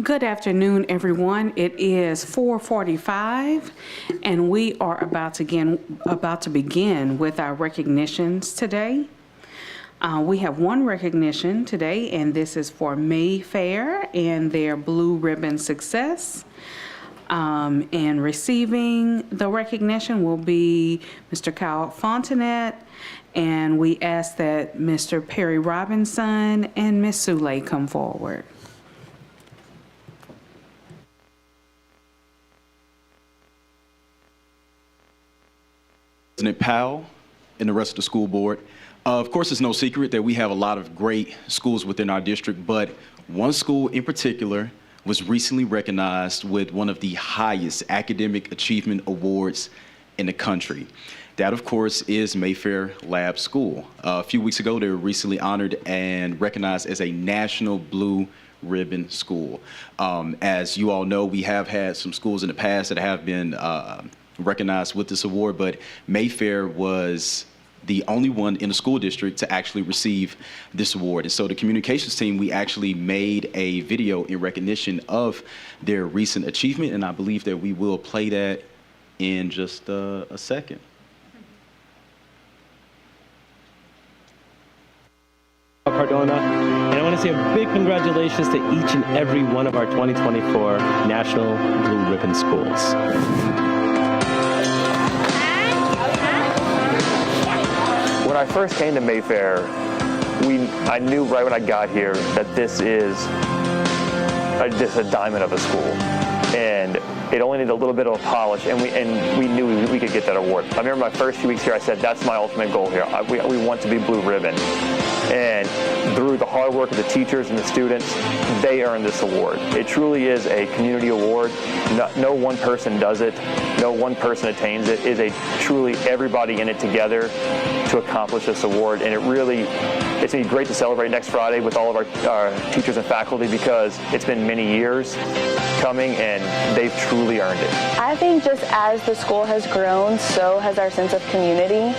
Good afternoon, everyone. It is 4:45, and we are about to begin with our recognitions today. We have one recognition today, and this is for Mayfair and their Blue Ribbon Success. And receiving the recognition will be Mr. Kyle Fontanet, and we ask that Mr. Perry Robinson and Ms. Sule come forward. President Powell and the rest of the school board. Of course, it's no secret that we have a lot of great schools within our district, but one school in particular was recently recognized with one of the highest academic achievement awards in the country. That, of course, is Mayfair Lab School. A few weeks ago, they were recently honored and recognized as a National Blue Ribbon School. As you all know, we have had some schools in the past that have been recognized with this award, but Mayfair was the only one in the school district to actually receive this award. And so the communications team, we actually made a video in recognition of their recent achievement, and I believe that we will play that in just a second. Cardona, and I want to say a big congratulations to each and every one of our 2024 National Blue Ribbon Schools. When I first came to Mayfair, I knew right when I got here that this is just a diamond of a school, and it only needed a little bit of a polish, and we knew we could get that award. I remember my first few weeks here, I said, that's my ultimate goal here. We want to be Blue Ribbon. And through the hard work of the teachers and the students, they earned this award. It truly is a community award. No one person does it. No one person attains it. It is truly everybody in it together to accomplish this award. And it's going to be great to celebrate next Friday with all of our teachers and faculty, because it's been many years coming and they've truly earned it. I think just as the school has grown, so has our sense of community.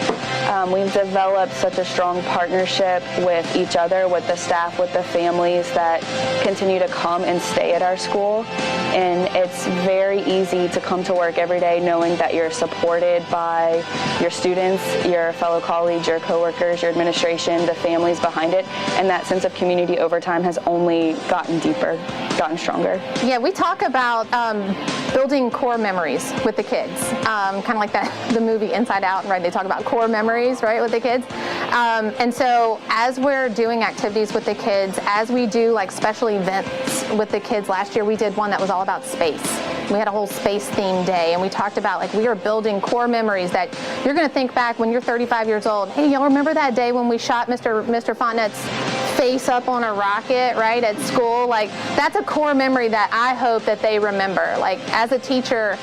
We've developed such a strong partnership with each other, with the staff, with the families that continue to come and stay at our school. And it's very easy to come to work every day knowing that you're supported by your students, your fellow colleagues, your coworkers, your administration, the families behind it. And that sense of community over time has only gotten deeper, gotten stronger. Yeah, we talk about building core memories with the kids, kind of like the movie Inside Out, right? They talk about core memories, right, with the kids. And so as we're doing activities with the kids, as we do like special events with the kids, last year we did one that was all about space. We had a whole space themed day, and we talked about like we are building core memories that you're going to think back when you're 35 years old. Hey, y'all remember that day when we shot Mr. Fontenet's face up on a rocket, right, at school? Like, that's a core memory that I hope that they remember. Like, as a teacher,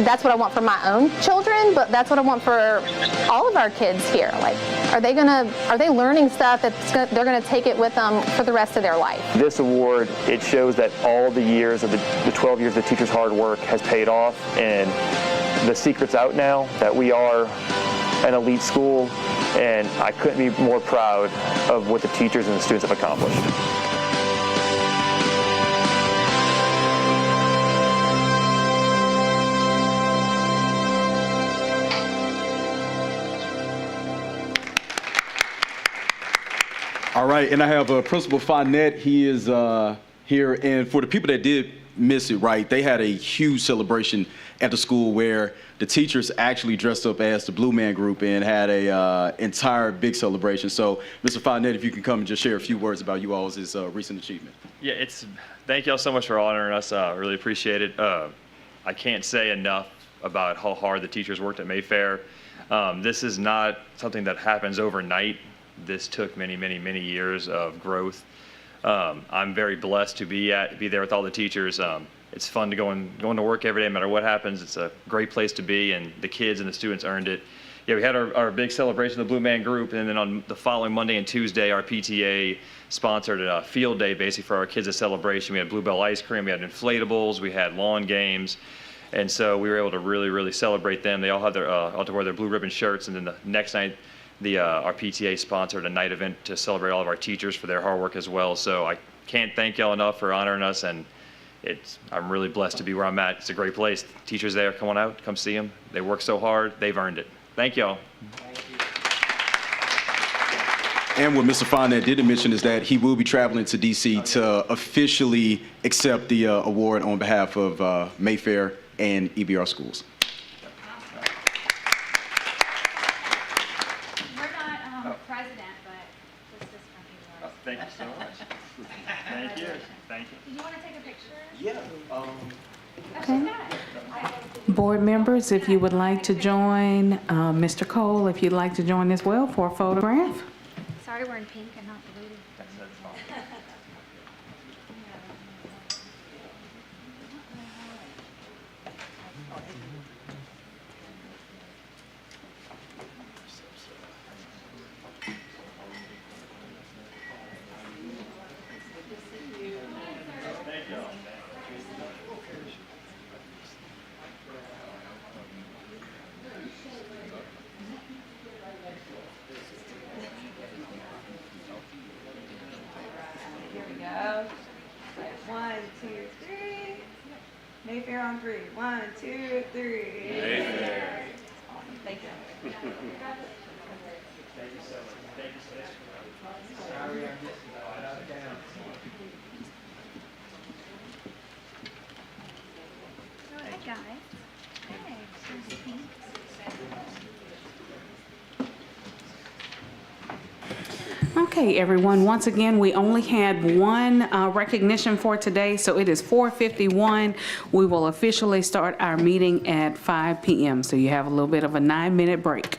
that's what I want for my own children, but that's what I want for all of our kids here. Like, are they learning stuff they're gonna take it with them for the rest of their life? This award, it shows that all the years of the 12 years of the teachers' hard work has paid off, and the secret's out now that we are an elite school, and I couldn't be more proud of what the teachers and the students have accomplished. All right, and I have Principal Fonnet. He is here, and for the people that did miss it, right, they had a huge celebration at the school where the teachers actually dressed up as the Blue Man Group and had a entire big celebration. So, Mr. Fonnet, if you can come and just share a few words about you all's recent achievement. Yeah, thank y'all so much for honoring us. Really appreciate it. I can't say enough about how hard the teachers worked at Mayfair. This is not something that happens overnight. this took many, many, many years of growth. I'm very blessed to be there with all the teachers. It's fun to going to work every day, no matter what happens. It's a great place to be, and the kids and the students earned it. Yeah, we had our big celebration, the Blue Man Group, and then on the following Monday and Tuesday, our PTA sponsored a field day basically for our kids' a celebration. We had Bluebell ice cream, we had inflatables, we had lawn games, and so we were able to really, really celebrate them. They all had all to wear their blue ribbon shirts, and then the next night, our PTA sponsored a night event to celebrate all of our teachers for their hard work as well. So I can't thank y'all enough for honoring us, and I'm really blessed to be where I'm at. It's a great place. Teachers there, come on out, come see them. They work so hard, they've earned it. Thank y'all. And what Mr. Fonda didn't mention is that he will be traveling to D.C. to officially accept the award on behalf of Mayfair and EBR schools. We're not president, but this is from EBR. Thank you so much. Thank you. Thank you. Did you want to take a picture? Yeah. Okay. Board members, if you would like to join, Mr. Cole, if you'd like to join as well for a photograph. Sorry, we're in pink and not blue. Here we go. 1, 2, 3. Mayfair on 3. 1, 2, 3. Mayfair. Awesome. Thank you. Hi, guys. Hey, here's pink. Okay, everyone, once again, we only had one recognition for today, so it is 4:51. We will officially start our meeting at 5 p.m., so you have a little bit of a 9-minute break.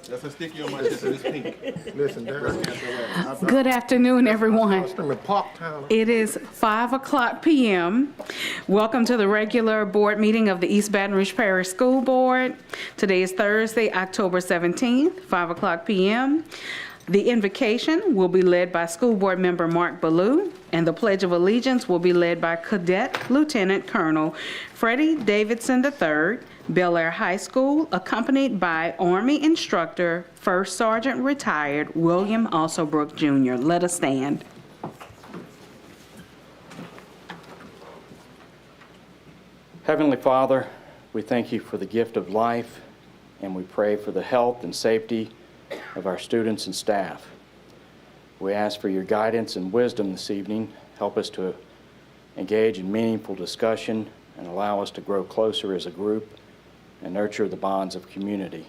That's a sticky on my chest. It's pink. Listen, that's Good afternoon, everyone. Parktown. It is 5 o'clock p.m. Welcome to the regular board meeting of the East Baton Rouge Parish School Board. Today is Thursday, October 17th, 5 o'clock p.m. The invocation will be led by School Board Member Mark Ballou, and the Pledge of Allegiance will be led by Cadet Lieutenant Colonel Freddie Davidson III, Bel Air High School, accompanied by Army Instructor, First Sergeant Retired William Alsobrook Jr. Let us stand. Heavenly Father, we thank you for the gift of life, and we pray for the health and safety of our students and staff. We ask for your guidance and wisdom this evening. Help us to engage in meaningful discussion and allow us to grow closer as a group and nurture the bonds of community,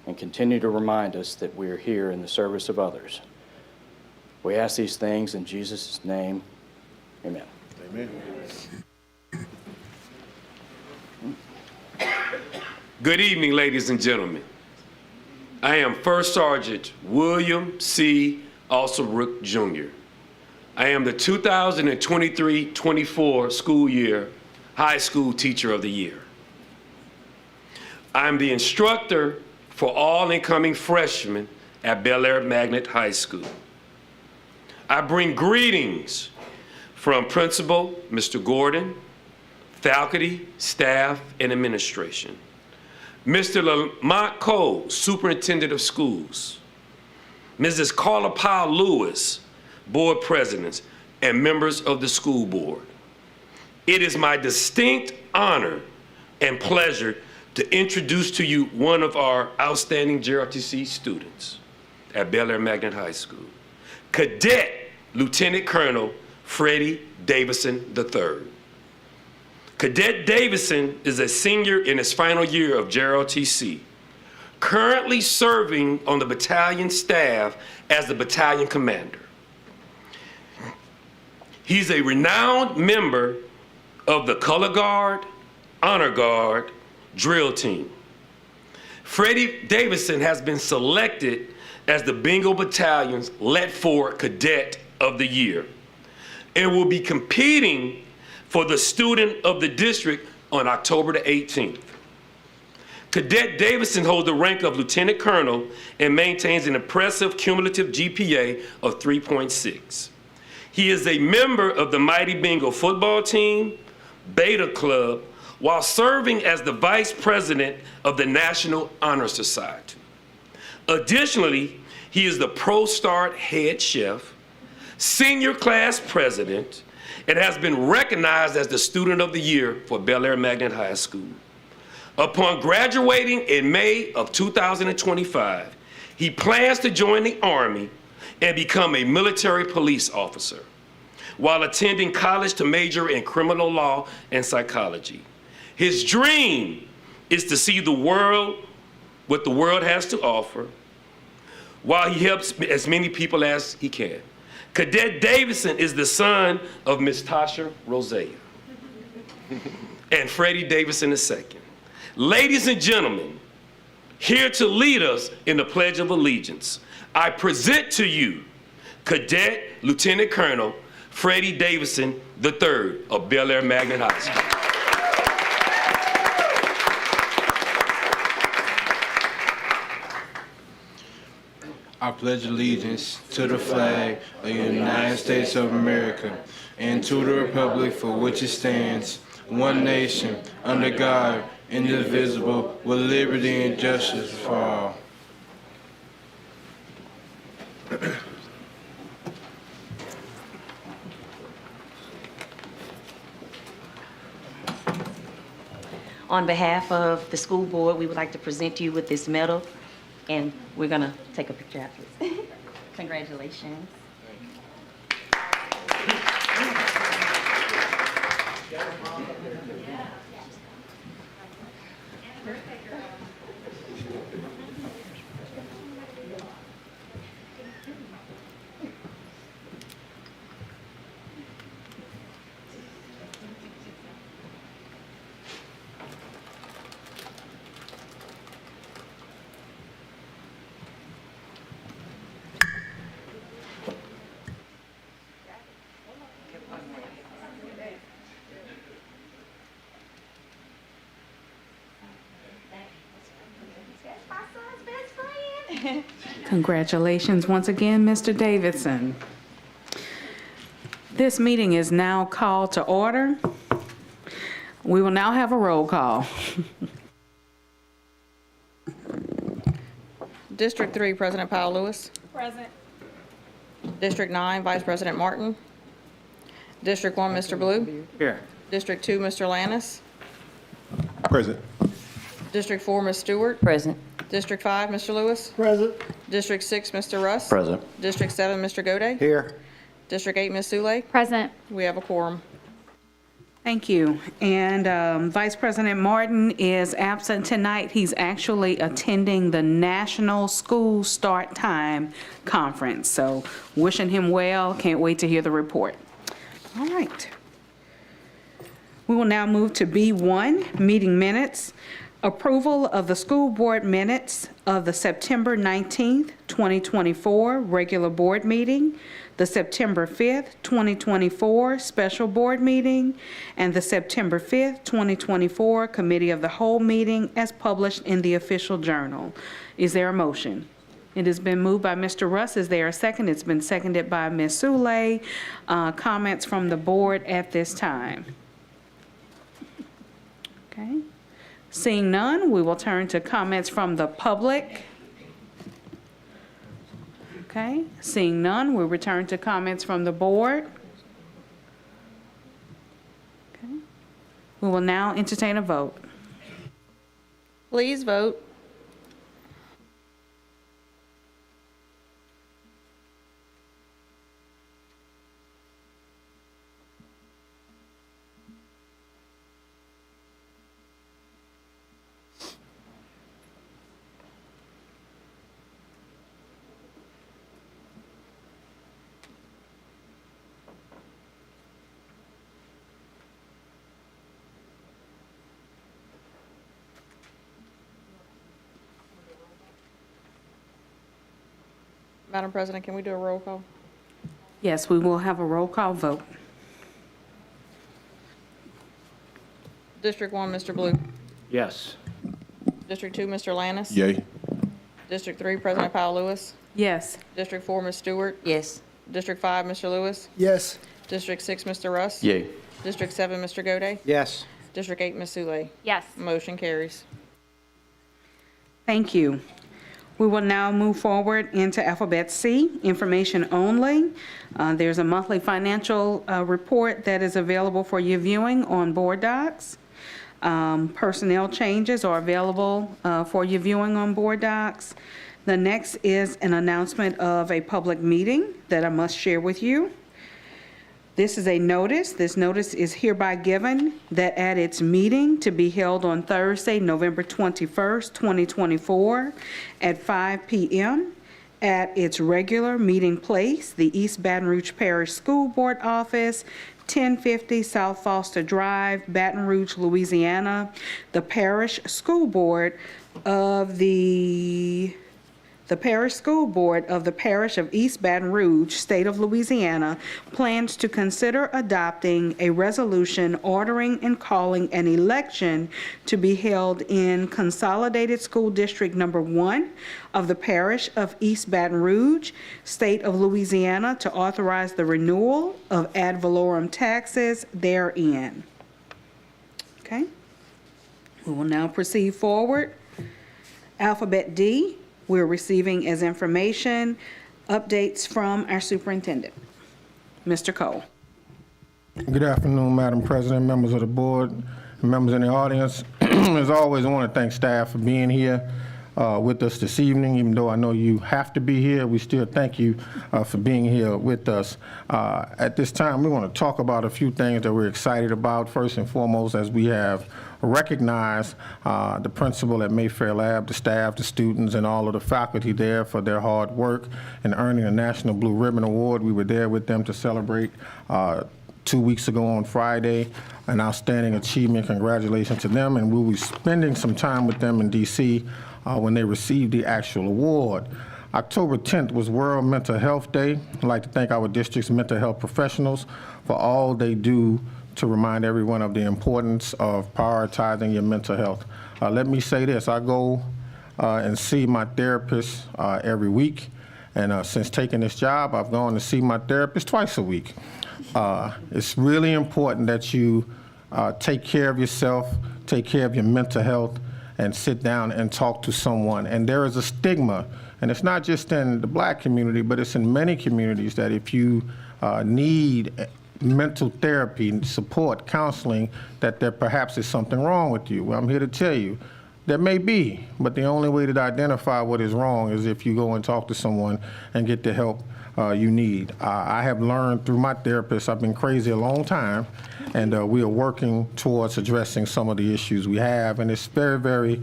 and continue to remind us that we are here in the service of others. We ask these things in Jesus' name. Amen. Amen. Good evening, ladies and gentlemen. I am First Sergeant William C. Alsobrook Jr. I am the 2023-24 school year High School Teacher of the Year. I'm the instructor for all incoming freshmen at Bel Air Magnet High School. I bring greetings from Principal Mr. Gordon, faculty, staff, and administration. Mr. Lamont Cole, Superintendent of Schools, Mrs. Carla Powell Lewis, Board Presidents, and members of the school board. It is my distinct honor and pleasure to introduce to you one of our outstanding JROTC students at Bel Air Magnet High School, Cadet Lieutenant Colonel Freddie Davidson III. Cadet Davidson is a senior in his final year of JROTC, currently serving on the battalion staff as the battalion commander. He's a renowned member of the Color Guard, Honor Guard, drill team. Freddie Davidson has been selected as the Bengal Battalion's Let Forward Cadet of the Year and will be competing for the Student of the District on October the 18th. Cadet Davidson holds the rank of Lieutenant Colonel and maintains an impressive cumulative GPA of 3.6. He is a member of the Mighty Bengal football team, Beta Club, while serving as the Vice President of the National Honor Society. Additionally, he is the ProStart head chef, senior class president, and has been recognized as the Student of the Year for Bel Air Magnet High School. Upon graduating in May of 2025, he plans to join the Army and become a military police officer, while attending college to major in criminal law and psychology. His dream is to see the world, what the world has to offer, while he helps as many people as he can. Cadet Davidson is the son of Miss Tasha Rosea and Freddie Davidson II. Ladies and gentlemen, here to lead us in the Pledge of Allegiance, I present to you Cadet Lieutenant Colonel Freddie Davidson III of Bel Air Magnet High School. I pledge allegiance to the flag of the United States of America and to the republic for which it stands, one nation, under God, indivisible, with liberty and justice for all. On behalf of the school board, we would like to present you with this medal, and we're going to take a picture afterwards. Congratulations. Congratulations once again, Mr. Davidson. This meeting is now called to order. We will now have a roll call. District 3, President Powell Lewis. Present. District 9, Vice President Martin. District 1, Mr. Blue. Here. District 2, Mr. Lannis. Present. District 4, Ms. Stewart. Present. District 5, Mr. Lewis. Present. District 6, Mr. Russ. Present. District 7, Mr. Gode. Here. District 8, Ms. Sule. Present. We have a quorum. Thank you. And Vice President Martin is absent tonight. He's actually attending the National School Start Time Conference. So wishing him well. Can't wait to hear the report. All right. We will now move to B1, meeting minutes. Approval of the school board minutes of the September 19th, 2024 regular board meeting, the September 5th, 2024 special board meeting, and the September 5th, 2024 committee of the whole meeting as published in the official journal. Is there a motion? It has been moved by Mr. Russ. Is there a second? It's been seconded by Ms. Sule. Comments from the board at this time? Okay. Seeing none, we will turn to comments from the public. Okay, seeing none, we'll return to comments from the board. Okay. We will now entertain a vote. Please vote. Madam President, can we do a roll call? Yes, we will have a roll call vote. District 1, Mr. Blue. Yes. District 2, Mr. Lannis. Yay. District 3, President Powell Lewis. Yes. District 4, Ms. Stewart. Yes. District 5, Mr. Lewis. Yes. District 6, Mr. Russ. Yay. District 7, Mr. Gode. Yes. District 8, Ms. Sule. Yes. Motion carries. Thank you. We will now move forward into alphabet C, information only. There's a monthly financial report that is available for your viewing on board docs. Personnel changes are available for your viewing on board docs. The next is an announcement of a public meeting that I must share with you. This is a notice. This notice is hereby given that at its meeting to be held on Thursday, November 21st, 2024 at 5 p.m. at its regular meeting place, the East Baton Rouge Parish School Board Office, 1050 South Foster Drive, Baton Rouge, Louisiana. The Parish School Board of the Parish School Board of the Parish of East Baton Rouge, State of Louisiana, plans to consider adopting a resolution ordering and calling an election to be held in Consolidated School District Number 1 of the Parish of East Baton Rouge, State of Louisiana, to authorize the renewal of ad valorem taxes therein. Okay. We will now proceed forward. Alphabet D. We're receiving as information updates from our superintendent. Mr. Cole. Good afternoon, Madam President, members of the board, and members in the audience. As always, I want to thank staff for being here with us this evening. Even though I know you have to be here, we still thank you for being here with us. At this time, we want to talk about a few things that we're excited about. First and foremost, as we have recognized the principal at Mayfair Lab, the staff, the students, and all of the faculty there for their hard work in earning a National Blue Ribbon Award. We were there with them to celebrate 2 weeks ago on Friday, an outstanding achievement. Congratulations to them, and we'll be spending some time with them in D.C. When they receive the actual award. October 10th was World Mental Health Day. I'd like to thank our district's mental health professionals for all they do to remind everyone of the importance of prioritizing your mental health. Let me say this, our goal and see my therapist every week. And since taking this job, I've gone to see my therapist twice a week. It's really important that you take care of yourself, take care of your mental health, and sit down and talk to someone. And there is a stigma, and it's not just in the Black community, but it's in many communities, that if you need mental therapy, support, counseling, that there perhaps is something wrong with you. Well, I'm here to tell you, there may be, but the only way to identify what is wrong is if you go and talk to someone and get the help you need. I have learned through my therapist, I've been crazy a long time, and we are working towards addressing some of the issues we have, and it's very, very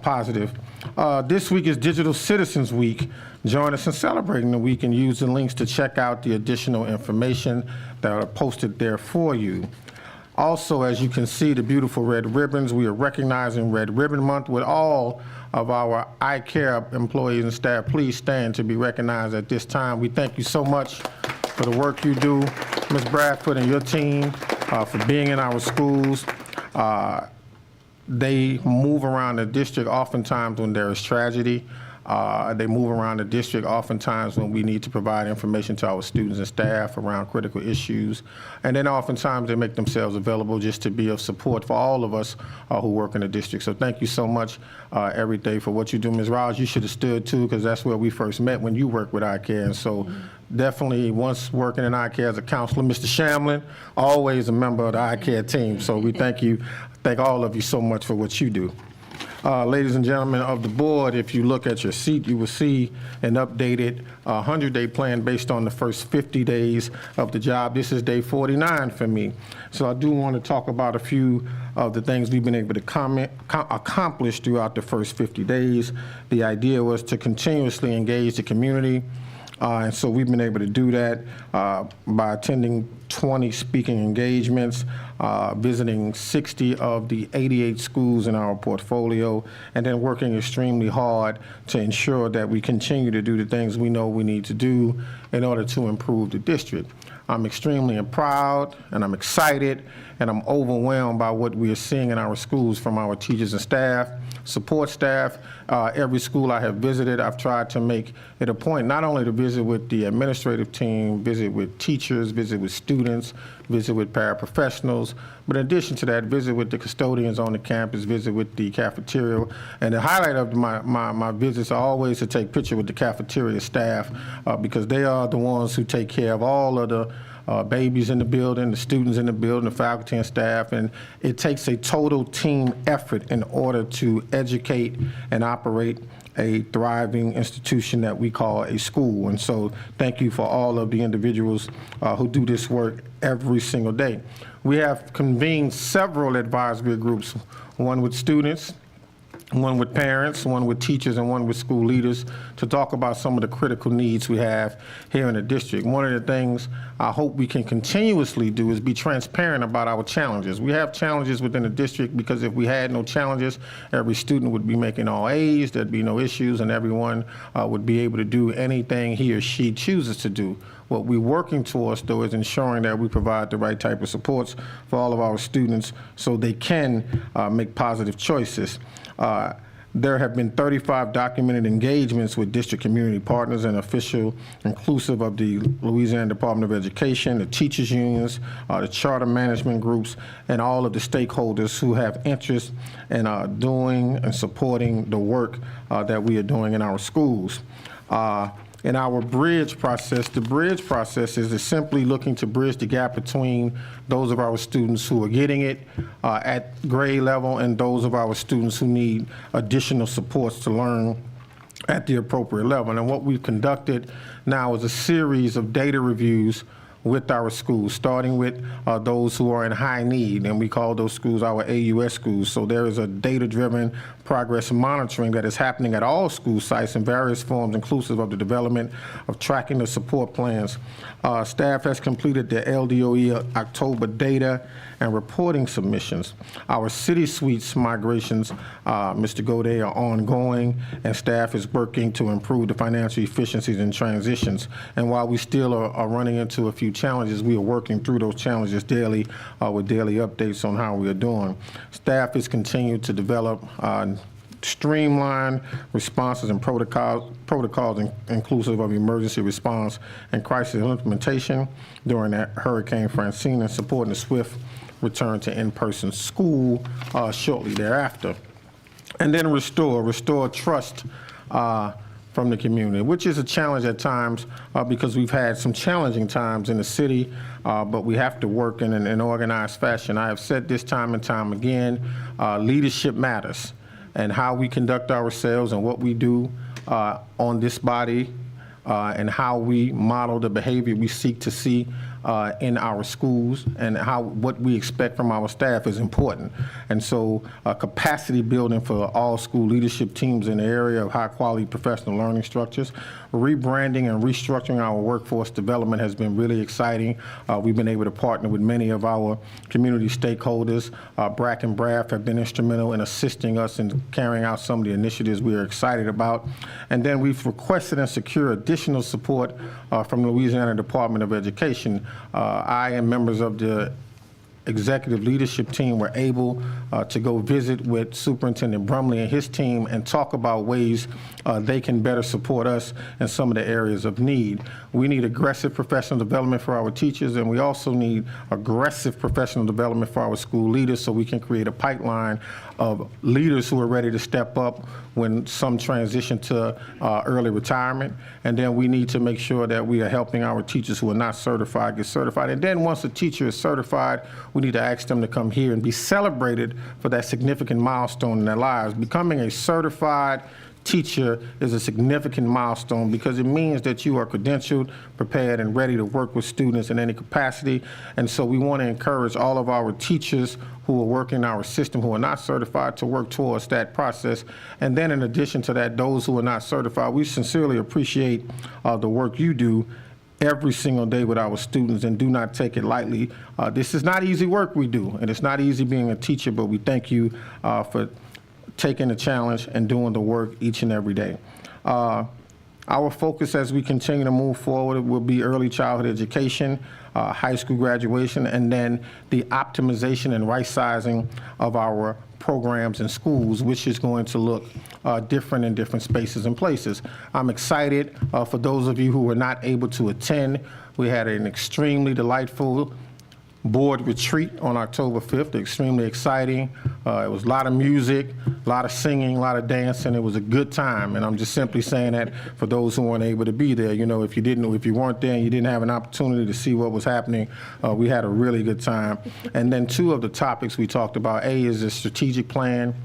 positive. This week is Digital Citizens Week. Join us in celebrating the week and use the links to check out the additional information that are posted there for you. Also, as you can see, the beautiful red ribbons, we are recognizing Red Ribbon Month with all of our eye care employees and staff. Please stand to be recognized at this time. We thank you so much for the work you do, Ms. Bradford and your team, for being in our schools. They move around the district oftentimes when there is tragedy. They move around the district oftentimes when we need to provide information to our students and staff around critical issues. And then oftentimes they make themselves available just to be of support for all of us who work in the district. So thank you so much every day for what you do. Ms. Rouse, you should have stood too, because that's where we first met, when you worked with eye care. And so definitely, once working in eye care as a counselor, Mr. Shamlin, always a member of the eye care team. So we thank you, thank all of you so much for what you do. Ladies and gentlemen of the board, if you look at your seat, you will see an updated 100-day plan based on the first 50 days of the job. This is day 49 for me. So I do want to talk about a few of the things we've been able to accomplish throughout the first 50 days. The idea was to continuously engage the community. And so we've been able to do that by attending 20 speaking engagements, visiting 60 of the 88 schools in our portfolio, and then working extremely hard to ensure that we continue to do the things we know we need to do in order to improve the district. I'm extremely proud, and I'm excited, and I'm overwhelmed by what we are seeing in our schools from our teachers and staff, support staff. Every school I have visited, I've tried to make it a point not only to visit with the administrative team, visit with teachers, visit with students, visit with paraprofessionals, but in addition to that, visit with the custodians on the campus, visit with the cafeteria. And the highlight of my visits are always to take pictures with the cafeteria staff because they are the ones who take care of all of the babies in the building, the students in the building, the faculty and staff, and it takes a total team effort in order to educate and operate a thriving institution that we call a school. And so thank you for all of the individuals who do this work every single day. We have convened several advisory groups, one with students, one with parents, one with teachers, and one with school leaders to talk about some of the critical needs we have here in the district. One of the things I hope we can continuously do is be transparent about our challenges. We have challenges within the district because if we had no challenges, every student would be making all A's, there'd be no issues, and everyone would be able to do anything he or she chooses to do. What we're working towards, though, is ensuring that we provide the right type of supports for all of our students so they can make positive choices. There have been 35 documented engagements with district community partners and official, inclusive of the Louisiana Department of Education, the teachers unions, the charter management groups, and all of the stakeholders who have interest in doing and supporting the work that we are doing in our schools. In our bridge process, the bridge process is simply looking to bridge the gap between those of our students who are getting it at grade level and those of our students who need additional supports to learn at the appropriate level. And what we've conducted now is a series of data reviews with our schools, starting with those who are in high need, and we call those schools our AUS schools. So there is a data-driven progress monitoring that is happening at all school sites in various forms, inclusive of the development of tracking the support plans. Staff has completed the LDOE October data and reporting submissions. Our city suites migrations, Mr. Godet, are ongoing, and staff is working to improve the financial efficiencies and transitions. And while we still are running into a few challenges, we are working through those challenges daily with daily updates on how we are doing. Staff is continuing to develop streamline responses and protocols inclusive of emergency response and crisis implementation during that Hurricane Francine, and supporting the swift return to in-person school shortly thereafter. And then restore trust from the community, which is a challenge at times because we've had some challenging times in the city, but we have to work in an organized fashion. I have said this time and time again, leadership matters, and how we conduct ourselves and what we do on this body and how we model the behavior we seek to see in our schools, and what we expect from our staff is important. And so capacity building for all school leadership teams in the area of high quality professional learning structures. Rebranding and restructuring our workforce development has been really exciting. We've been able to partner with many of our community stakeholders. BRAC and BRAF have been instrumental in assisting us in carrying out some of the initiatives we are excited about. And then we've requested and secured additional support from Louisiana Department of Education. I and members of the executive leadership team were able to go visit with Superintendent Brumley and his team and talk about ways they can better support us in some of the areas of need. We need aggressive professional development for our teachers, and we also need aggressive professional development for our school leaders so we can create a pipeline of leaders who are ready to step up when some transition to early retirement. And then we need to make sure that we are helping our teachers who are not certified get certified. And then once a teacher is certified, we need to ask them to come here and be celebrated for that significant milestone in their lives. Becoming a certified teacher is a significant milestone because it means that you are credentialed, prepared, and ready to work with students in any capacity. And so we want to encourage all of our teachers who are working in our system who are not certified to work towards that process. And then in addition to that, those who are not certified, we sincerely appreciate the work you do every single day with our students, and do not take it lightly. This is not easy work we do, and it's not easy being a teacher, but we thank you for taking the challenge and doing the work each and every day. Our focus as we continue to move forward will be early childhood education, high school graduation, and then the optimization and right-sizing of our programs in schools, which is going to look different in different spaces and places. I'm excited for those of you who were not able to attend. We had an extremely delightful board retreat on October 5th, extremely exciting. It was a lot of music, a lot of singing, a lot of dancing. It was a good time, and I'm just simply saying that for those who weren't able to be there. You know, if you weren't there and you didn't have an opportunity to see what was happening, we had a really good time. And then two of the topics we talked about, A, is the strategic plan,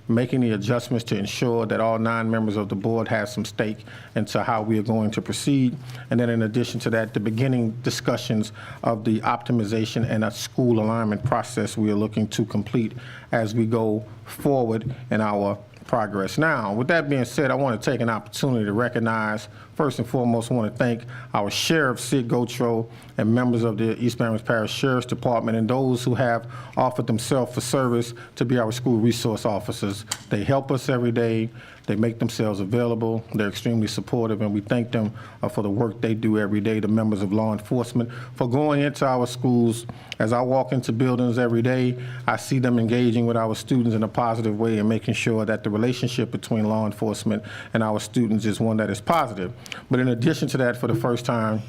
making the adjustments to ensure that all 9 members of the board have some stake into how we are going to proceed. And then in addition to that, the beginning discussions of the optimization and a school alignment process we are looking to complete as we go forward in our progress. Now, with that being said, I want to take an opportunity to recognize, first and foremost, I want to thank our Sheriff, Sid Gotro, and members of the East Baton Rouge Parish Sheriff's Department, and those who have offered themselves for service to be our school resource officers. They help us every day. They make themselves available. They're extremely supportive, and we thank them for the work they do every day, the members of law enforcement, for going into our schools. As I walk into buildings every day, I see them engaging with our students in a positive way and making sure that the relationship between law enforcement and our students is one that is positive. But in addition to that, for the first time,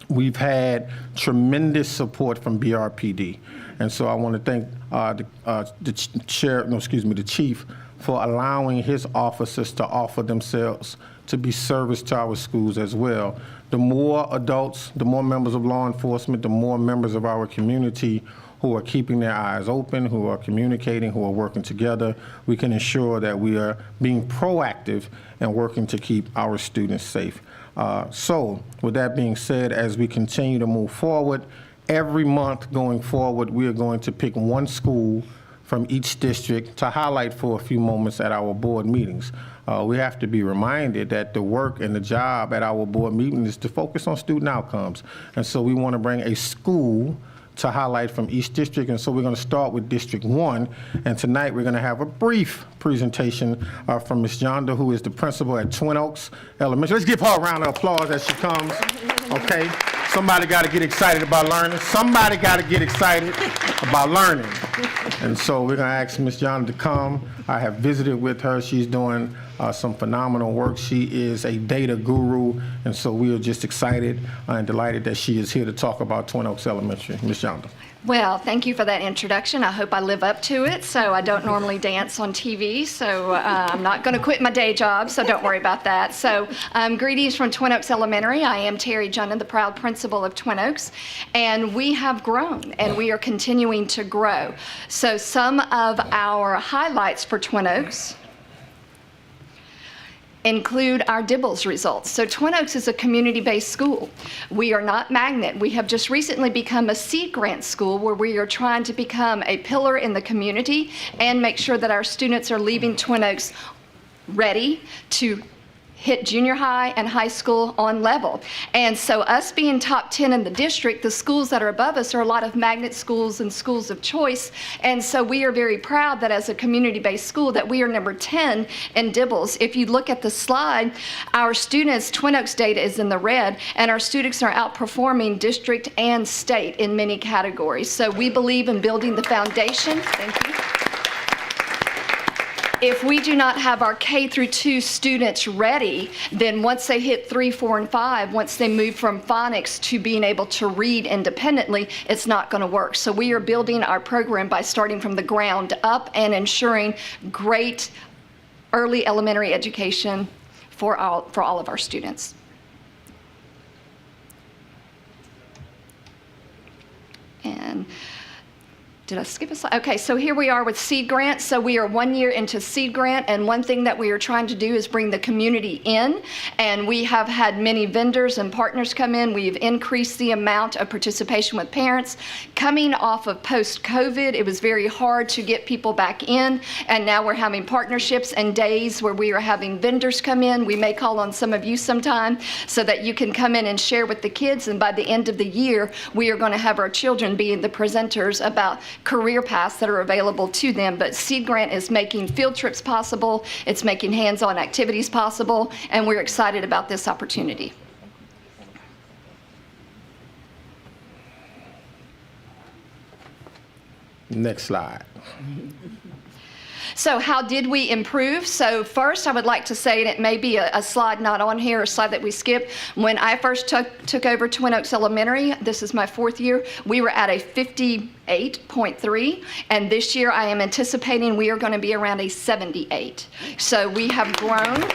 we've had tremendous support from BRPD. And so I want to thank the chief for allowing his officers to offer themselves to be service to our schools as well. The more adults, the more members of law enforcement, the more members of our community who are keeping their eyes open, who are communicating, who are working together, we can ensure that we are being proactive and working to keep our students safe. So with that being said, as we continue to move forward, every month going forward, we are going to pick one school from each district to highlight for a few moments at our board meetings. We have to be reminded that the work and the job at our board meeting is to focus on student outcomes. And so we want to bring a school to highlight from each district. And so we're going to start with District 1. And tonight we're going to have a brief presentation from Ms. Yonda, who is the principal at Twin Oaks Elementary. Let's give her a round of applause as she comes. Okay. Somebody got to get excited about learning. Somebody got to get excited about learning. And so we're going to ask Ms. Johnson to come. I have visited with her. She's doing some phenomenal work. She is a data guru, and so we are just excited and delighted that she is here to talk about Twin Oaks Elementary. Ms. Johnson. Well, thank you for that introduction. I hope I live up to it. So I don't normally dance on TV, so I'm not going to quit my day job, so don't worry about that. So greetings from Twin Oaks Elementary. I am Terry Junnan, the proud principal of Twin Oaks, and we have grown, and we are continuing to grow. So some of our highlights for Twin Oaks include our DIBELS results. So Twin Oaks is a community-based school. We are not magnet. We have just recently become a seed grant school where we are trying to become a pillar in the community and make sure that our students are leaving Twin Oaks ready to hit junior high and high school on level. And so us being top 10 in the district, the schools that are above us are a lot of magnet schools and schools of choice. And so we are very proud that as a community-based school that we are number 10 in DIBELS. If you look at the slide, our students, Twin Oaks data is in the red, and our students are outperforming district and state in many categories. So we believe in building the foundation. Thank you. If we do not have our K through 2 students ready, then once they hit 3, 4, and 5, once they move from phonics to being able to read independently, it's not going to work. So we are building our program by starting from the ground up and ensuring great early elementary education for all of our students. And did I skip a slide? Okay, so here we are with seed grant. So we are 1 year into seed grant, and one thing that we are trying to do is bring the community in, and we have had many vendors and partners come in. We've increased the amount of participation with parents. Coming off of post-COVID, it was very hard to get people back in, and now we're having partnerships and days where we are having vendors come in. We may call on some of you sometime so that you can come in and share with the kids, and by the end of the year, we are going to have our children being the presenters about career paths that are available to them. But Seed Grant is making field trips possible, it's making hands-on activities possible, and we're excited about this opportunity. Next slide. So how did we improve? So first I would like to say, and it may be a slide not on here, a slide that we skipped. When I first took over Twin Oaks Elementary, this is my 4th year, we were at a 58.3, and this year I am anticipating we are going to be around a 78. So we have grown.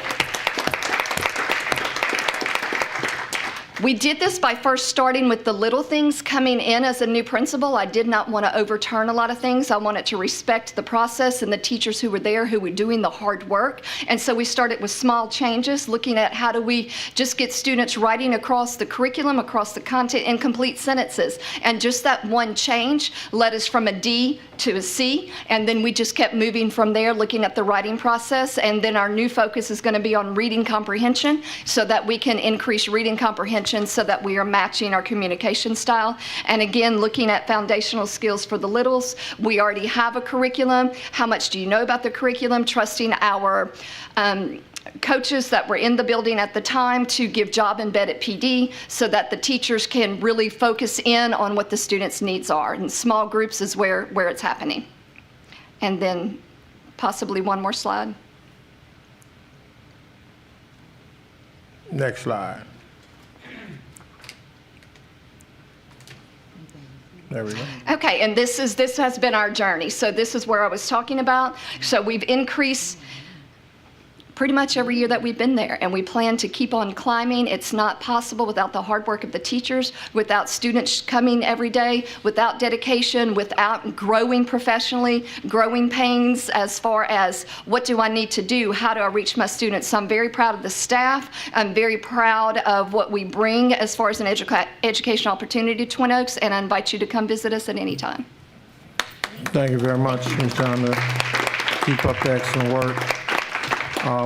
We did this by first starting with the little things. Coming in as a new principal, I did not want to overturn a lot of things. I wanted to respect the process and the teachers who were there, who were doing the hard work. And so we started with small changes, looking at how do we just get students writing across the curriculum, across the content in complete sentences. And just that one change led us from a D to a C. And then we just kept moving from there, looking at the writing process. And then our new focus is going to be on reading comprehension so that we can increase reading comprehension so that we are matching our communication style. And again, looking at foundational skills for the littles. We already have a curriculum. How much do you know about the curriculum? Trusting our coaches that were in the building at the time to give job embedded PD so that the teachers can really focus in on what the students' needs are. And small groups is where it's happening. And then possibly one more slide. Next slide. There we go. Okay, and this has been our journey. So this is where I was talking about. So we've increased pretty much every year that we've been there, and we plan to keep on climbing. It's not possible without the hard work of the teachers, without students coming every day, without dedication, without growing professionally, growing pains as far as what do I need to do, how do I reach my students. So I'm very proud of the staff. I'm very proud of what we bring as far as an educational opportunity to Twin Oaks, and I invite you to come visit us at any time. Thank you very much, Ms. Johnson. Keep up the excellent work.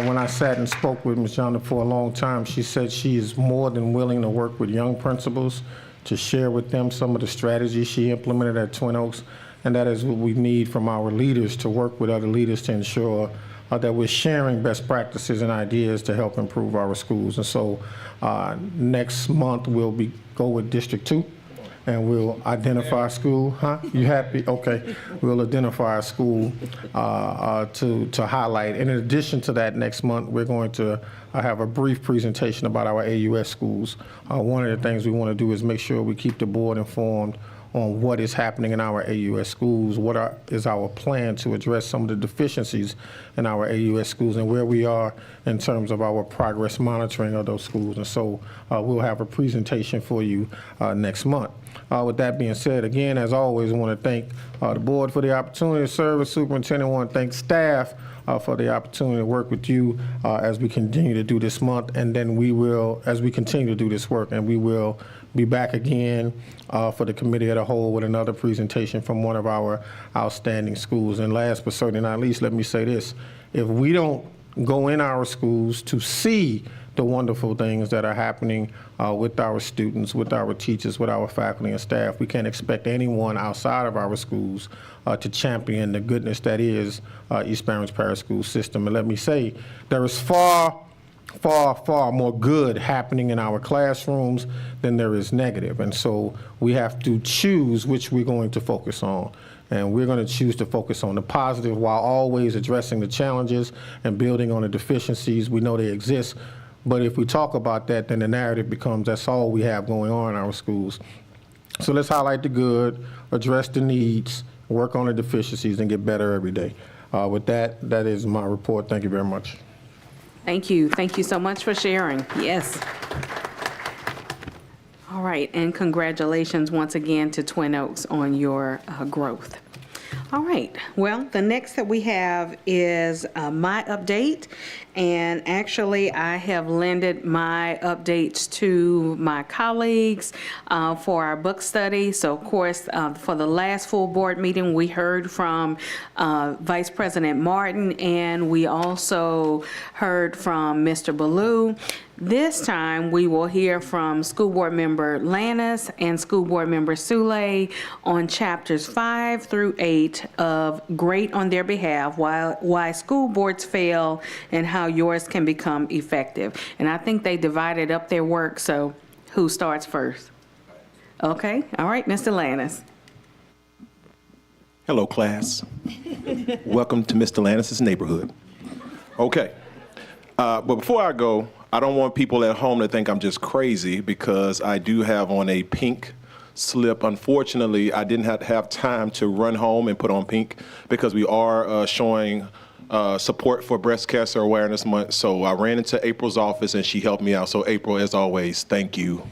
When I sat and spoke with Ms. Johnson for a long time, she said she is more than willing to work with young principals to share with them some of the strategies she implemented at Twin Oaks, and that is what we need from our leaders, to work with other leaders to ensure that we're sharing best practices and ideas to help improve our schools. And so next month we'll go with District 2. And we'll identify a school, huh? You happy? Okay. We'll identify a school to highlight. And in addition to that, next month, we're going to have a brief presentation about our AUS schools. One of the things we want to do is make sure we keep the board informed on what is happening in our AUS schools, is our plan to address some of the deficiencies in our AUS schools and where we are in terms of our progress monitoring of those schools. And so we'll have a presentation for you next month. With that being said, again, as always, I want to thank the board for the opportunity to serve as superintendent. I want to thank staff for the opportunity to work with you as we continue to do this month, and then as we continue to do this work, and we will be back again for the committee as a whole with another presentation from one of our outstanding schools. And last but certainly not least, let me say this. If we don't go in our schools to see the wonderful things that are happening with our students, with our teachers, with our faculty and staff, we can't expect anyone outside of our schools to champion the goodness that is East Barron's Parish School System. And let me say, there is far more good happening in our classrooms than there is negative. And so we have to choose which we're going to focus on. And we're going to choose to focus on the positive while always addressing the challenges and building on the deficiencies. We know they exist. But if we talk about that, then the narrative becomes that's all we have going on in our schools. So let's highlight the good, address the needs, work on the deficiencies, and get better every day. With that is my report. Thank you very much. Thank you. Thank you so much for sharing. Yes. All right, and congratulations once again to Twin Oaks on your growth. All right, well, the next that we have is my update, and actually I have lended my updates to my colleagues for our book study. So of course, for the last full board meeting, we heard from Vice President Martin, and we also heard from Mr. Ballou. This time, we will hear from School Board Member Lannis and School Board Member Sule on chapters 5 through 8 of Great on Their Behalf, Why School Boards Fail and How Yours Can Become Effective. And I think they divided up their work, so who starts first? Okay, all right, Mr. Lannis. Hello, class. Welcome to Mr. Lannis's neighborhood. Okay, but before I go, I don't want people at home to think I'm just crazy because I do have on a pink slip. Unfortunately, I didn't have time to run home and put on pink because we are showing support for Breast Cancer Awareness Month. So I ran into April's office and she helped me out. So April, as always, thank you,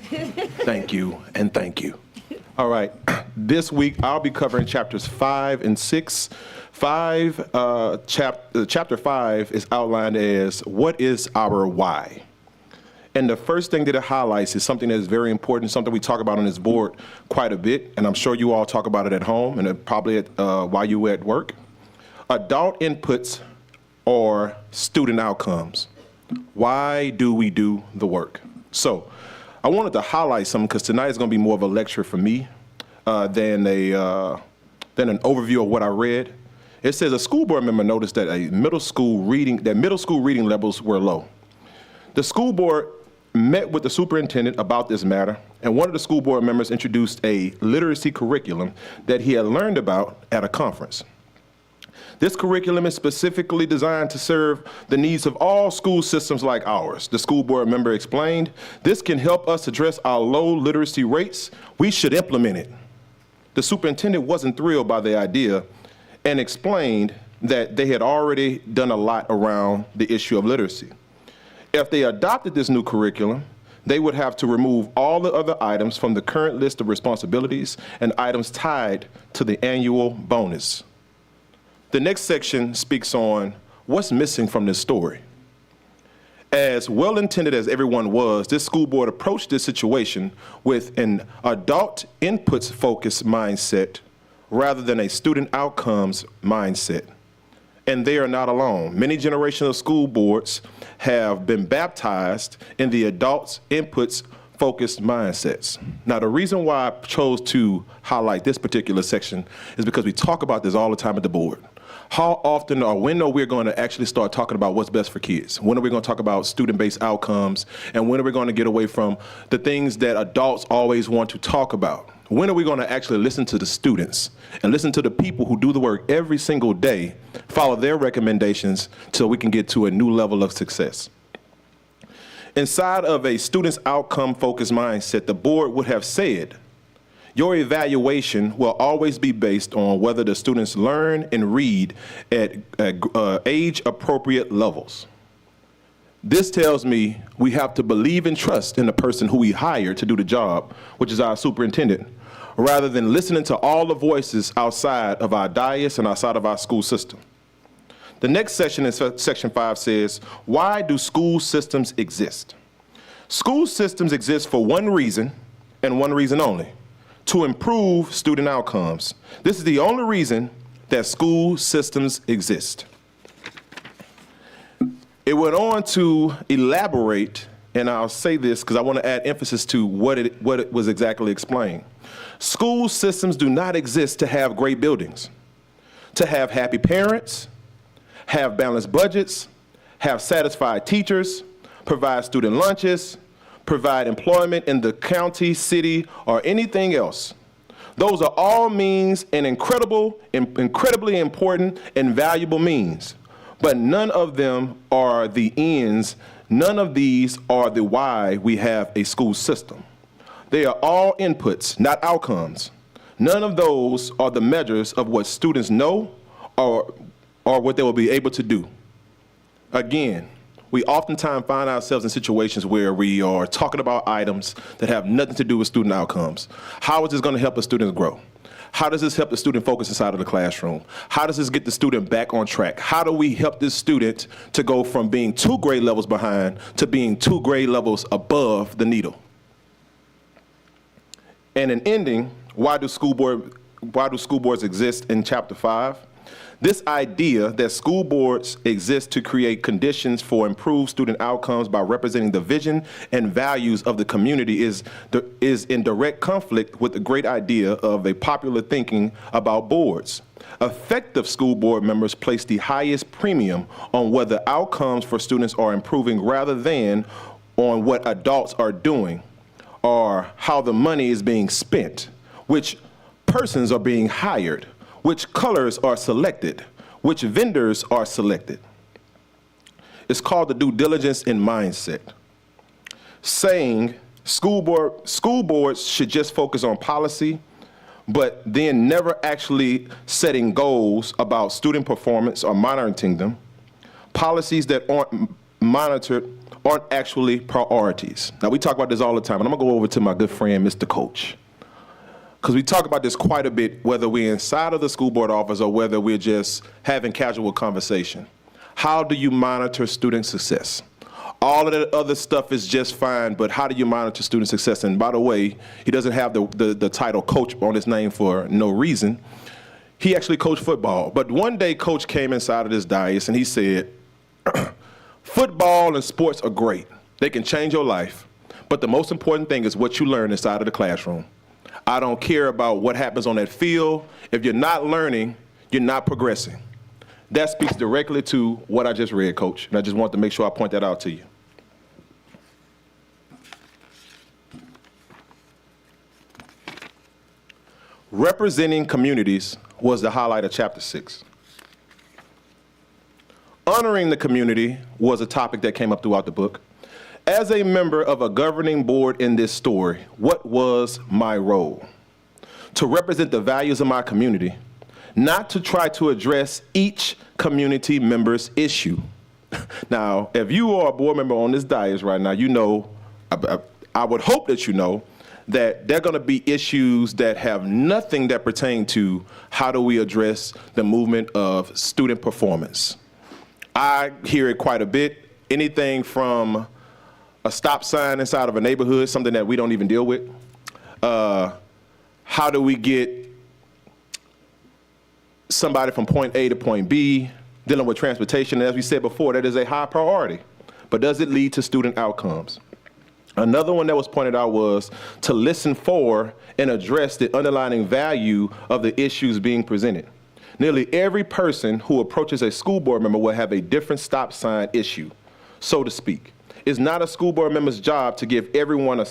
thank you, and thank you. All right, this week I'll be covering chapters 5 and 6. Chapter 5 is outlined as what is our why? And the first thing that it highlights is something that is very important, something we talk about on this board quite a bit, and I'm sure you all talk about it at home and probably while you're at work. Adult inputs or student outcomes. Why do we do the work? So I wanted to highlight something because tonight is going to be more of a lecture for me than an overview of what I read. It says a school board member noticed that middle school reading levels were low. The school board met with the superintendent about this matter, and one of the school board members introduced a literacy curriculum that he had learned about at a conference. This curriculum is specifically designed to serve the needs of all school systems like ours. The school board member explained, this can help us address our low literacy rates. We should implement it. The superintendent wasn't thrilled by the idea and explained that they had already done a lot around the issue of literacy. If they adopted this new curriculum, they would have to remove all the other items from the current list of responsibilities and items tied to the annual bonus. The next section speaks on what's missing from this story. As well-intended as everyone was, this school board approached this situation with an adult inputs-focused mindset rather than a student outcomes mindset. And they are not alone. Many generations of school boards have been baptized in the adults inputs student-focused mindsets. Now, the reason why I chose to highlight this particular section is because we talk about this all the time at the board. How often or when are we going to actually start talking about what's best for kids? When are we going to talk about student-based outcomes? And when are we going to get away from the things that adults always want to talk about? When are we going to actually listen to the students and listen to the people who do the work every single day, follow their recommendations so we can get to a new level of success? Inside of a student's outcome-focused mindset, the board would have said, your evaluation will always be based on whether the students learn and read at age-appropriate levels. This tells me we have to believe and trust in the person who we hired to do the job, which is our superintendent, rather than listening to all the voices outside of our dais and outside of our school system. The next section in section 5 says, why do school systems exist? School systems exist for one reason and one reason only, to improve student outcomes. This is the only reason that school systems exist. It went on to elaborate, and I'll say this because I want to add emphasis to what it was exactly explained. School systems do not exist to have great buildings, to have happy parents, have balanced budgets, have satisfied teachers, provide student lunches, provide employment in the county, city, or anything else. Those are all means and incredibly important and valuable means, but none of them are the ends. None of these are the why we have a school system. They are all inputs, not outcomes. None of those are the measures of what students know or what they will be able to do. Again, we oftentimes find ourselves in situations where we are talking about items that have nothing to do with student outcomes. How is this going to help the students grow? How does this help the student focus inside of the classroom? How does this get the student back on track? How do we help this student to go from being 2 grade levels behind to being 2 grade levels above the needle? And in ending, why do school boards exist in Chapter 5? This idea that school boards exist to create conditions for improved student outcomes by representing the vision and values of the community is in direct conflict with the great idea of a popular thinking about boards. Effective school board members place the highest premium on whether outcomes for students are improving rather than on what adults are doing or how the money is being spent, which persons are being hired, which colors are selected, which vendors are selected. It's called the due diligence in mindset. Saying school boards should just focus on policy, but then never actually setting goals about student performance or monitoring them. Policies that aren't monitored aren't actually priorities. Now, we talk about this all the time, and I'm gonna go over to my good friend, Mr. Coach. Because we talk about this quite a bit, whether we're inside of the school board office or whether we're just having casual conversation. How do you monitor student success? All of that other stuff is just fine, but how do you monitor student success? And by the way, he doesn't have the title coach on his name for no reason. He actually coached football. But one day, Coach came inside of this dais and he said, football and sports are great. They can change your life. But the most important thing is what you learn inside of the classroom. I don't care about what happens on that field. If you're not learning, you're not progressing. That speaks directly to what I just read, Coach, and I just want to make sure I point that out to you. Representing communities was the highlight of Chapter 6. Honoring the community was a topic that came up throughout the book. As a member of a governing board in this story, what was my role? To represent the values of my community, not to try to address each community member's issue. Now, if you are a board member on this dais right now, you know, I would hope that you know, that there are going to be issues that have nothing that pertain to how do we address the movement of student performance. I hear it quite a bit, anything from a stop sign inside of a neighborhood, something that we don't even deal with. How do we get somebody from point A to point B, dealing with transportation? And as we said before, that is a high priority. But does it lead to student outcomes? Another one that was pointed out was to listen for and address the underlying value of the issues being presented. Nearly every person who approaches a school board member will have a different stop sign issue, so to speak. It's not a school board member's job to give everyone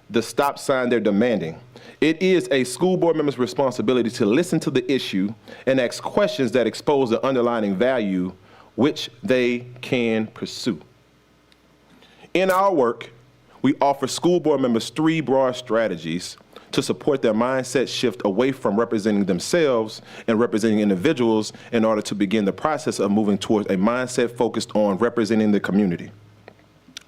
the stop sign they're demanding. It is a school board member's responsibility to listen to the issue and ask questions that expose the underlying value which they can pursue. In our work, we offer school board members 3 broad strategies to support their mindset shift away from representing themselves and representing individuals in order to begin the process of moving towards a mindset focused on representing the community.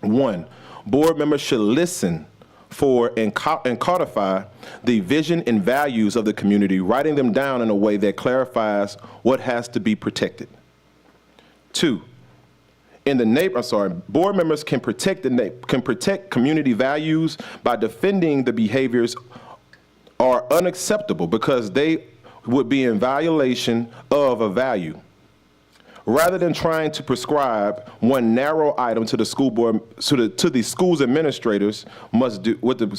1, board members should listen for and codify the vision and values of the community, writing them down in a way that clarifies what has to be protected. 2, board members can protect community values by defending the behaviors are unacceptable because they would be in violation of a value. Rather than trying to prescribe one narrow item to the school board, to the school's administrators must do what the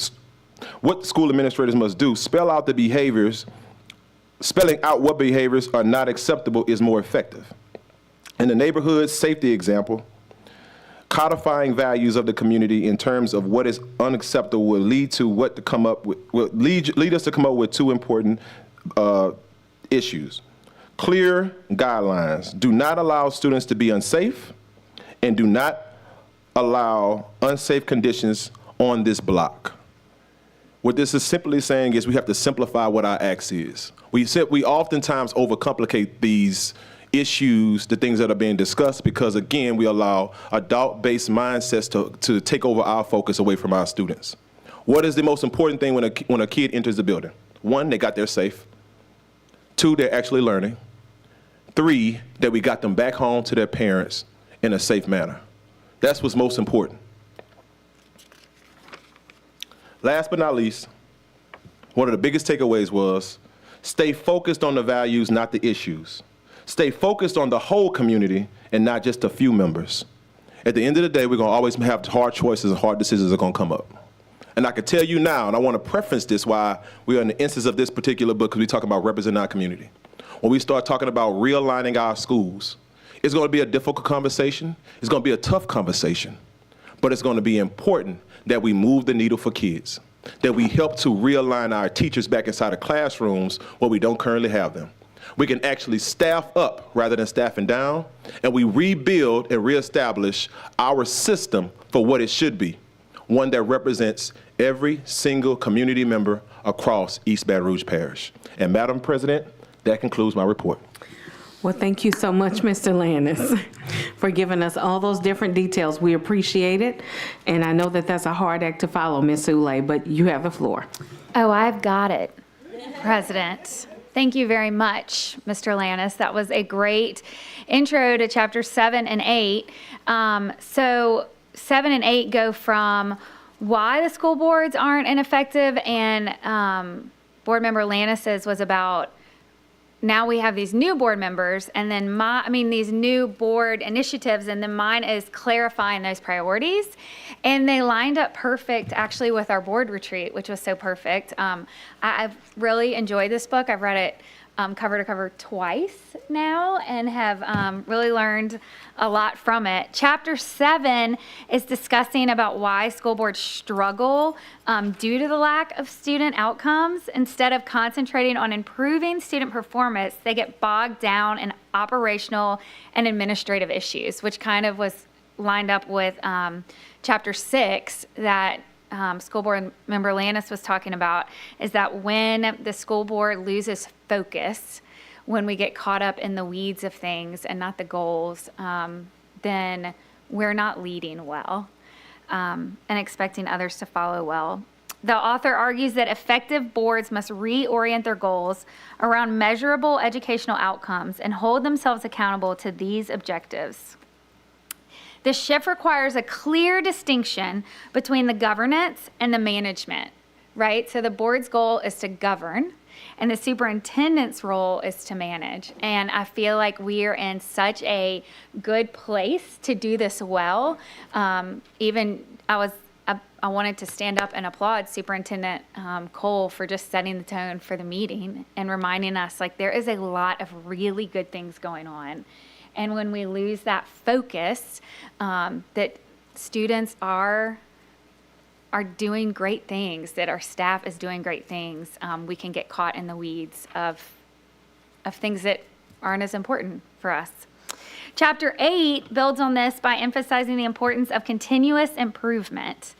school administrators must do, spell out the behaviors. Spelling out what behaviors are not acceptable is more effective. In the neighborhood safety example, codifying values of the community in terms of what is unacceptable will lead us to come up with 2 important issues. Clear guidelines. Do not allow students to be unsafe, and do not allow unsafe conditions on this block. What this is simply saying is we have to simplify what our acts is. We oftentimes overcomplicate these issues, the things that are being discussed, because again, we allow adult-based mindsets to take over our focus away from our students. What is the most important thing when a kid enters the building? 1, they got there safe. 2, they're actually learning. 3, that we got them back home to their parents in a safe manner. That's what's most important. Last but not least, one of the biggest takeaways was stay focused on the values, not the issues. Stay focused on the whole community and not just a few members. At the end of the day, we're going to always have hard choices and hard decisions are going to come up. And I can tell you now, and I want to preference this why we are in the instance of this particular book, because we talk about representing our community. When we start talking about realigning our schools, it's going to be a difficult conversation. It's going to be a tough conversation. But it's going to be important that we move the needle for kids, that we help to realign our teachers back inside of classrooms where we don't currently have them. We can actually staff up rather than staffing down, and we rebuild and reestablish our system for what it should be, one that represents every single community member across East Baton Rouge Parish. And Madam President, that concludes my report. Well, thank you so much, Mr. Lannis, for giving us all those different details. We appreciate it, and I know that that's a hard act to follow, Ms. Ulay, but you have the floor. Oh, I've got it, President. Thank you very much, Mr. Lannis. That was a great intro to chapter 7 and 8. So 7 and 8 go from why the school boards aren't ineffective, and board member Lannis's was about now we have these new board members, and then these new board initiatives, and then mine is clarifying those priorities. And they lined up perfect actually with our board retreat, which was so perfect. I've really enjoyed this book. I've read it cover to cover twice now and have really learned a lot from it. Chapter 7 is discussing about why school boards struggle due to the lack of student outcomes. Instead of concentrating on improving student performance, they get bogged down in operational and administrative issues, which kind of was lined up with chapter 6 that school board member Lannis was talking about, is that when the school board loses focus, when we get caught up in the weeds of things and not the goals, then we're not leading well and expecting others to follow well. The author argues that effective boards must reorient their goals around measurable educational outcomes and hold themselves accountable to these objectives. This shift requires a clear distinction between the governance and the management, right? So the board's goal is to govern, and the superintendent's role is to manage. And I feel like we are in such a good place to do this well. I wanted to stand up and applaud Superintendent Cole for just setting the tone for the meeting and reminding us, like, there is a lot of really good things going on. And when we lose that focus, that students are doing great things, that our staff is doing great things, we can get caught in the weeds of things that aren't as important for us. Chapter 8 builds on this by emphasizing the importance of continuous improvement.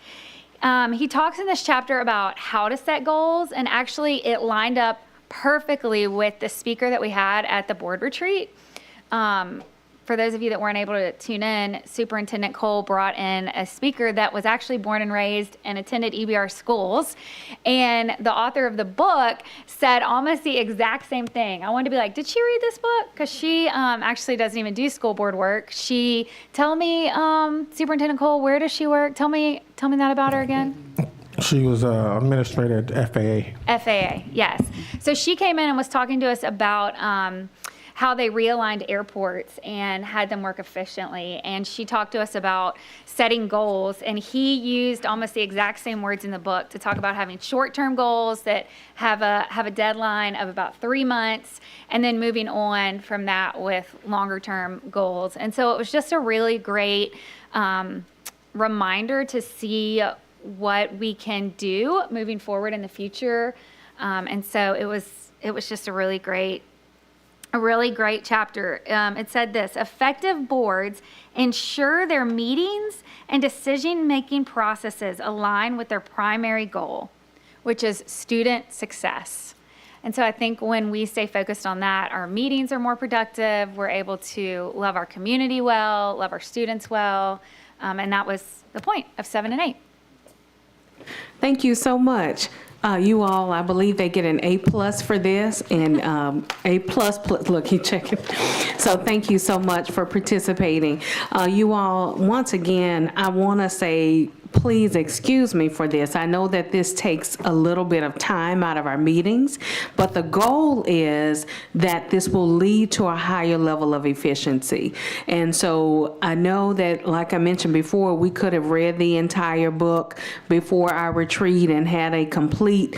He talks in this chapter about how to set goals, and actually it lined up perfectly with the speaker that we had at the board retreat. For those of you that weren't able to tune in, Superintendent Cole brought in a speaker that was actually born and raised and attended EBR schools. And the author of the book said almost the exact same thing. I wanted to be like, did she read this book? Because she actually doesn't even do school board work. Tell me, Superintendent Cole, where does she work? Tell me that about her again. She was administrator at FAA. FAA, yes. So she came in and was talking to us about how they realigned airports and had them work efficiently. And she talked to us about setting goals. And he used almost the exact same words in the book to talk about having short-term goals that have a deadline of about 3 months, and then moving on from that with longer-term goals. And so it was just a really great reminder to see what we can do moving forward in the future. And so it was just a really great chapter. It said this: effective boards ensure their meetings and decision-making processes align with their primary goal, which is student success. And so I think when we stay focused on that, our meetings are more productive, we're able to love our community well, love our students well, and that was the point of 7 and 8. Thank you so much. You all, I believe they get an A+ for this, and A++, look, he checking. So thank you so much for participating. You all, once again, I want to say, please excuse me for this. I know that this takes a little bit of time out of our meetings, but the goal is that this will lead to a higher level of efficiency. And so I know that, like I mentioned before, we could have read the entire book before our retreat and had a complete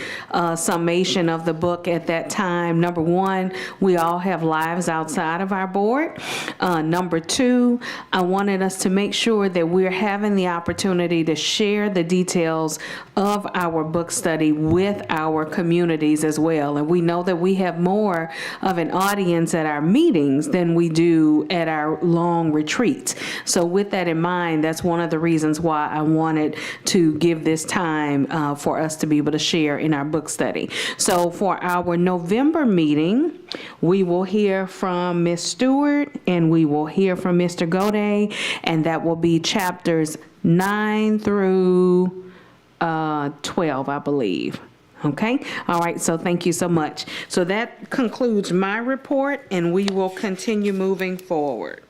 summation of the book at that time. Number one, we all have lives outside of our board. Number two, I wanted us to make sure that we're having the opportunity to share the details of our book study with our communities as well. And we know that we have more of an audience at our meetings than we do at our long retreats. So with that in mind, that's one of the reasons why I wanted to give this time for us to be able to share in our book study. So for our November meeting, we will hear from Ms. Stewart and we will hear from Mr. Goday, and that will be chapters 9 through 12, I believe. Okay? All right, so thank you so much. So that concludes my report, and we will continue moving forward.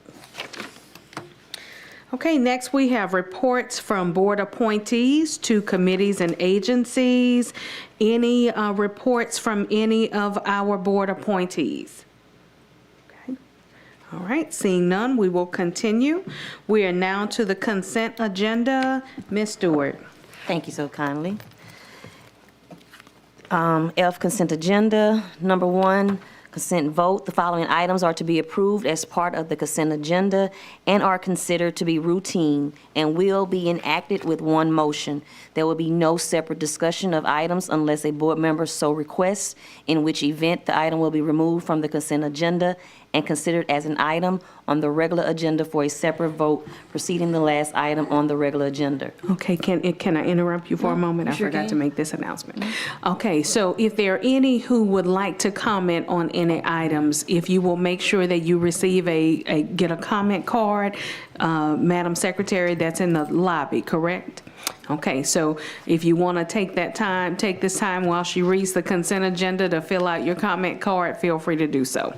Okay, next we have reports from board appointees to committees and agencies. Any reports from any of our board appointees? Okay. All right, seeing none, we will continue. We are now to the consent agenda. Ms. Stewart. Thank you so kindly. F, consent agenda. Number 1, consent vote. The following items are to be approved as part of the consent agenda and are considered to be routine and will be enacted with one motion. There will be no separate discussion of items unless a board member so requests, in which event the item will be removed from the consent agenda and considered as an item on the regular agenda for a separate vote preceding the last item on the regular agenda. Okay, can I interrupt you for a moment? I forgot to make this announcement. Okay, so if there are any who would like to comment on any items, if you will make sure that you receive get a comment card, Madam Secretary, that's in the lobby, correct? Okay, so if you want to take this time while she reads the consent agenda to fill out your comment card, feel free to do so.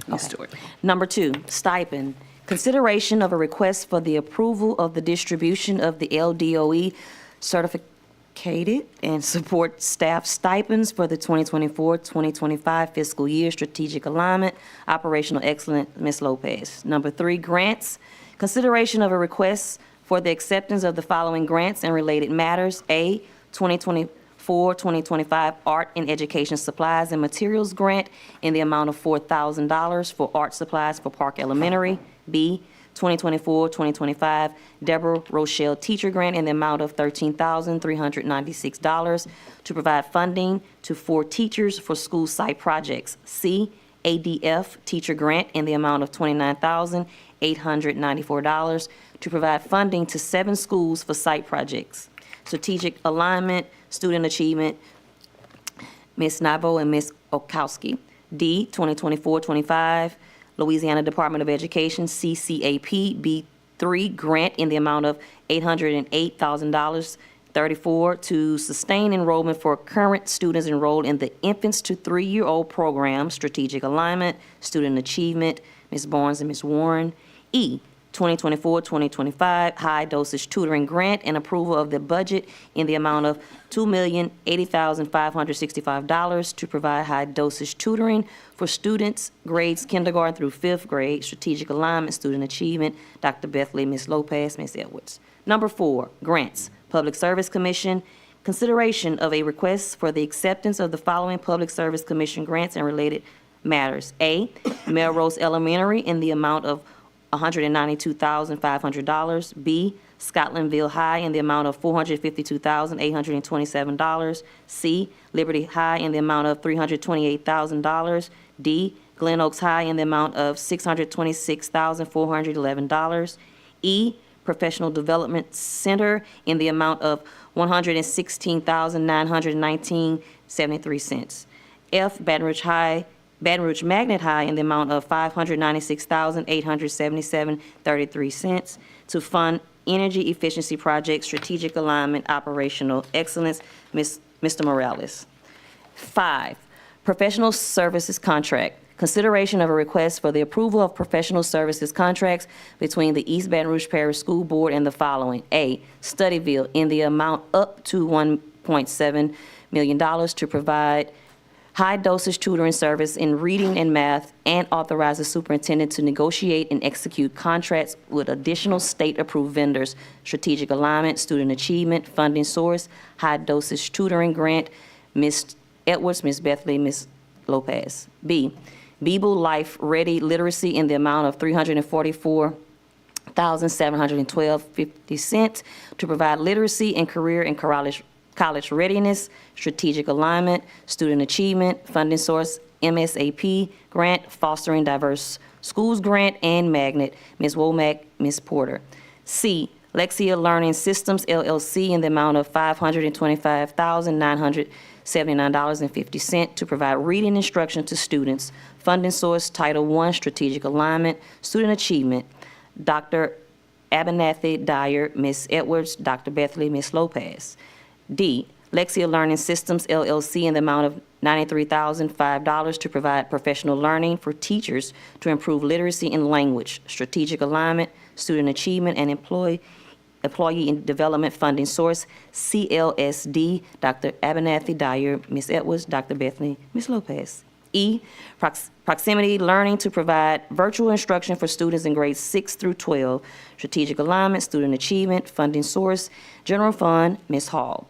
Okay. Number 2, stipend. Consideration of a request for the approval of the distribution of the LDOE certificated and support staff stipends for the 2024-2025 fiscal year, strategic alignment, operational excellence, Ms. Lopez. Number 3, grants. Consideration of a request for the acceptance of the following grants and related matters. A, 2024-2025 Art and Education Supplies and Materials Grant in the amount of $4,000 for art supplies for Park Elementary. B, 2024-2025 Deborah Rochelle Teacher Grant in the amount of $13,396 to provide funding to 4 teachers for school site projects. C, ADF Teacher Grant in the amount of $29,894 to provide funding to 7 schools for site projects. Strategic Alignment, Student Achievement, Ms. Nabo and Ms. Okowski. D, 2024-25 Louisiana Department of Education CCAP B3 grant in the amount of $808,034 to sustain enrollment for current students enrolled in the infants to 3-year-old program, Strategic Alignment, Student Achievement, Ms. Barnes and Ms. Warren. E, 2024-2025 High Dosage Tutoring Grant and approval of the budget in the amount of $2,080,565 to provide high dosage tutoring for students grades kindergarten through 5th grade, Strategic Alignment, Student Achievement, Dr. Bethley, Ms. Lopez, Ms. Edwards. Number 4, grants. Public Service Commission, consideration of a request for the acceptance of the following Public Service Commission grants and related matters. A, Melrose Elementary in the amount of $192,500. B, Scotlandville High in the amount of $452,827. C, Liberty High in the amount of $328,000. D, Glen Oaks High in the amount of $626,411. E, Professional Development Center in the amount of $116,919.73. F, Baton Rouge Magnet High in the amount of $596,877.33 to fund energy efficiency projects, strategic alignment, operational excellence. Mr. Morales. 5, professional services contract. Consideration of a request for the approval of professional services contracts between the East Baton Rouge Parish School Board and the following. A, Studyville in the amount up to $1.7 million to provide high-dosage tutoring service in reading and math, and authorize the superintendent to negotiate and execute contracts with additional state-approved vendors, strategic alignment, student achievement, funding source, high-dosage tutoring grant, Ms. Edwards, Ms. Bethley, Ms. Lopez. B, Beeble Life Ready Literacy in the amount of $344,712.50 to provide literacy and career and college readiness, strategic alignment, student achievement, funding source, MSAP grant, fostering diverse schools grant, and magnet, Ms. Womack, Ms. Porter. C, Lexia Learning Systems LLC in the amount of $525,979.50 to provide reading instruction to students, funding source, Title I, strategic alignment, student achievement, Dr. Abernathy Dyer, Ms. Edwards, Dr. Bethley, Ms. Lopez. D, Lexia Learning Systems LLC in the amount of $93,005 to provide professional learning for teachers to improve literacy in language, strategic alignment, student achievement, and employee development funding source, CLSD, Dr. Abernathy Dyer, Ms. Edwards, Dr. Bethany, Ms. Lopez. E, proximity learning to provide virtual instruction for students in grades 6 through 12, strategic alignment, student achievement, funding source, general fund, Ms. Hall.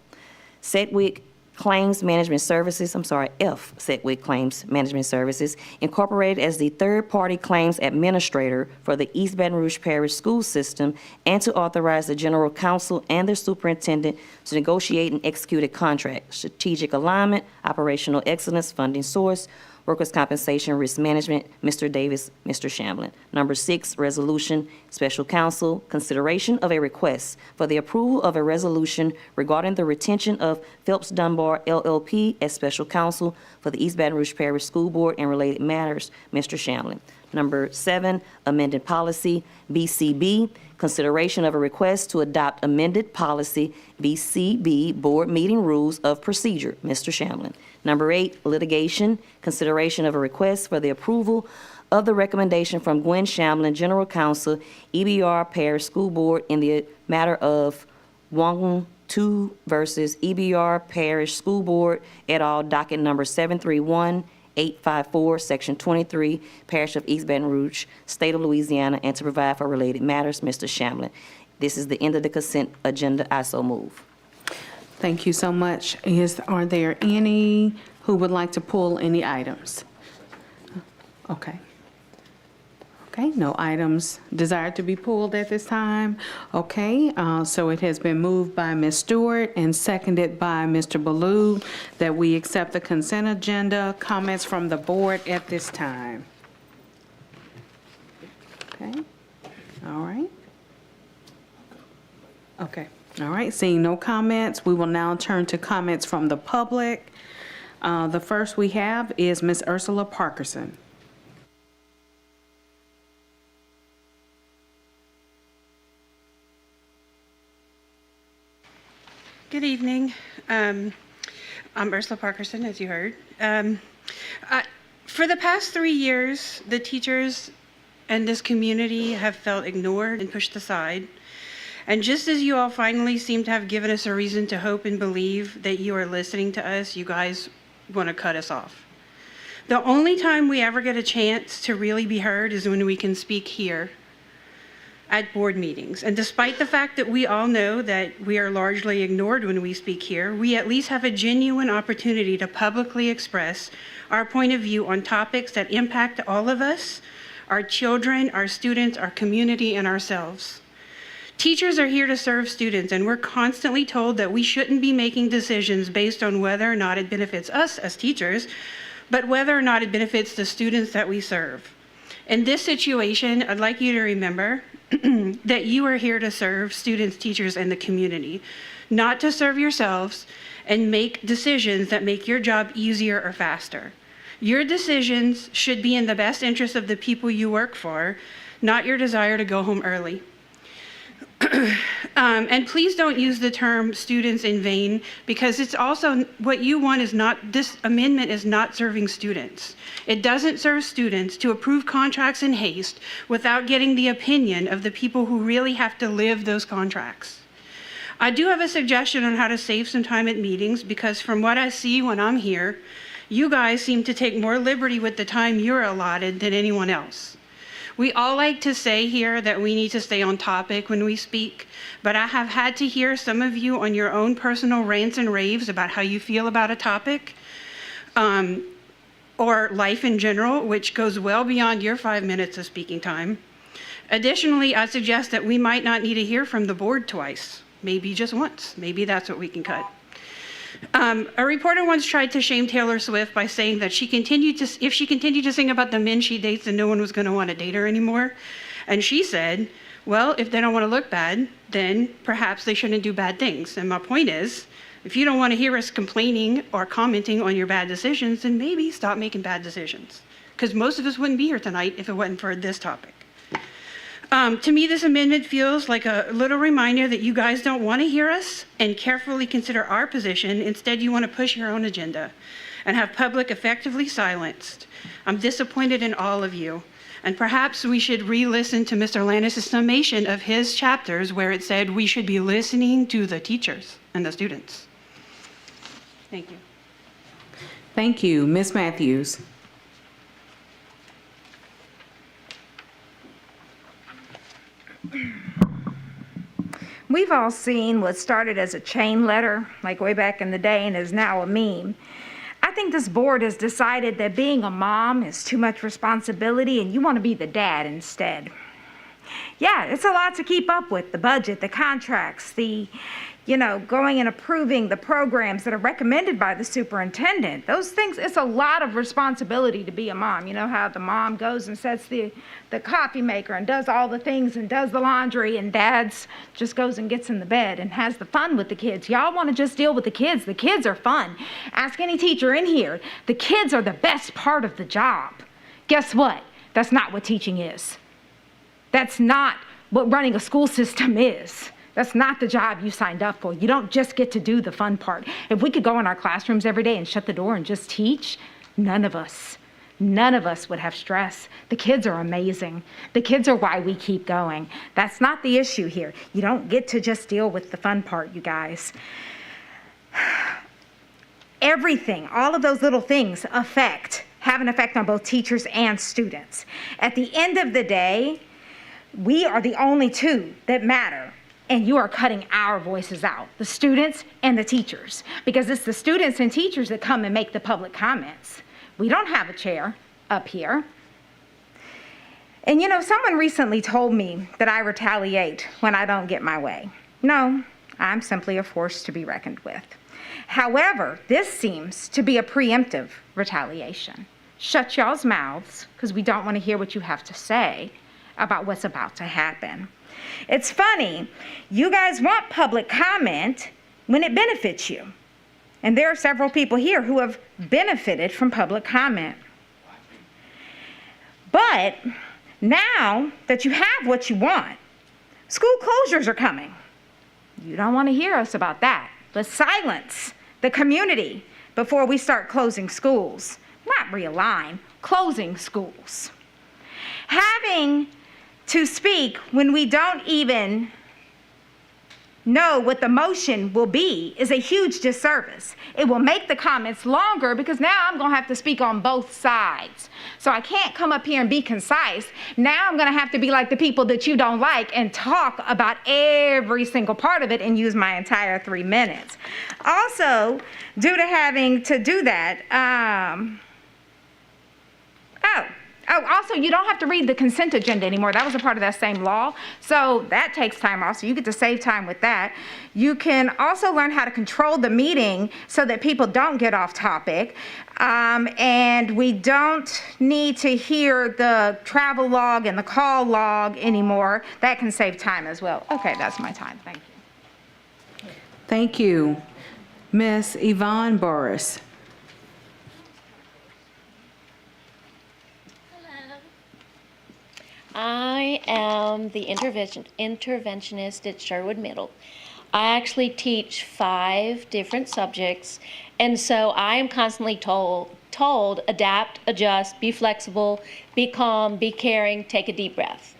Sedgwick Claims Management Services, F, Sedgwick Claims Management Services, incorporated as the third-party claims administrator for the East Baton Rouge Parish School System, and to authorize the General Counsel and the Superintendent to negotiate and execute a contract, strategic alignment, operational excellence, funding source, workers' compensation, risk management, Mr. Davis, Mr. Shamblin. Number 6, resolution, special counsel, consideration of a request for the approval of a resolution regarding the retention of Phelps Dunbar LLP as special counsel for the East Baton Rouge Parish School Board and related matters, Mr. Shamblin. Number 7, amended policy, BCB, consideration of a request to adopt amended policy, BCB, Board Meeting Rules of Procedure, Mr. Shamblin. Number 8, litigation, consideration of a request for the approval of the recommendation from Gwen Shamblin, General Counsel, EBR Parish School Board in the matter of Wong 2 versus EBR Parish School Board et al., docket number 731854, section 23, Parish of East Baton Rouge, State of Louisiana, and to provide for related matters, Mr. Shamblin. This is the end of the consent agenda. I so move. Thank you so much. Are there any who would like to pull any items? Okay. Okay, no items desired to be pulled at this time. Okay, so it has been moved by Ms. Stewart and seconded by Mr. Ballou that we accept the consent agenda. Comments from the board at this time? Okay, all right. Okay, all right, seeing no comments, we will now turn to comments from the public. The first we have is Ms. Ursula Parkerson. Good evening. I'm Ursula Parkerson, as you heard. For the past 3 years, the teachers and this community have felt ignored and pushed aside. And just as you all finally seem to have given us a reason to hope and believe that you are listening to us, you guys want to cut us off. The only time we ever get a chance to really be heard is when we can speak here at board meetings. And despite the fact that we all know that we are largely ignored when we speak here, we at least have a genuine opportunity to publicly express our point of view on topics that impact all of us, our children, our students, our community, and ourselves. Teachers are here to serve students, and we're constantly told that we shouldn't be making decisions based on whether or not it benefits us as teachers, but whether or not it benefits the students that we serve. In this situation, I'd like you to remember that you are here to serve students, teachers, and the community, not to serve yourselves and make decisions that make your job easier or faster. Your decisions should be in the best interest of the people you work for, not your desire to go home early. And please don't use the term students in vain, because it's also what you want is not, this amendment is not serving students. It doesn't serve students to approve contracts in haste without getting the opinion of the people who really have to live those contracts. I do have a suggestion on how to save some time at meetings, because from what I see when I'm here, you guys seem to take more liberty with the time you're allotted than anyone else. We all like to say here that we need to stay on topic when we speak, but I have had to hear some of you on your own personal rants and raves about how you feel about a topic, or life in general, which goes well beyond your 5 minutes of speaking time. Additionally, I suggest that we might not need to hear from the board twice, maybe just once. Maybe that's what we can cut. A reporter once tried to shame Taylor Swift by saying that if she continued to sing about the men she dates, then no one was going to want to date her anymore. And she said, well, if they don't want to look bad, then perhaps they shouldn't do bad things. And my point is, if you don't want to hear us complaining or commenting on your bad decisions, then maybe stop making bad decisions. Because most of us wouldn't be here tonight if it wasn't for this topic. To me, this amendment feels like a little reminder that you guys don't want to hear us and carefully consider our position. Instead, you want to push your own agenda and have public effectively silenced. I'm disappointed in all of you. And perhaps we should re-listen to Mr. Lannis' summation of his chapters where it said we should be listening to the teachers and the students. Thank you. Thank you. Ms. Matthews. We've all seen what started as a chain letter, like way back in the day, and is now a meme. I think this board has decided that being a mom is too much responsibility and you want to be the dad instead. Yeah, it's a lot to keep up with, the budget, the contracts, the, going and approving the programs that are recommended by the superintendent. Those things, it's a lot of responsibility to be a mom. You know how the mom goes and sets the coffee maker and does all the things and does the laundry, and dad's just goes and gets in the bed and has the fun with the kids. Y'all want to just deal with the kids. The kids are fun. Ask any teacher in here. The kids are the best part of the job. Guess what? That's not what teaching is. That's not what running a school system is. That's not the job you signed up for. You don't just get to do the fun part. If we could go in our classrooms every day and shut the door and just teach, none of us would have stress. The kids are amazing. The kids are why we keep going. That's not the issue here. You don't get to just deal with the fun part, you guys. Everything, all of those little things have an effect on both teachers and students. At the end of the day, we are the only two that matter and you are cutting our voices out, the students and the teachers, because it's the students and teachers that come and make the public comments. We don't have a chair up here. And you know, someone recently told me that I retaliate when I don't get my way. No, I'm simply a force to be reckoned with. However, this seems to be a preemptive retaliation. Shut y'all's mouths, because we don't want to hear what you have to say about what's about to happen. It's funny, you guys want public comment when it benefits you. And there are several people here who have benefited from public comment. But now that you have what you want, school closures are coming. You don't want to hear us about that. Let's silence the community before we start closing schools. Not realign, closing schools. Having to speak when we don't even know what the motion will be is a huge disservice. It will make the comments longer because now I'm going to have to speak on both sides. So I can't come up here and be concise. Now I'm going to have to be like the people that you don't like and talk about every single part of it and use my entire 3 minutes. Also, due to having to do that, also, you don't have to read the consent agenda anymore. That was a part of that same law. So that takes time off, so you get to save time with that. You can also learn how to control the meeting so that people don't get off topic. And we don't need to hear the travel log and the call log anymore. That can save time as well. Okay, that's my time. Thank you. Thank you. Ms. Yvonne Burris. I am the interventionist at Sherwood Middle. I actually teach 5 different subjects, and so I am constantly told, adapt, adjust, be flexible, be calm, be caring, take a deep breath.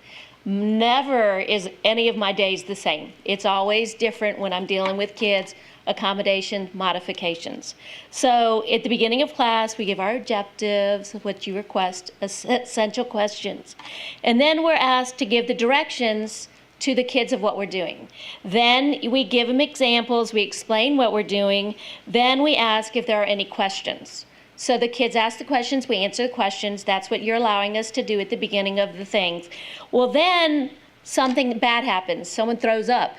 Never is any of my days the same. It's always different when I'm dealing with kids, accommodation, modifications. So at the beginning of class, we give our objectives, what you request, essential questions. And then we're asked to give the directions to the kids of what we're doing. Then we give them examples, we explain what we're doing, then we ask if there are any questions. So the kids ask the questions, we answer the questions. That's what you're allowing us to do at the beginning of the things. Well, then something bad happens. Someone throws up.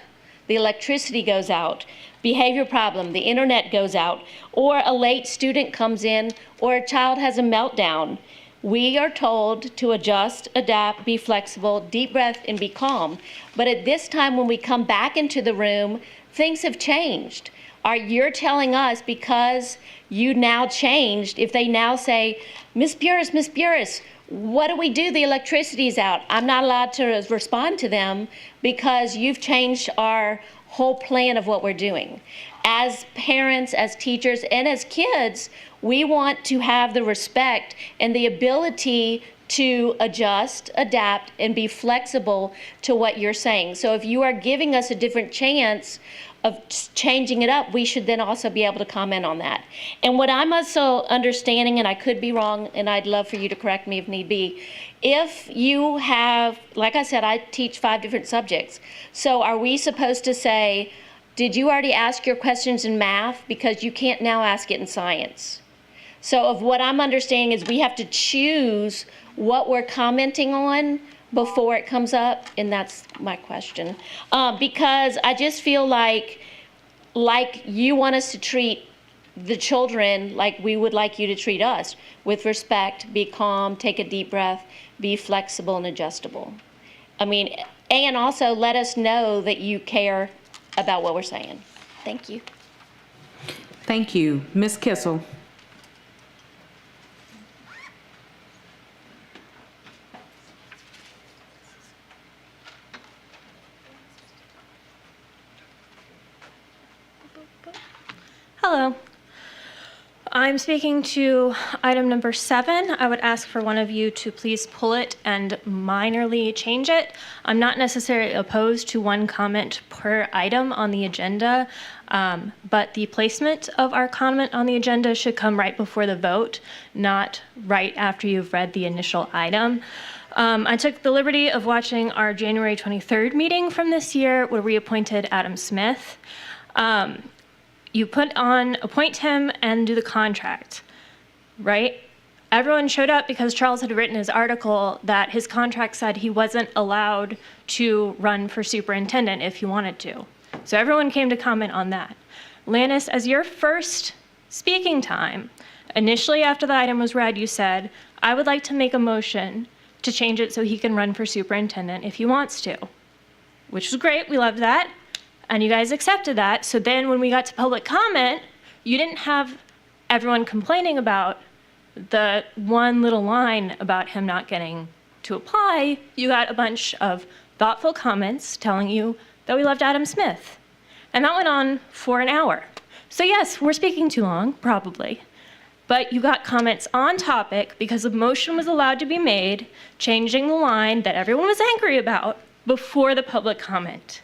The electricity goes out. Behavior problem, the internet goes out, or a late student comes in, or a child has a meltdown. We are told to adjust, adapt, be flexible, deep breath, and be calm. But at this time when we come back into the room, things have changed. You're telling us because you now changed, if they now say, Miss Burris, what do we do? The electricity's out. I'm not allowed to respond to them because you've changed our whole plan of what we're doing. As parents, as teachers, and as kids, we want to have the respect and the ability to adjust, adapt, and be flexible to what you're saying. So if you are giving us a different chance of changing it up, we should then also be able to comment on that. And what I'm also understanding, and I could be wrong, and I'd love for you to correct me if need be, if you have, like I said, I teach 5 different subjects. So are we supposed to say, did you already ask your questions in math? Because you can't now ask it in science. So of what I'm understanding is we have to choose what we're commenting on before it comes up, and that's my question. Because I just feel like you want us to treat the children like we would like you to treat us, with respect, be calm, take a deep breath, be flexible and adjustable. I mean, and also let us know that you care about what we're saying. Thank you. Thank you. Ms. Kissel. Hello. I'm speaking to item number 7. I would ask for one of you to please pull it and minorly change it. I'm not necessarily opposed to one comment per item on the agenda, but the placement of our comment on the agenda should come right before the vote, not right after you've read the initial item. I took the liberty of watching our January 23rd meeting from this year where we appointed Adam Smith. You appoint him and do the contract, right? Everyone showed up because Charles had written his article that his contract said he wasn't allowed to run for superintendent if he wanted to. So everyone came to comment on that. Lannis, as your first speaking time, initially after the item was read, you said, I would like to make a motion to change it so he can run for superintendent if he wants to, which was great. We loved that. And you guys accepted that. So then when we got to public comment, you didn't have everyone complaining about the one little line about him not getting to apply. You got a bunch of thoughtful comments telling you that we loved Adam Smith. And that went on for an hour. So yes, we're speaking too long, probably. But you got comments on topic because a motion was allowed to be made, changing the line that everyone was angry about before the public comment.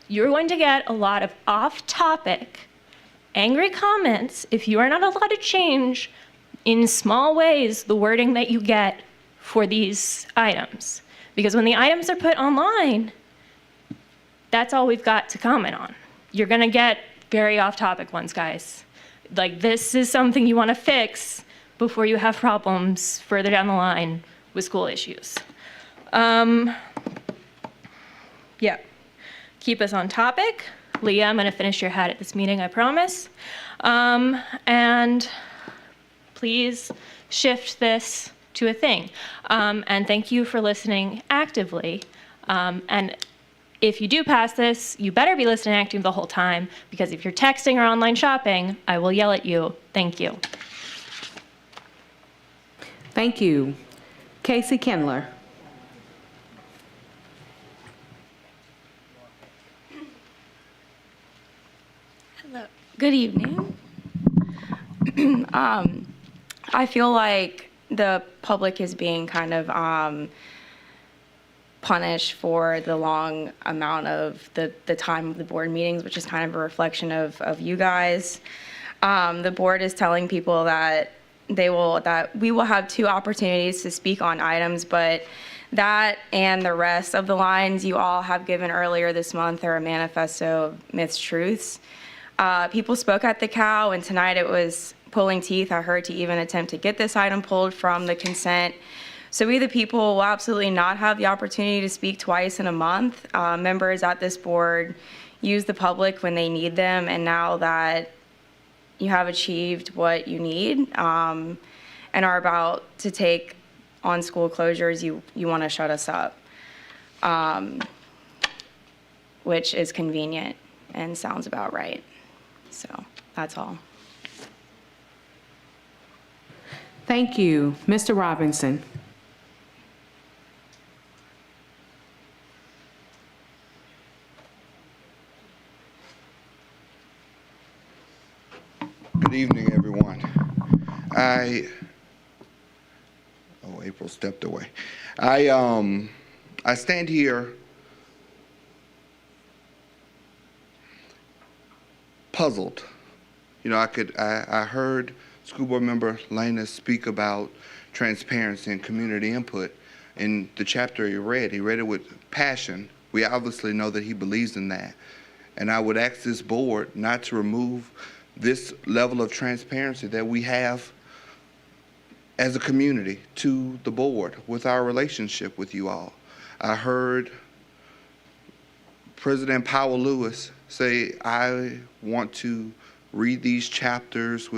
You're going to get a lot of off-topic, angry comments if you are not allowed to change in small ways the wording that you get for these items. Because when the items are put online, that's all we've got to comment on. You're gonna get very off-topic ones, guys. Like, this is something you wanna fix before you have problems further down the line with school issues. Yeah, keep us on topic. Leah, I'm gonna finish your hat at this meeting, I promise. And please shift this to a thing. And thank you for listening actively. And if you do pass this, you better be listening actively the whole time, because if you're texting or online shopping, I will yell at you. Thank you. Thank you. Casey Kindler. Hello. Good evening. I feel like the public is being kind of punished for the long amount of the time of the board meetings, which is kind of a reflection of you guys. The board is telling people that we will have 2 opportunities to speak on items, but that and the rest of the lines you all have given earlier this month are a manifesto of mistruths. People spoke at the COW, and tonight it was pulling teeth, I heard, to even attempt to get this item pulled from the consent. So we, the people, will absolutely not have the opportunity to speak twice in a month. Members at this board use the public when they need them, and now that you have achieved what you need and are about to take on school closures, you want to shut us up, which is convenient and sounds about right. So that's all. Thank you. Mr. Robinson. Good evening, everyone. April stepped away. I stand here puzzled. You know, I heard School Board Member Lannis speak about transparency and community input. In the chapter he read it with passion. We obviously know that he believes in that. And I would ask this board not to remove this level of transparency that we have as a community to the board with our relationship with you all. I heard President Powell Lewis say, I want to read these chapters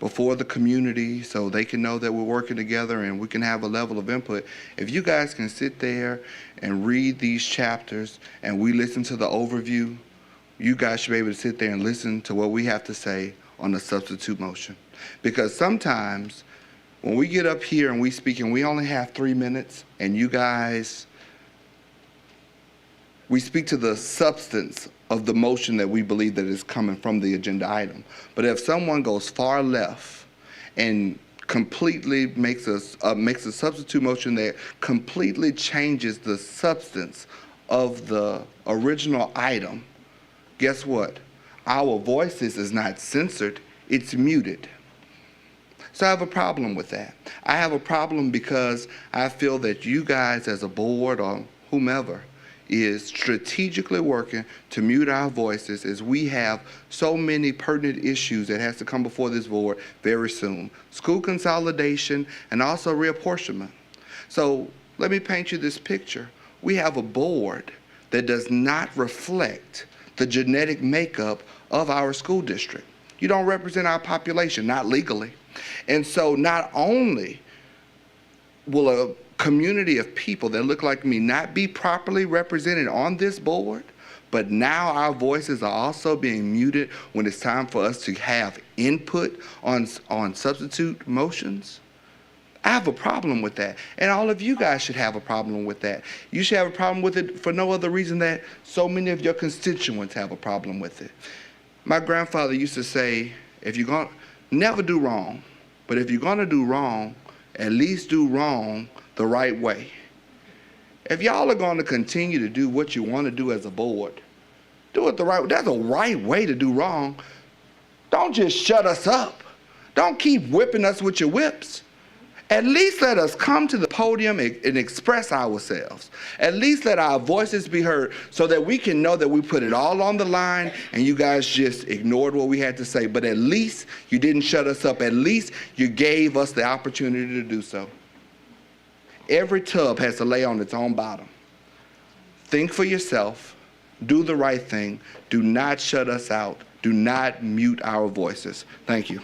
before the community so they can know that we're working together and we can have a level of input. If you guys can sit there and read these chapters and we listen to the overview, you guys should be able to sit there and listen to what we have to say on the substitute motion. Because sometimes when we get up here and we speak and we only have 3 minutes and you guys, we speak to the substance of the motion that we believe that is coming from the agenda item. But if someone goes far left and completely makes a substitute motion that completely changes the substance of the original item, guess what? Our voices is not censored, it's muted. So I have a problem with that. I have a problem because I feel that you guys as a board or whomever is strategically working to mute our voices as we have so many pertinent issues that has to come before this board very soon. School consolidation and also reapportionment. So let me paint you this picture. We have a board that does not reflect the genetic makeup of our school district. You don't represent our population, not legally. And so not only will a community of people that look like me not be properly represented on this board, but now our voices are also being muted when it's time for us to have input on substitute motions. I have a problem with that. And all of you guys should have a problem with that. You should have a problem with it for no other reason that so many of your constituents have a problem with it. My grandfather used to say, if you're going to never do wrong, but if you're going to do wrong, at least do wrong the right way. If y'all are going to continue to do what you want to do as a board, do it the right way. That's a right way to do wrong. Don't just shut us up. Don't keep whipping us with your whips. At least let us come to the podium and express ourselves. At least let our voices be heard so that we can know that we put it all on the line and you guys just ignored what we had to say. But at least you didn't shut us up. At least you gave us the opportunity to do so. Every tub has to lay on its own bottom. Think for yourself. Do the right thing. Do not shut us out. Do not mute our voices. Thank you.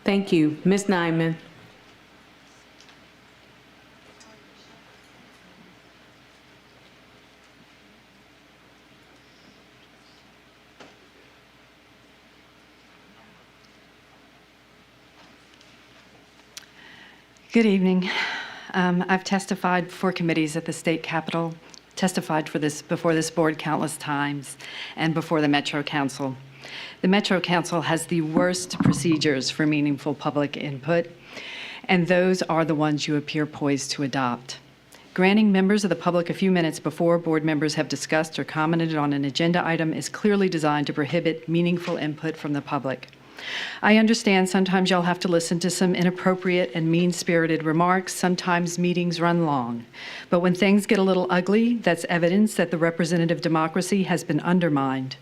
Thank you. Ms. Nyman. Good evening. I've testified before committees at the state capitol, testified before this board countless times, and before the Metro Council. The Metro Council has the worst procedures for meaningful public input, and those are the ones you appear poised to adopt. Granting members of the public a few minutes before board members have discussed or commented on an agenda item is clearly designed to prohibit meaningful input from the public. I understand sometimes y'all have to listen to some inappropriate and mean-spirited remarks. Sometimes meetings run long. But when things get a little ugly, that's evidence that the representative democracy has been undermined.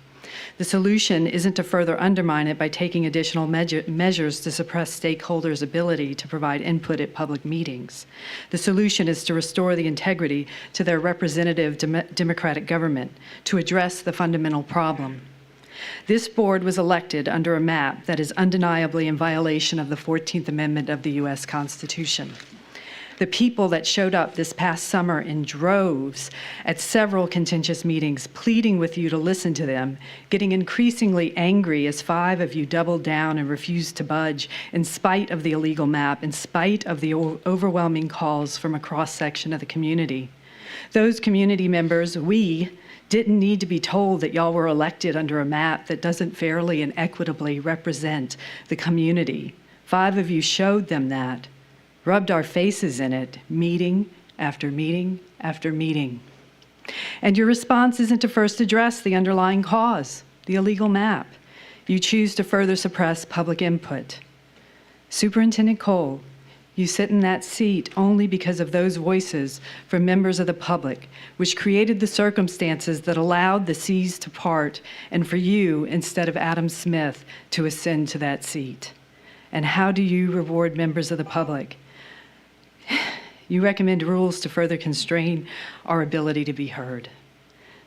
The solution isn't to further undermine it by taking additional measures to suppress stakeholders' ability to provide input at public meetings. The solution is to restore the integrity to their representative democratic government, to address the fundamental problem. This board was elected under a map that is undeniably in violation of the 14th Amendment of the U.S. Constitution. The people that showed up this past summer in droves at several contentious meetings, pleading with you to listen to them, getting increasingly angry as 5 of you doubled down and refused to budge in spite of the illegal map, in spite of the overwhelming calls from a cross-section of the community. Those community members, we, didn't need to be told that y'all were elected under a map that doesn't fairly and equitably represent the community. 5 of you showed them that, rubbed our faces in it, meeting after meeting after meeting. And your response isn't to first address the underlying cause, the illegal map. You choose to further suppress public input. Superintendent Cole, you sit in that seat only because of those voices from members of the public, which created the circumstances that allowed the seas to part and for you, instead of Adam Smith, to ascend to that seat. And how do you reward members of the public? You recommend rules to further constrain our ability to be heard.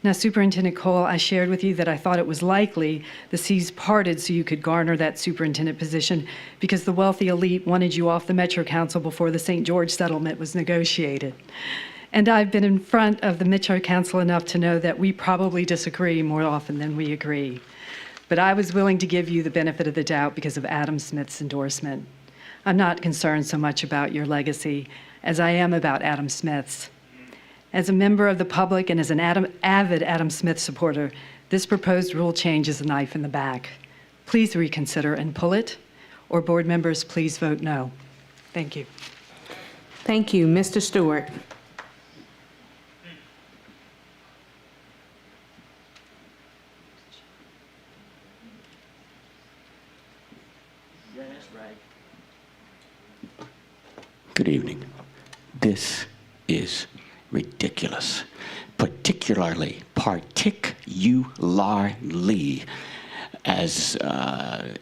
Now, Superintendent Cole, I shared with you that I thought it was likely the seas parted so you could garner that superintendent position because the wealthy elite wanted you off the Metro Council before the St. George settlement was negotiated. And I've been in front of the Metro Council enough to know that we probably disagree more often than we agree. But I was willing to give you the benefit of the doubt because of Adam Smith's endorsement. I'm not concerned so much about your legacy as I am about Adam Smith's. As a member of the public and as an avid Adam Smith supporter, this proposed rule change is a knife in the back. Please reconsider and pull it, or board members, please vote no. Thank you. Thank you. Mr. Stewart. Good evening. This is ridiculous, particularly as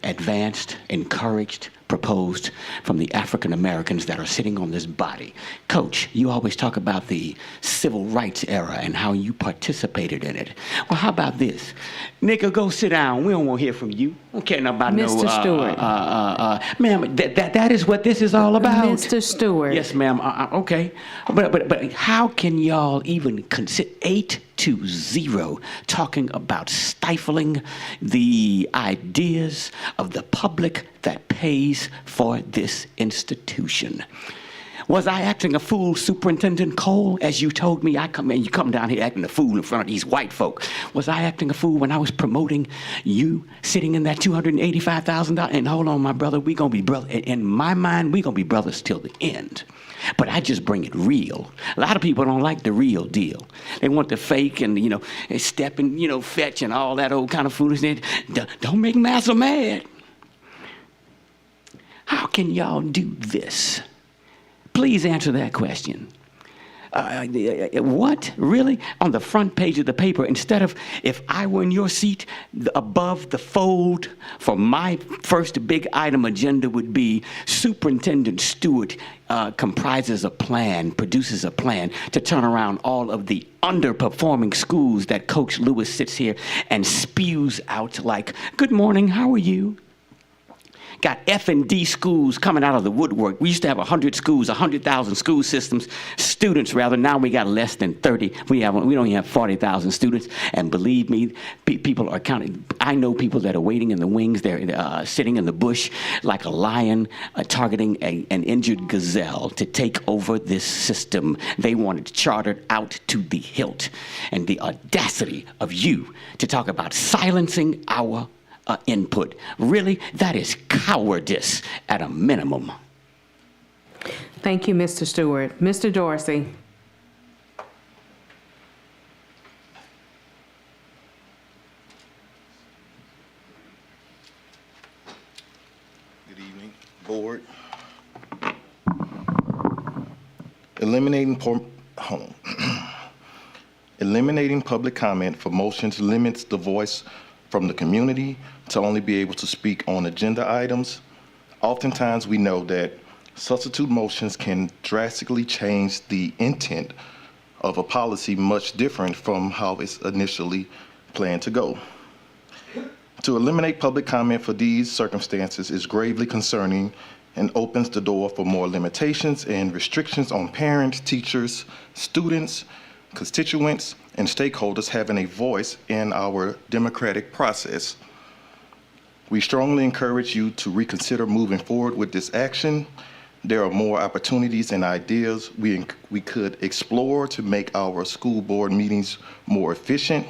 advanced, encouraged, proposed from the African Americans that are sitting on this body. Coach, you always talk about the civil rights era and how you participated in it. Well, how about this? Nigga, go sit down. We don't want to hear from you. We don't care nothing about Mr. Stewart. Ma'am, that is what this is all about. Mr. Stewart. Yes, ma'am. Okay. But how can y'all even consider 8-0 talking about stifling the ideas of the public that pays for this institution? Was I acting a fool, Superintendent Cole, as you told me? You come down here acting a fool in front of these white folk. Was I acting a fool when I was promoting you sitting in that $285,000? And hold on, my brother, we gonna be brothers. In my mind, we gonna be brothers till the end. But I just bring it real. A lot of people don't like the real deal. They want the fake and, step and, fetch and all that old kind of foolishness. Don't make Massa mad. How can y'all do this? Please answer that question. What? Really? On the front page of the paper, instead of, if I were in your seat, above the fold for my first big item agenda would be Superintendent Stewart produces a plan to turn around all of the underperforming schools that Coach Lewis sits here and spews out like, good morning, how are you? Got F&D schools coming out of the woodwork. We used to have 100 schools, 100,000 students. Now we got less than 30. We don't even have 40,000 students. And believe me, people are counting. I know people that are waiting in the wings. They're sitting in the bush like a lion targeting an injured gazelle to take over this system. They want it chartered out to the hilt. And the audacity of you to talk about silencing our input. Really, that is cowardice at a minimum. Thank you, Mr. Stewart. Mr. Dorsey. Good evening, board. Eliminating public comment for motions limits the voice from the community to only be able to speak on agenda items. Oftentimes we know that substitute motions can drastically change the intent of a policy much different from how it's initially planned to go. To eliminate public comment for these circumstances is gravely concerning and opens the door for more limitations and restrictions on parents, teachers, students, constituents, and stakeholders having a voice in our democratic process. We strongly encourage you to reconsider moving forward with this action. There are more opportunities and ideas we could explore to make our school board meetings more efficient.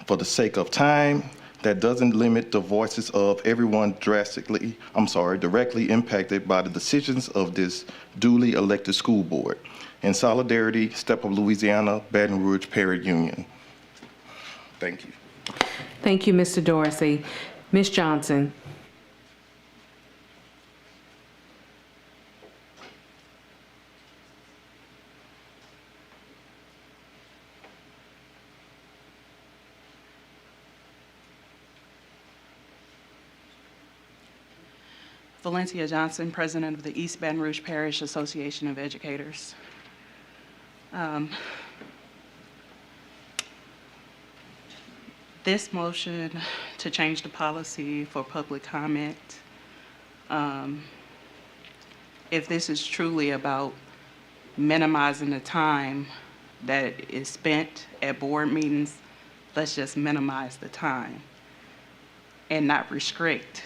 For the sake of time, that doesn't limit the voices of everyone directly impacted by the decisions of this duly elected school board. In solidarity, Step Up Louisiana, Baton Rouge Parent Union. Thank you. Thank you, Mr. Dorsey. Ms. Johnson. Valencia Johnson, President of the East Baton Rouge Parish Association of Educators. This motion to change the policy for public comment, if this is truly about minimizing the time that is spent at board meetings, let's just minimize the time and not restrict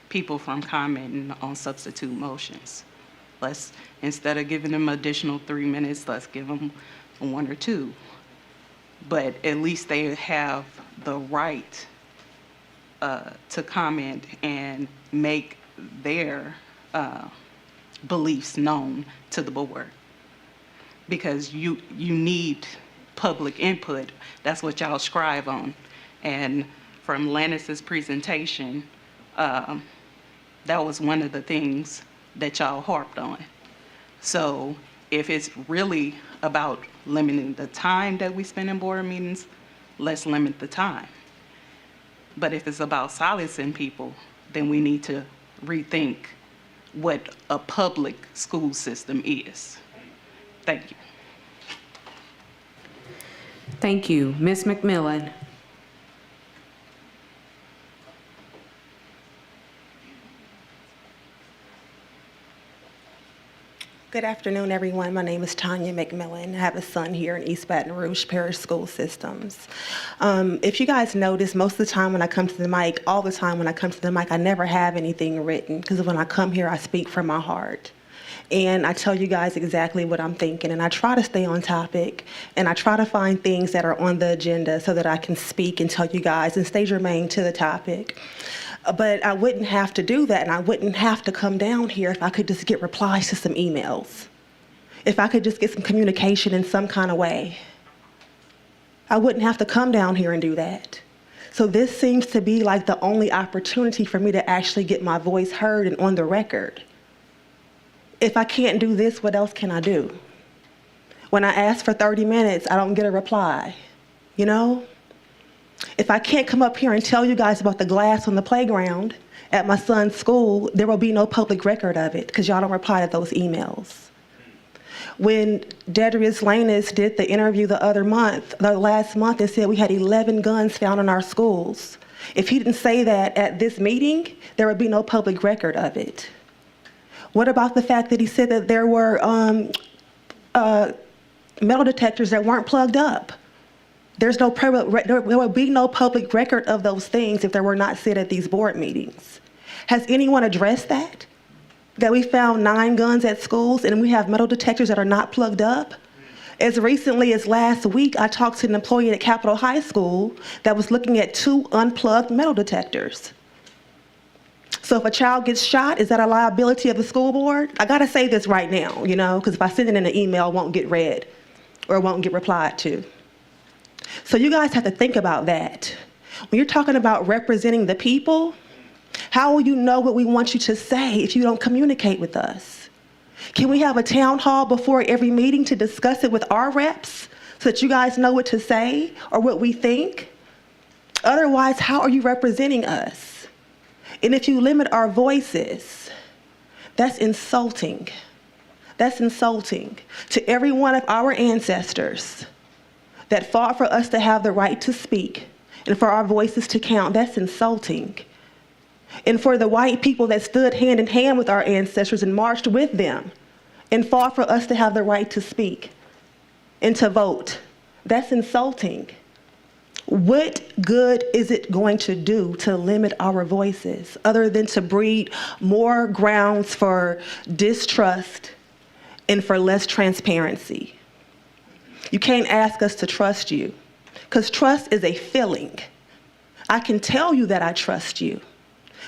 people from commenting on substitute motions. Instead of giving them additional 3 minutes, let's give them 1 or 2. But at least they have the right to comment and make their beliefs known to the board. Because you need public input. That's what y'all strive on. And from Lannis's presentation, that was one of the things that y'all harped on. So if it's really about limiting the time that we spend in board meetings, let's limit the time. But if it's about silencing people, then we need to rethink what a public school system is. Thank you. Thank you. Ms. McMillan. Good afternoon, everyone. My name is Tanya McMillan. I have a son here in East Baton Rouge Parish School Systems. If you guys notice, most of the time when I come to the mic, all the time when I come to the mic, I never have anything written, because when I come here, I speak from my heart. And I tell you guys exactly what I'm thinking, and I try to stay on topic, and I try to find things that are on the agenda so that I can speak and tell you guys and stay germane to the topic. But I wouldn't have to do that, and I wouldn't have to come down here if I could just get replies to some emails. If I could just get some communication in some kind of way. I wouldn't have to come down here and do that. So this seems to be like the only opportunity for me to actually get my voice heard and on the record. If I can't do this, what else can I do? When I ask for 30 minutes, I don't get a reply, you know? If I can't come up here and tell you guys about the glass on the playground at my son's school, there will be no public record of it because y'all don't reply to those emails. When Dedrius Lanus did the interview the last month, and said we had 11 guns found in our schools. If he didn't say that at this meeting, there would be no public record of it. What about the fact that he said that there were metal detectors that weren't plugged up? There would be no public record of those things if they were not said at these board meetings. Has anyone addressed that? That we found 9 guns at schools and we have metal detectors that are not plugged up? As recently as last week, I talked to an employee at Capitol High School that was looking at 2 unplugged metal detectors. So if a child gets shot, is that a liability of the school board? I gotta say this right now, you know, because if I send it in an email, it won't get read or it won't get replied to. So you guys have to think about that. When you're talking about representing the people, how will you know what we want you to say if you don't communicate with us? Can we have a town hall before every meeting to discuss it with our reps so that you guys know what to say or what we think? Otherwise, how are you representing us? And if you limit our voices, that's insulting. That's insulting to every one of our ancestors that fought for us to have the right to speak and for our voices to count. That's insulting. And for the white people that stood hand in hand with our ancestors and marched with them and fought for us to have the right to speak and to vote, that's insulting. What good is it going to do to limit our voices other than to breed more grounds for distrust and for less transparency? You can't ask us to trust you, because trust is a feeling. I can tell you that I trust you,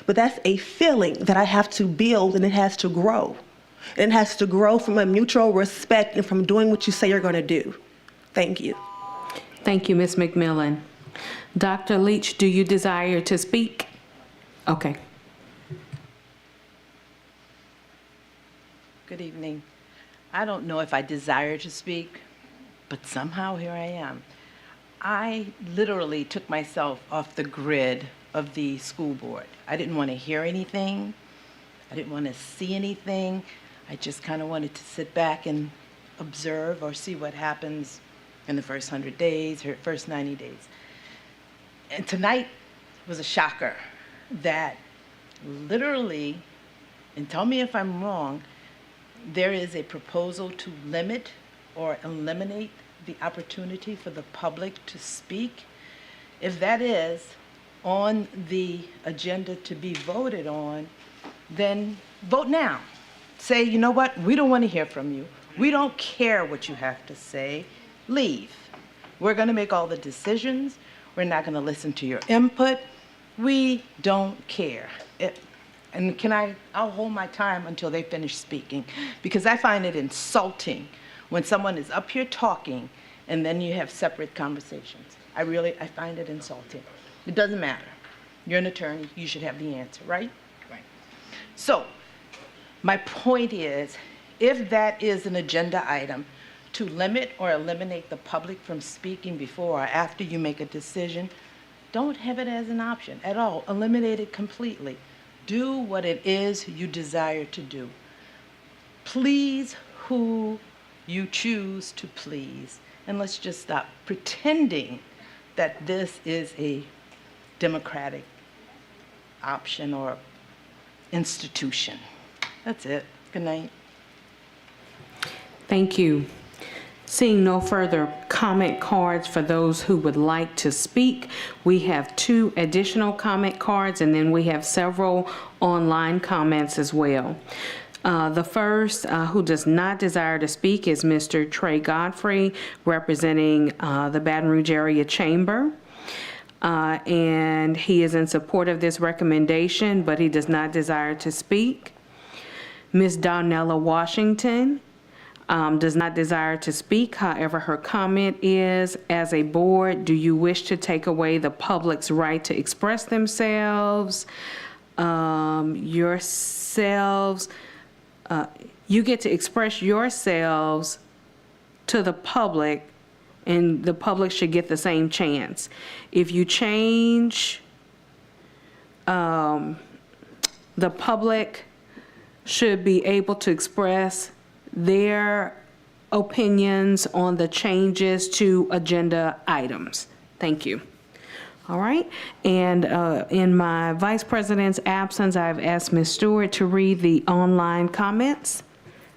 but that's a feeling that I have to build, and it has to grow. And it has to grow from a mutual respect and from doing what you say you're going to do. Thank you. Thank you, Ms. McMillan. Dr. Leach, do you desire to speak? Okay. Good evening. I don't know if I desire to speak, but somehow here I am. I literally took myself off the grid of the school board. I didn't want to hear anything. I didn't want to see anything. I just kind of wanted to sit back and observe or see what happens in the first 100 days or first 90 days. And tonight was a shocker that literally, and tell me if I'm wrong, there is a proposal to limit or eliminate the opportunity for the public to speak. If that is on the agenda to be voted on, then vote now. Say, you know what, we don't want to hear from you. We don't care what you have to say. Leave. We're going to make all the decisions. We're not going to listen to your input. We don't care. And I'll hold my time until they finish speaking, because I find it insulting when someone is up here talking and then you have separate conversations. I find it insulting. It doesn't matter. You're an attorney, you should have the answer, right? Right. So, my point is, if that is an agenda item, to limit or eliminate the public from speaking before or after you make a decision, don't have it as an option at all. Eliminate it completely. Do what it is you desire to do. Please who you choose to please. And let's just stop pretending that this is a democratic option or institution. That's it. Good night. Thank you. Seeing no further comment cards for those who would like to speak, we have 2 additional comment cards, and then we have several online comments as well. The first who does not desire to speak is Mr. Trey Godfrey, representing the Baton Rouge Area Chamber. And he is in support of this recommendation, but he does not desire to speak. Ms. Donnella Washington does not desire to speak. However, her comment is, as a board, do you wish to take away the public's right to express themselves? You get to express yourselves to the public, and the public should get the same chance. If you change, the public should be able to express their opinions on the changes to agenda items. Thank you. All right, and in my Vice President's absence, I've asked Ms. Stewart to read the online comments,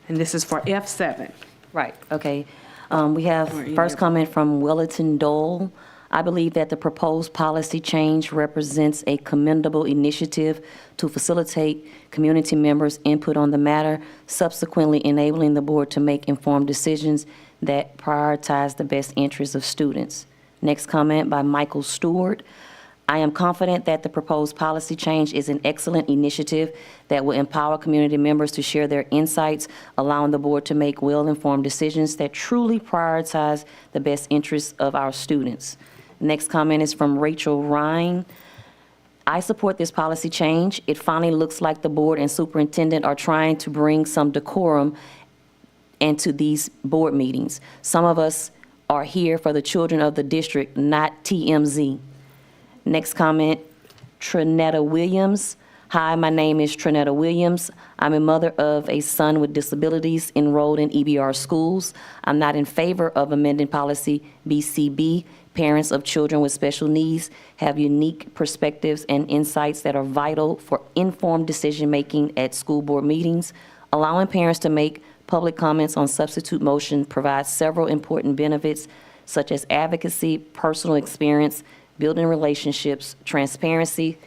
and this is for F7. Right, okay. We have first comment from Wellington Dole. I believe that the proposed policy change represents a commendable initiative to facilitate community members' input on the matter, subsequently enabling the board to make informed decisions that prioritize the best interests of students. Next comment by Michael Stewart. I am confident that the proposed policy change is an excellent initiative that will empower community members to share their insights, allowing the board to make well-informed decisions that truly prioritize the best interests of our students. Next comment is from Rachel Ryan. I support this policy change. It finally looks like the board and superintendent are trying to bring some decorum into these board meetings. Some of us are here for the children of the district, not TMZ. Next comment, Trinetta Williams. Hi, my name is Trinetta Williams. I'm a mother of a son with disabilities enrolled in EBR schools. I'm not in favor of amending policy BCB. Parents of children with special needs have unique perspectives and insights that are vital for informed decision-making at school board meetings. Allowing parents to make public comments on substitute motion provides several important benefits, such as advocacy, personal experience, building relationships, transparency,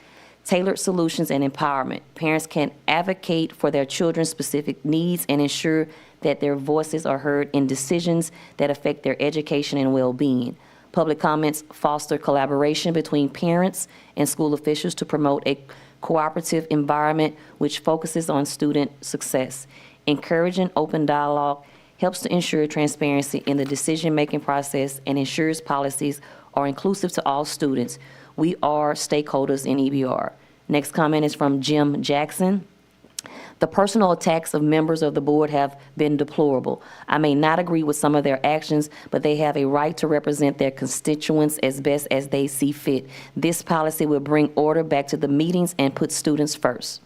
tailored solutions, and empowerment. Parents can advocate for their children's specific needs and ensure that their voices are heard in decisions that affect their education and well-being. Public comments foster collaboration between parents and school officials to promote a cooperative environment which focuses on student success. Encouraging open dialogue helps to ensure transparency in the decision-making process and ensures policies are inclusive to all students. We are stakeholders in EBR. Next comment is from Jim Jackson. The personal attacks of members of the board have been deplorable. I may not agree with some of their actions, but they have a right to represent their constituents as best as they see fit. This policy will bring order back to the meetings and put students first.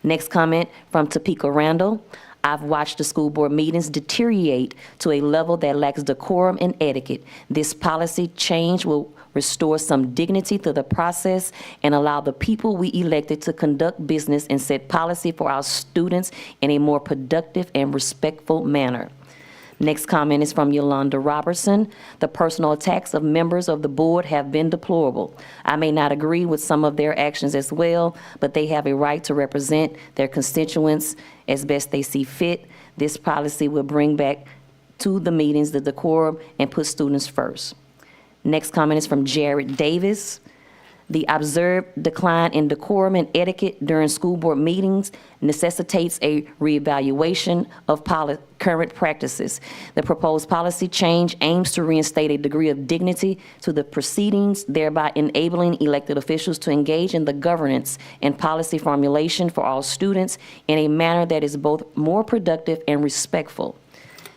Next comment from Topeka Randall. I've watched the school board meetings deteriorate to a level that lacks decorum and etiquette. This policy change will restore some dignity to the process and allow the people we elected to conduct business and set policy for our students in a more productive and respectful manner. Next comment is from Yolanda Robertson. The personal attacks of members of the board have been deplorable. I may not agree with some of their actions as well, but they have a right to represent their constituents as best they see fit. This policy will bring back to the meetings the decorum and put students first. Next comment is from Jared Davis. The observed decline in decorum and etiquette during school board meetings necessitates a reevaluation of current practices. The proposed policy change aims to reinstate a degree of dignity to the proceedings, thereby enabling elected officials to engage in the governance and policy formulation for all students in a manner that is both more productive and respectful.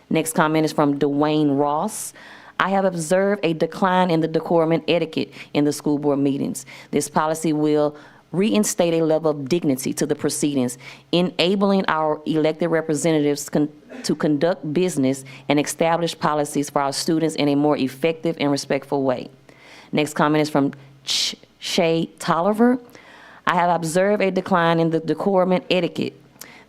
Next comment is from Dwayne Ross. I have observed a decline in the decorum and etiquette in the school board meetings. This policy will reinstate a level of dignity to the proceedings, enabling our elected representatives to conduct business and establish policies for our students in a more effective and respectful way. Next comment is from Shay Tolliver. I have observed a decline in the decorum and etiquette.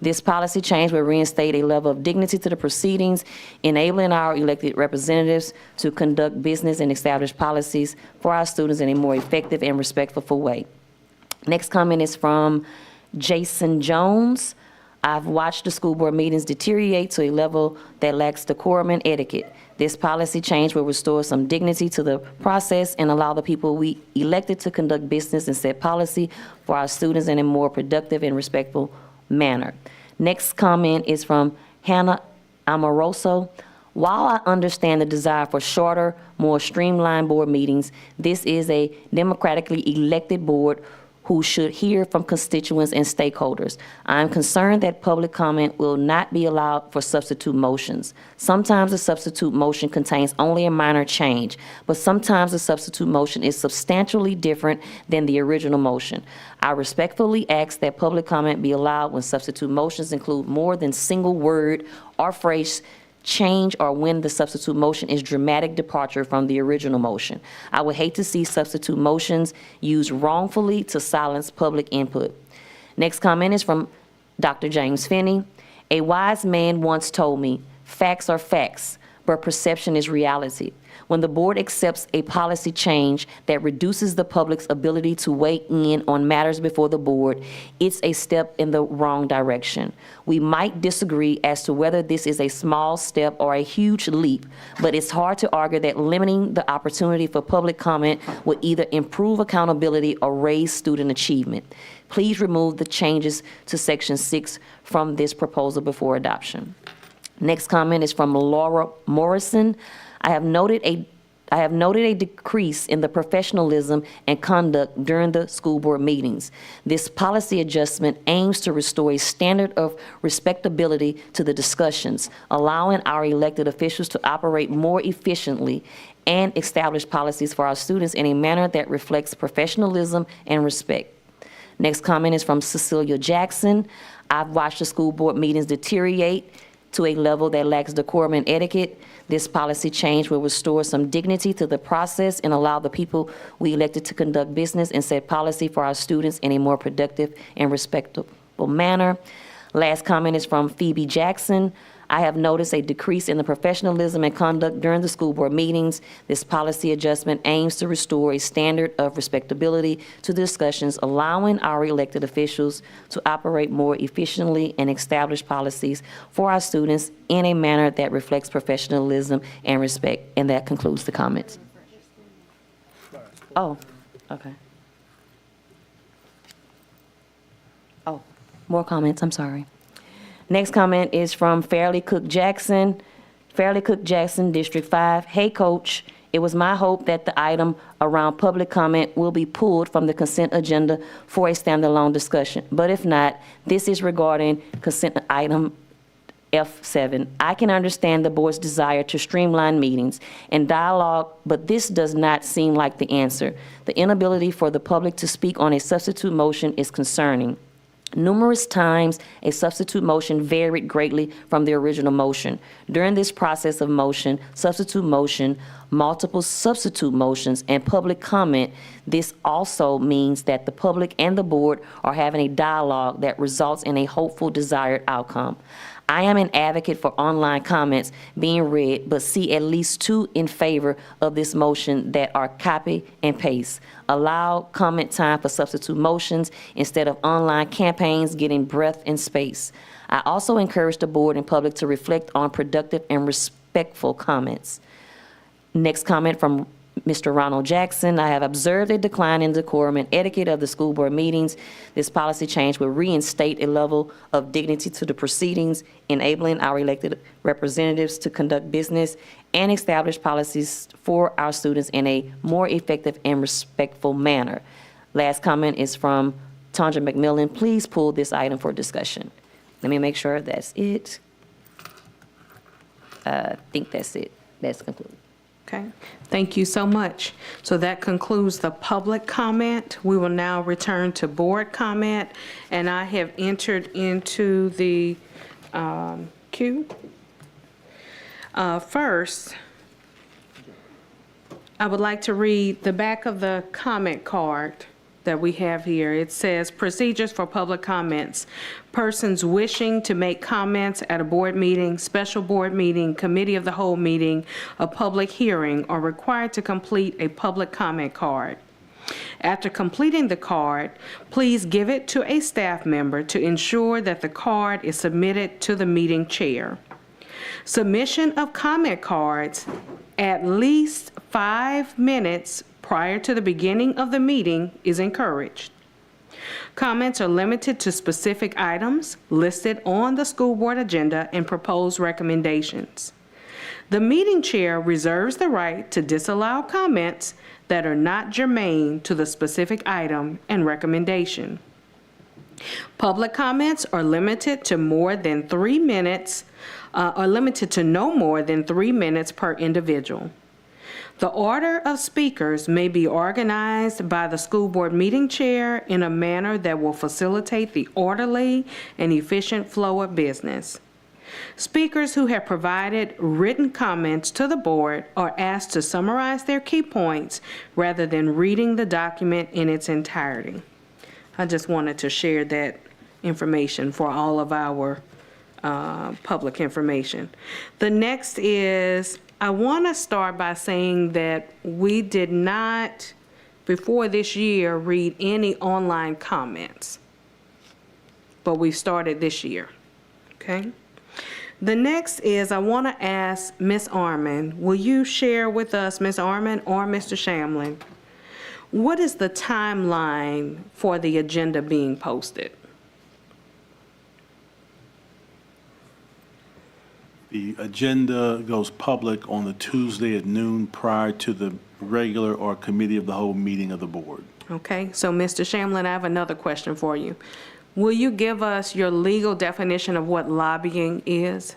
This policy change will reinstate a level of dignity to the proceedings, enabling our elected representatives to conduct business and establish policies for our students in a more effective and respectful way. Next comment is from Jason Jones. I've watched the school board meetings deteriorate to a level that lacks decorum and etiquette. This policy change will restore some dignity to the process and allow the people we elected to conduct business and set policy for our students in a more productive and respectful manner. Next comment is from Hannah Amoroso. While I understand the desire for shorter, more streamlined board meetings, this is a democratically elected board who should hear from constituents and stakeholders. I am concerned that public comment will not be allowed for substitute motions. Sometimes a substitute motion contains only a minor change, but sometimes a substitute motion is substantially different than the original motion. I respectfully ask that public comment be allowed when substitute motions include more than single word or phrase change or when the substitute motion is dramatic departure from the original motion. I would hate to see substitute motions used wrongfully to silence public input. Next comment is from Dr. James Finney. A wise man once told me, facts are facts, but perception is reality. When the board accepts a policy change that reduces the public's ability to weigh in on matters before the board, it's a step in the wrong direction. We might disagree as to whether this is a small step or a huge leap, but it's hard to argue that limiting the opportunity for public comment would either improve accountability or raise student achievement. Please remove the changes to Section 6 from this proposal before adoption. Next comment is from Laura Morrison. I have noted a decrease in the professionalism and conduct during the school board meetings. This policy adjustment aims to restore a standard of respectability to the discussions, allowing our elected officials to operate more efficiently and establish policies for our students in a manner that reflects professionalism and respect. Next comment is from Cecilia Jackson. I've watched the school board meetings deteriorate to a level that lacks decorum and etiquette. This policy change will restore some dignity to the process and allow the people we elected to conduct business and set policy for our students in a more productive and respectable manner. Last comment is from Phoebe Jackson. I have noticed a decrease in the professionalism and conduct during the school board meetings. This policy adjustment aims to restore a standard of respectability to the discussions, allowing our elected officials to operate more efficiently and establish policies for our students in a manner that reflects professionalism and respect. And that concludes the comments. Oh, okay. Oh, more comments, I'm sorry. Next comment is from Fairleigh Cook Jackson, District 5. Hey, Coach, it was my hope that the item around public comment will be pulled from the consent agenda for a standalone discussion. But if not, this is regarding consent item F7. I can understand the board's desire to streamline meetings and dialogue, but this does not seem like the answer. The inability for the public to speak on a substitute motion is concerning. Numerous times, a substitute motion varied greatly from the original motion. During this process of motion, substitute motion, multiple substitute motions, and public comment, this also means that the public and the board are having a dialogue that results in a hopeful desired outcome. I am an advocate for online comments being read, but see at least two in favor of this motion that are copy and paste. Allow comment time for substitute motions instead of online campaigns getting breath and space. I also encourage the board and public to reflect on productive and respectful comments. Next comment from Mr. Ronald Jackson. I have observed a decline in decorum and etiquette of the school board meetings. This policy change will reinstate a level of dignity to the proceedings, enabling our elected representatives to conduct business and establish policies for our students in a more effective and respectful manner. Last comment is from Tondra McMillan. Please pull this item for discussion. Let me make sure that's it. I think that's it. That's concluded. Okay, thank you so much. So that concludes the public comment. We will now return to board comment, and I have entered into the queue. First, I would like to read the back of the comment card that we have here. It says, procedures for public comments. Persons wishing to make comments at a board meeting, special board meeting, committee of the whole meeting, a public hearing are required to complete a public comment card. After completing the card, please give it to a staff member to ensure that the card is submitted to the meeting chair. Submission of comment cards at least 5 minutes prior to the beginning of the meeting is encouraged. Comments are limited to specific items listed on the school board agenda and proposed recommendations. The meeting chair reserves the right to disallow comments that are not germane to the specific item and recommendation. Public comments are limited to more than 3 minutes, are limited to no more than 3 minutes per individual. The order of speakers may be organized by the school board meeting chair in a manner that will facilitate the orderly and efficient flow of business. Speakers who have provided written comments to the board are asked to summarize their key points rather than reading the document in its entirety. I just wanted to share that information for all of our public information. The next is, I want to start by saying that we did not, before this year, read any online comments, but we started this year, okay? The next is, I want to ask Ms. Armand, will you share with us, Ms. Armand or Mr. Shamlin, what is the timeline for the agenda being posted? The agenda goes public on the Tuesday at noon prior to the regular or committee of the whole meeting of the board. Okay, so Mr. Shamlin, I have another question for you. Will you give us your legal definition of what lobbying is?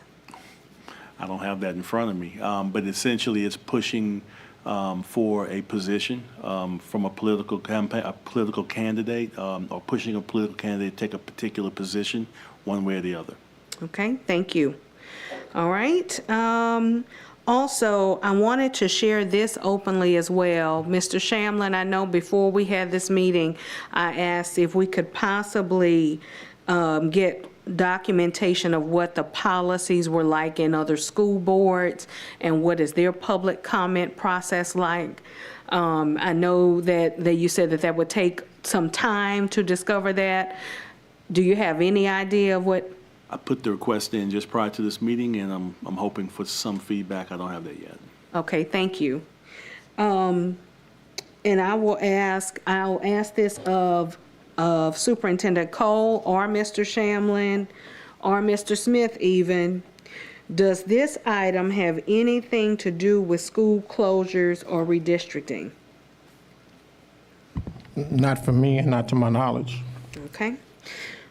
I don't have that in front of me, but essentially it's pushing for a position from a political campaign, a political candidate, or pushing a political candidate to take a particular position one way or the other. Okay, thank you. All right. Also, I wanted to share this openly as well. Mr. Shamlin, I know before we had this meeting, I asked if we could possibly get documentation of what the policies were like in other school boards and what is their public comment process like. I know that you said that would take some time to discover that. Do you have any idea of what? I put the request in just prior to this meeting, and I'm hoping for some feedback. I don't have that yet. Okay, thank you. And I'll ask this of Superintendent Cole or Mr. Shamlin or Mr. Smith even. Does this item have anything to do with school closures or redistricting? Not for me and not to my knowledge. Okay.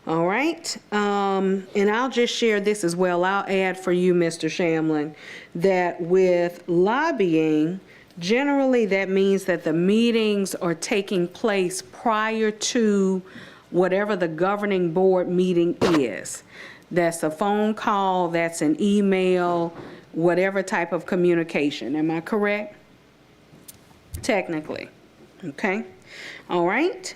All right. And I'll just share this as well. I'll add for you, Mr. Shamlin, that with lobbying, generally that means that the meetings are taking place prior to whatever the governing board meeting is. That's a phone call, that's an email, whatever type of communication. Am I correct? Technically. Okay. All right.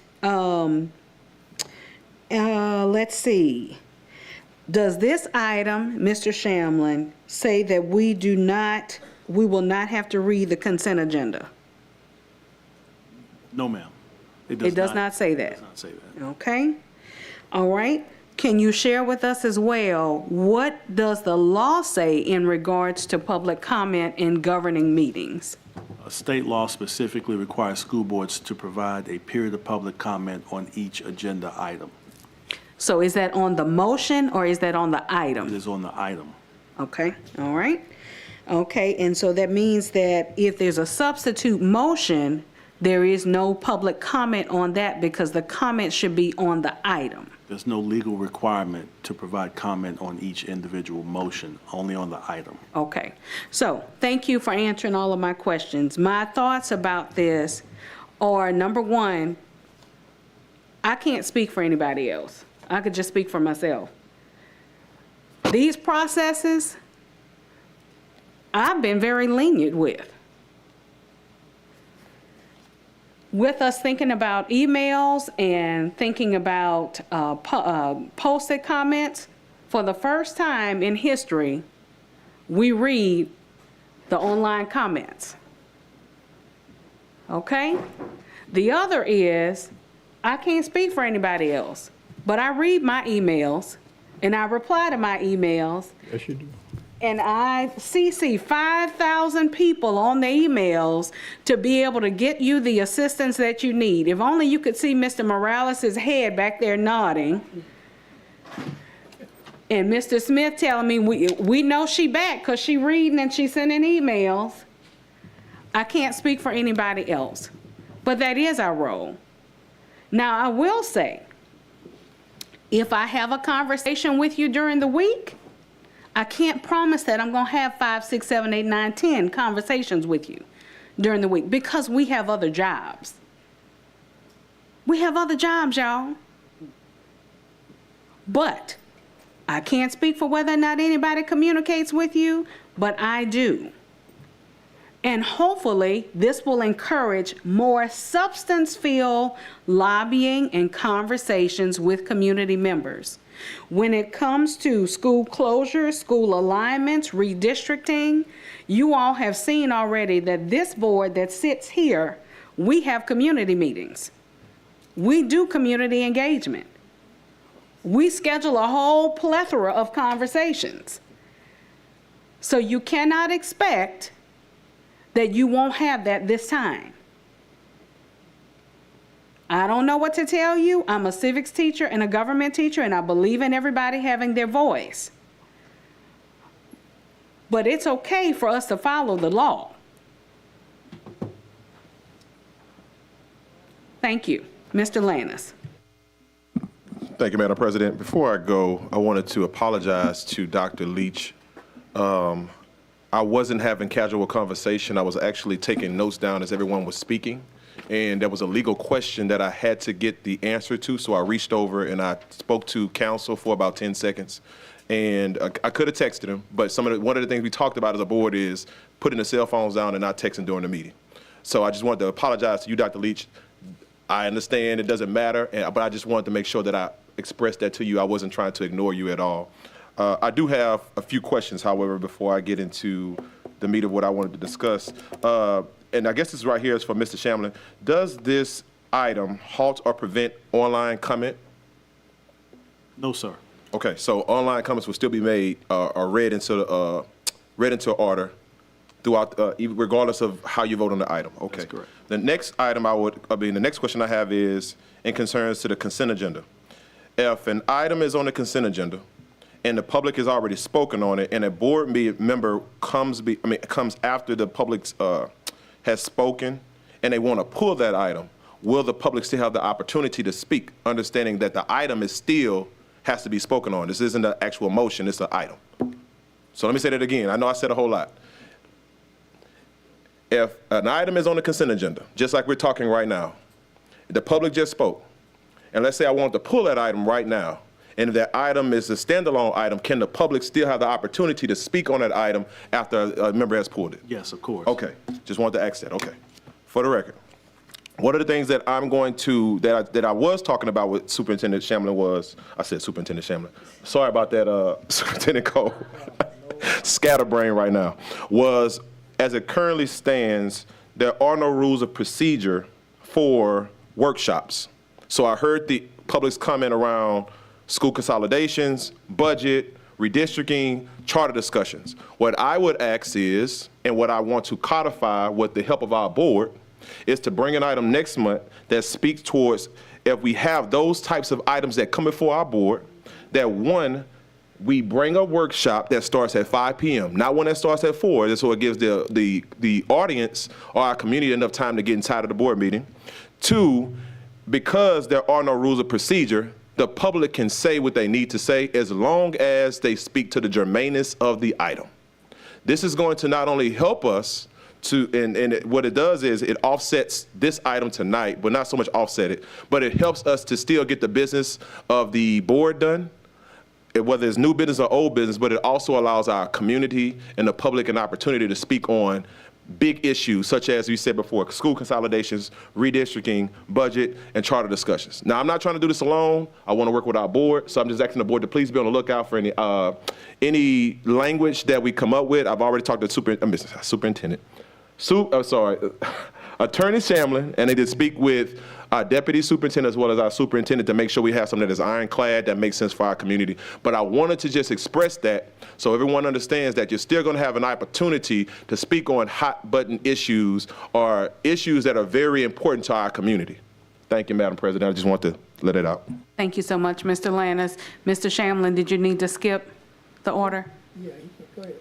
Let's see. Does this item, Mr. Shamlin, say that we will not have to read the consent agenda? No, ma'am. It does not say that. It does not say that. Okay. All right. Can you share with us as well, what does the law say in regards to public comment in governing meetings? State law specifically requires school boards to provide a period of public comment on each agenda item. So is that on the motion or is that on the item? It is on the item. Okay, all right. Okay, and so that means that if there's a substitute motion, there is no public comment on that because the comment should be on the item. There's no legal requirement to provide comment on each individual motion, only on the item. Okay, so thank you for answering all of my questions. My thoughts about this are, number one, I can't speak for anybody else. I could just speak for myself. These processes, I've been very lenient with. With us thinking about emails and thinking about posted comments, for the first time in history, we read the online comments. Okay? The other is, I can't speak for anybody else, but I read my emails and I reply to my emails. Yes, you do. And I CC 5,000 people on the emails to be able to get you the assistance that you need. If only you could see Mr. Morales' head back there nodding. And Mr. Smith telling me, we know she back because she reading and she sending emails. I can't speak for anybody else, but that is our role. Now, I will say, if I have a conversation with you during the week, I can't promise that I'm going to have 5, 6, 7, 8, 9, 10 conversations with you during the week because we have other jobs. We have other jobs, y'all. But I can't speak for whether or not anybody communicates with you, but I do. And hopefully, this will encourage more substance-filled lobbying and conversations with community members. When it comes to school closures, school alignments, redistricting, you all have seen already that this board that sits here, we have community meetings. We do community engagement. We schedule a whole plethora of conversations. So you cannot expect that you won't have that this time. I don't know what to tell you. I'm a civics teacher and a government teacher, and I believe in everybody having their voice. But it's okay for us to follow the law. Thank you. Mr. Lannis. Thank you, Madam President. Before I go, I wanted to apologize to Dr. Leach. I wasn't having casual conversation. I was actually taking notes down as everyone was speaking. And there was a legal question that I had to get the answer to, so I reached over and I spoke to counsel for about 10 seconds. And I could have texted him, but one of the things we talked about as a board is putting the cell phones down and not texting during the meeting. So I just wanted to apologize to you, Dr. Leach. I understand it doesn't matter, but I just wanted to make sure that I expressed that to you. I wasn't trying to ignore you at all. I do have a few questions, however, before I get into the meat of what I wanted to discuss. And I guess this right here is for Mr. Shamlin. Does this item halt or prevent online comment? No, sir. Okay, so online comments will still be made or read into order throughout, regardless of how you vote on the item. Okay. That's correct. The next item the next question I have is in concerns to the consent agenda. If an item is on the consent agenda and the public has already spoken on it, and a board member comes after the public has spoken, and they want to pull that item, will the public still have the opportunity to speak, understanding that the item has to be spoken on? This isn't an actual motion, it's an item. So let me say that again. I know I said a whole lot. If an item is on the consent agenda, just like we're talking right now, the public just spoke, and let's say I want to pull that item right now, and if that item is a standalone item, can the public still have the opportunity to speak on that item after a member has pulled it? Yes, of course. Okay, just wanted to ask that. Okay, for the record, one of the things that I'm going to that I was talking about with Superintendent Shamlin I said Superintendent Shamlin. Sorry about that, Superintendent Cole. Scatterbrain right now. Was as it currently stands, there are no rules of procedure for workshops. So I heard the public's comment around school consolidations, budget, redistricting, charter discussions. What I would ask is, and what I want to codify with the help of our board, is to bring an item next month that speaks towards, if we have those types of items that come before our board, that one, we bring a workshop that starts at 5 p.m., not one that starts at 4, so it gives the audience or our community enough time to get inside of the board meeting. 2, because there are no rules of procedure, the public can say what they need to say as long as they speak to the germaneness of the item. This is going to not only help us to, what it does is it offsets this item tonight, but not so much offset it, but it helps us to still get the business of the board done, whether it's new business or old business, but it also allows our community and the public an opportunity to speak on big issues, such as we said before, school consolidations, redistricting, budget, and charter discussions. Now, I'm not trying to do this alone. I want to work with our board, so I'm just asking the board to please be on the lookout for any language that we come up with. I've already talked to Superintendent. Attorney Shamlin, and they did speak with our deputy superintendent as well as our superintendent to make sure we have something that is ironclad, that makes sense for our community. But I wanted to just express that so everyone understands that you're still going to have an opportunity to speak on hot button issues or issues that are very important to our community. Thank you, Madam President. I just want to let it out. Thank you so much, Mr. Lannis. Mr. Shamlin, did you need to skip the order? Yeah, go ahead.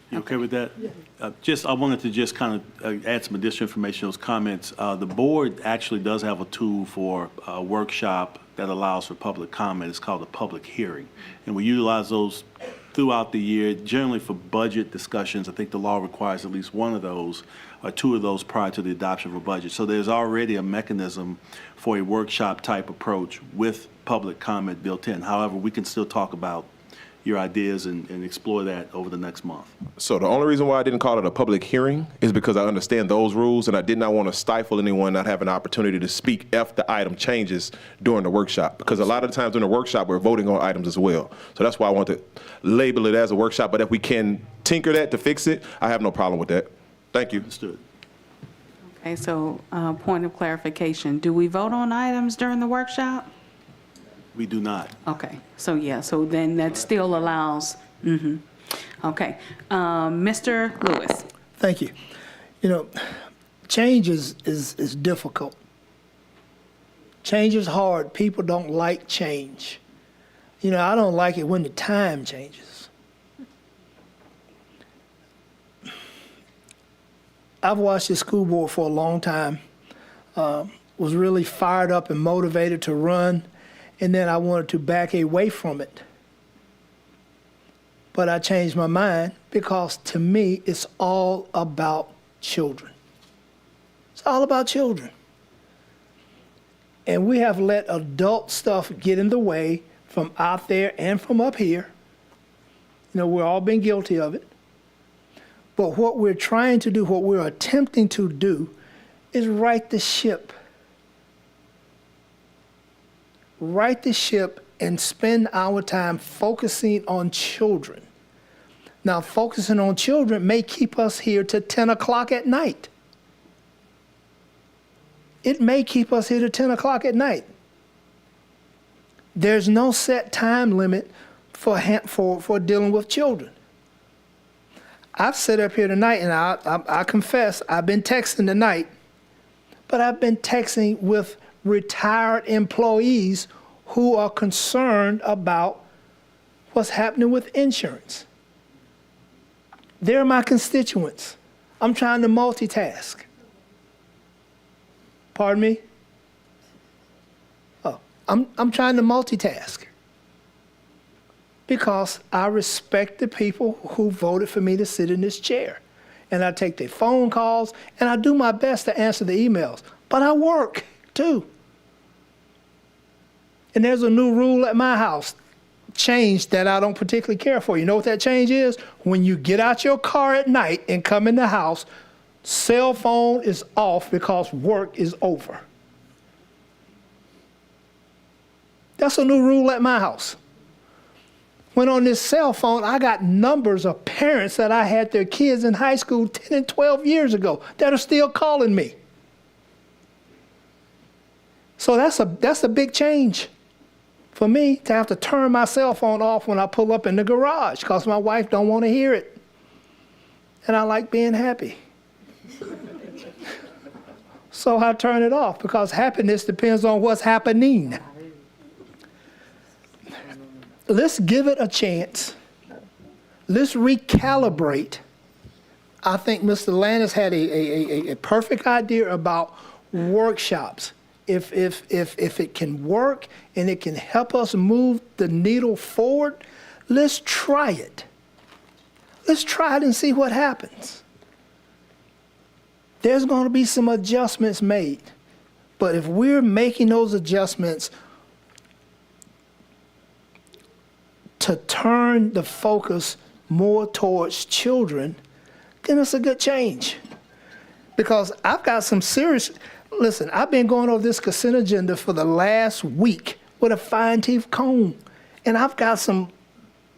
You okay with that? I wanted to just kind of add some additional information to those comments. The board actually does have a tool for a workshop that allows for public comment. It's called a public hearing. And we utilize those throughout the year, generally for budget discussions. I think the law requires at least one of those or two of those prior to the adoption of a budget. So there's already a mechanism for a workshop type approach with public comment built in. However, we can still talk about your ideas and explore that over the next month. So the only reason why I didn't call it a public hearing is because I understand those rules and I did not want to stifle anyone not having an opportunity to speak if the item changes during the workshop. Because a lot of the times during the workshop, we're voting on items as well. So that's why I want to label it as a workshop. But if we can tinker that to fix it, I have no problem with that. Thank you. Understood. Okay, so point of clarification. Do we vote on items during the workshop? We do not. Okay, so yeah, so then that still allows, okay. Mr. Lewis. Thank you. You know, change is difficult. Change is hard. People don't like change. You know, I don't like it when the time changes. I've watched the school board for a long time, was really fired up and motivated to run, and then I wanted to back away from it. But I changed my mind because to me, it's all about children. It's all about children. And we have let adult stuff get in the way from out there and from up here. You know, we've all been guilty of it. But what we're trying to do, what we're attempting to do, is right the ship. Right the ship and spend our time focusing on children. Now, focusing on children may keep us here to 10 o'clock at night. It may keep us here to 10 o'clock at night. There's no set time limit for dealing with children. I've sat up here tonight, and I confess, I've been texting tonight, but I've been texting with retired employees who are concerned about what's happening with insurance. They're my constituents. I'm trying to multitask. Pardon me? Oh, I'm trying to multitask because I respect the people who voted for me to sit in this chair. And I take their phone calls, and I do my best to answer the emails. But I work, too. And there's a new rule at my house, change that I don't particularly care for. You know what that change is? When you get out your car at night and come in the house, cell phone is off because work is over. That's a new rule at my house. When on this cell phone, I got numbers of parents that I had their kids in high school 10 and 12 years ago that are still calling me. So that's a big change for me to have to turn my cell phone off when I pull up in the garage because my wife don't want to hear it. And I like being happy. So I turn it off because happiness depends on what's happening. Let's give it a chance. Let's recalibrate. I think Mr. Lannis had a perfect idea about workshops. If it can work and it can help us move the needle forward, let's try it. Let's try it and see what happens. There's going to be some adjustments made. But if we're making those adjustments to turn the focus more towards children, then it's a good change. Because I've got some serious, listen, I've been going over this consent agenda for the last week with a fine-tooth comb. And I've got some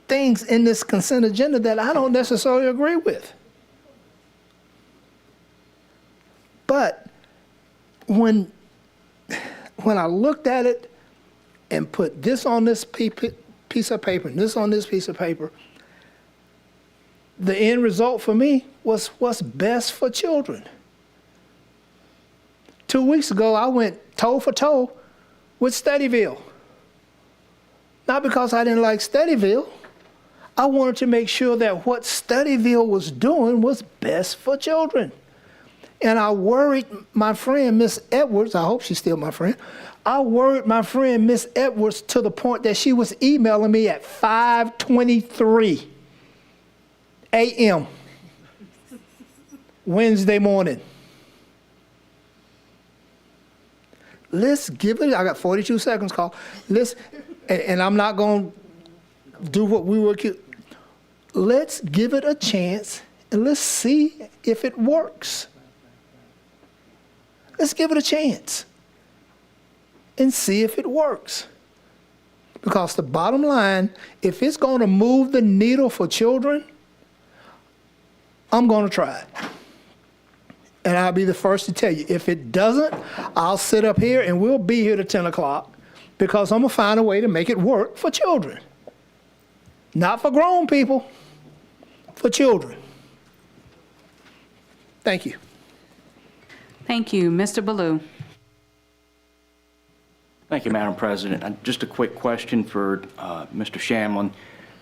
things in this consent agenda that I don't necessarily agree with. But when I looked at it and put this on this piece of paper and this on this piece of paper, the end result for me was what's best for children. 2 weeks ago, I went toe for toe with Steadyville. Not because I didn't like Steadyville. I wanted to make sure that what Steadyville was doing was best for children. And I worried my friend, Miss Edwards, I hope she's still my friend, I worried my friend, Miss Edwards, to the point that she was emailing me at 5:23 a.m. Wednesday morning. Let's give it, I got 42 seconds, Carl. And I'm not going to do what we were, let's give it a chance and let's see if it works. Let's give it a chance and see if it works. Because the bottom line, if it's going to move the needle for children, I'm going to try it. And I'll be the first to tell you, if it doesn't, I'll sit up here and we'll be here to 10 o'clock because I'm going to find a way to make it work for children. Not for grown people, for children. Thank you. Thank you. Mr. Ballou. Thank you, Madam President. Just a quick question for Mr. Shamlin.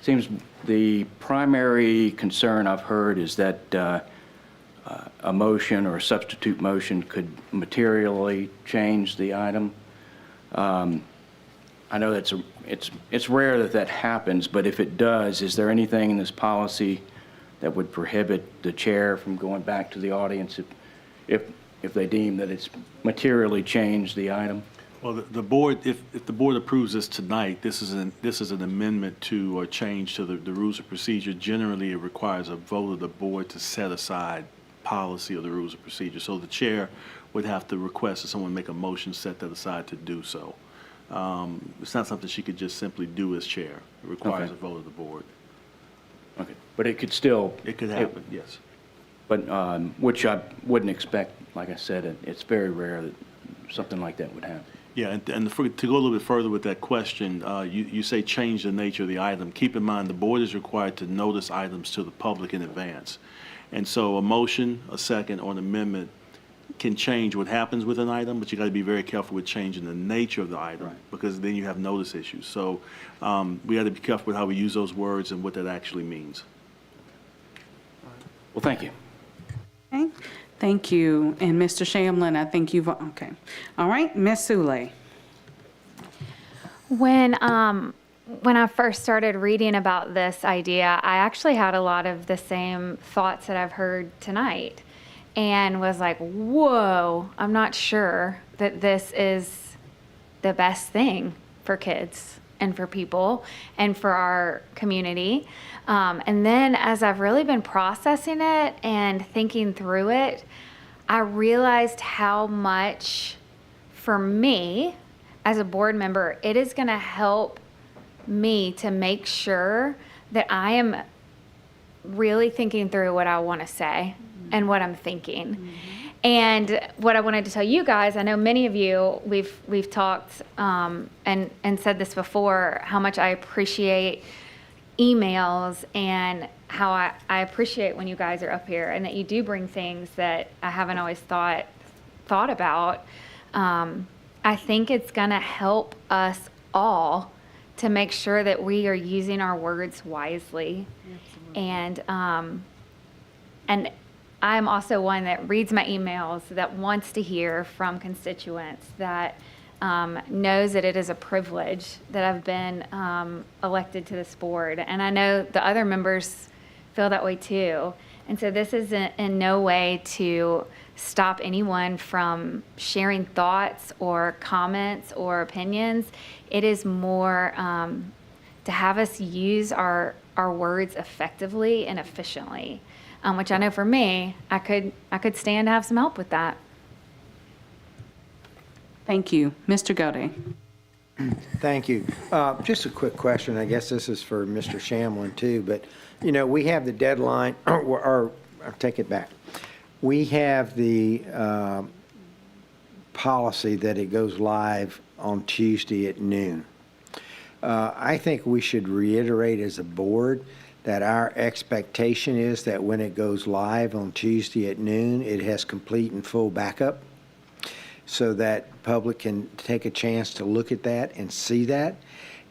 Seems the primary concern I've heard is that a motion or a substitute motion could materially change the item. I know that's it's rare that happens, but if it does, is there anything in this policy that would prohibit the chair from going back to the audience if they deem that it's materially changed the item? Well, the board, if the board approves this tonight, this is an amendment to or change to the rules of procedure. Generally, it requires a vote of the board to set aside policy of the rules of procedure. So the chair would have to request that someone make a motion, set that aside to do so. It's not something she could just simply do as chair. It requires a vote of the board. Okay, but it could still... It could happen, yes. But, which I wouldn't expect, like I said, it's very rare that something like that would happen. Yeah, and to go a little bit further with that question, you say change the nature of the item. Keep in mind, the board is required to notice items to the public in advance. And so a motion, a second, or an amendment can change what happens with an item, but you got to be very careful with changing the nature of the item, because then you have notice issues. So we got to be careful with how we use those words and what that actually means. Well, thank you. Okay. Thank you. And Mr. Shamlin, I think you've, okay. All right, Ms. Sule. When I first started reading about this idea, I actually had a lot of the same thoughts that I've heard tonight and was like, whoa, I'm not sure that this is the best thing for kids and for people and for our community. And then as I've really been processing it and thinking through it, I realized how much for me as a board member, it is going to help me to make sure that I am really thinking through what I want to say and what I'm thinking. And what I wanted to tell you guys, I know many of you, we've talked and said this before, how much I appreciate emails and how I appreciate when you guys are up here and that you do bring things that I haven't always thought about. I think it's going to help us all to make sure that we are using our words wisely. And I'm also one that reads my emails, that wants to hear from constituents, that knows that it is a privilege that I've been elected to this board. And I know the other members feel that way too. And so this is in no way to stop anyone from sharing thoughts or comments or opinions. It is more to have us use our words effectively and efficiently, which I know for me, I could stand to have some help with that. Thank you. Mr. Gode. Thank you. Just a quick question. I guess this is for Mr. Shamlin too, but you know, we have the deadline, or I'll take it back. We have the policy that it goes live on Tuesday at noon. I think we should reiterate as a board that our expectation is that when it goes live on Tuesday at noon, it has complete and full backup so that public can take a chance to look at that and see that.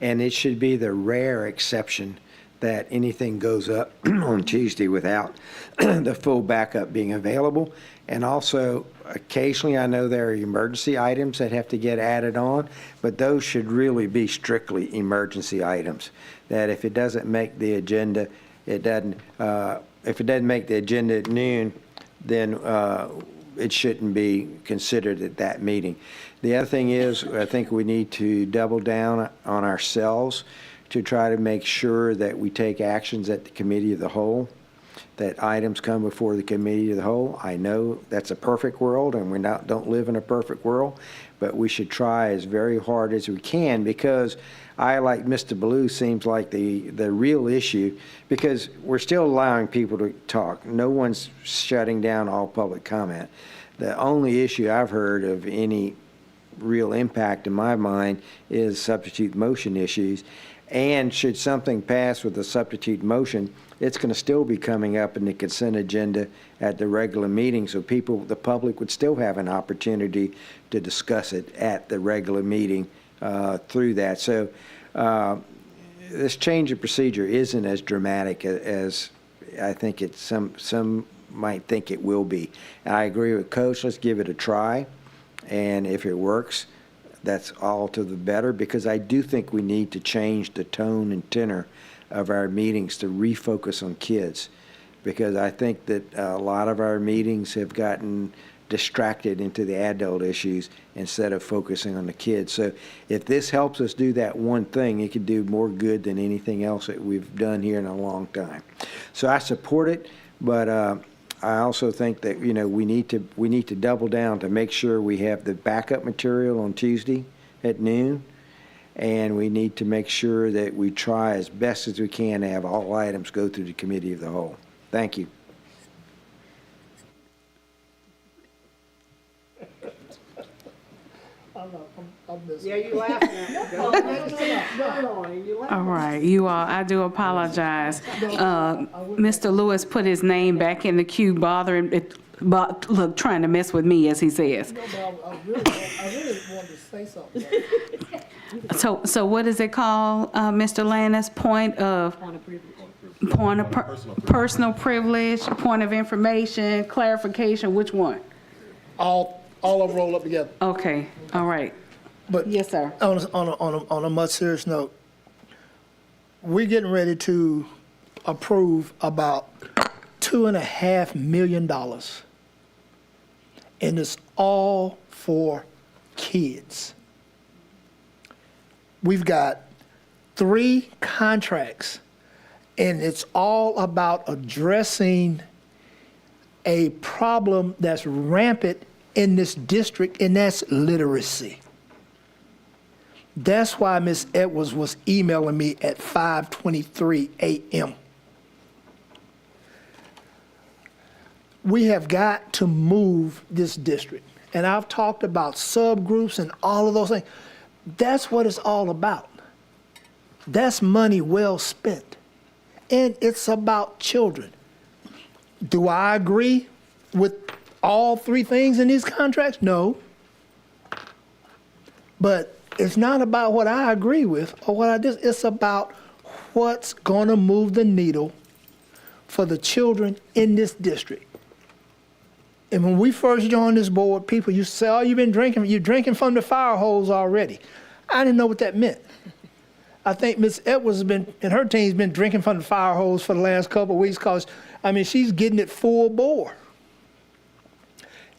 And it should be the rare exception that anything goes up on Tuesday without the full backup being available. And also, occasionally, I know there are emergency items that have to get added on, but those should really be strictly emergency items. That if it doesn't make the agenda, it doesn't. If it doesn't make the agenda at noon, then it shouldn't be considered at that meeting. The other thing is, I think we need to double down on ourselves to try to make sure that we take actions at the committee of the whole, that items come before the committee of the whole. I know that's a perfect world, and we don't live in a perfect world, but we should try as very hard as we can, because I, like Mr. Blue, seems like the real issue, because we're still allowing people to talk. No one's shutting down all public comment. The only issue I've heard of any real impact in my mind is substitute motion issues. And should something pass with a substitute motion, it's going to still be coming up in the consent agenda at the regular meeting, so the public would still have an opportunity to discuss it at the regular meeting through that. So this change of procedure isn't as dramatic as I think some might think it will be. And I agree with Coach. Let's give it a try, and if it works, that's all to the better, because I do think we need to change the tone and tenor of our meetings to refocus on kids, because I think that a lot of our meetings have gotten distracted into the adult issues instead of focusing on the kids. So if this helps us do that one thing, it could do more good than anything else that we've done here in a long time. So I support it, but I also think that, you know, we need to double down to make sure we have the backup material on Tuesday at noon, and we need to make sure that we try as best as we can to have all items go through the committee of the whole. Thank you. Yeah, you laughing at me. All right, you all, I do apologize. Mr. Lewis put his name back in the queue, look, trying to mess with me, as he says. No, but I really wanted to say something. So what is it called, Mr. Lannis? Point of personal privilege, point of information, clarification, which one? All of them roll up together. Okay, all right. But yes, sir. On a much serious note, we're getting ready to approve about $2.5 million, and it's all for kids. We've got 3 contracts, and it's all about addressing a problem that's rampant in this district, and that's literacy. That's why Ms. Edwards was emailing me at 5:23 a.m. We have got to move this district. And I've talked about subgroups and all of those things. That's what it's all about. That's money well spent. And it's about children. Do I agree with all three things in these contracts? No. But it's not about what I agree with or what I dis. It's about what's going to move the needle for the children in this district. And when we first joined this board, people used to say, oh, you're drinking from the fire hose already. I didn't know what that meant. I think Ms. Edwards and her team's been drinking from the fire hose for the last couple of weeks because, I mean, she's getting it full bore.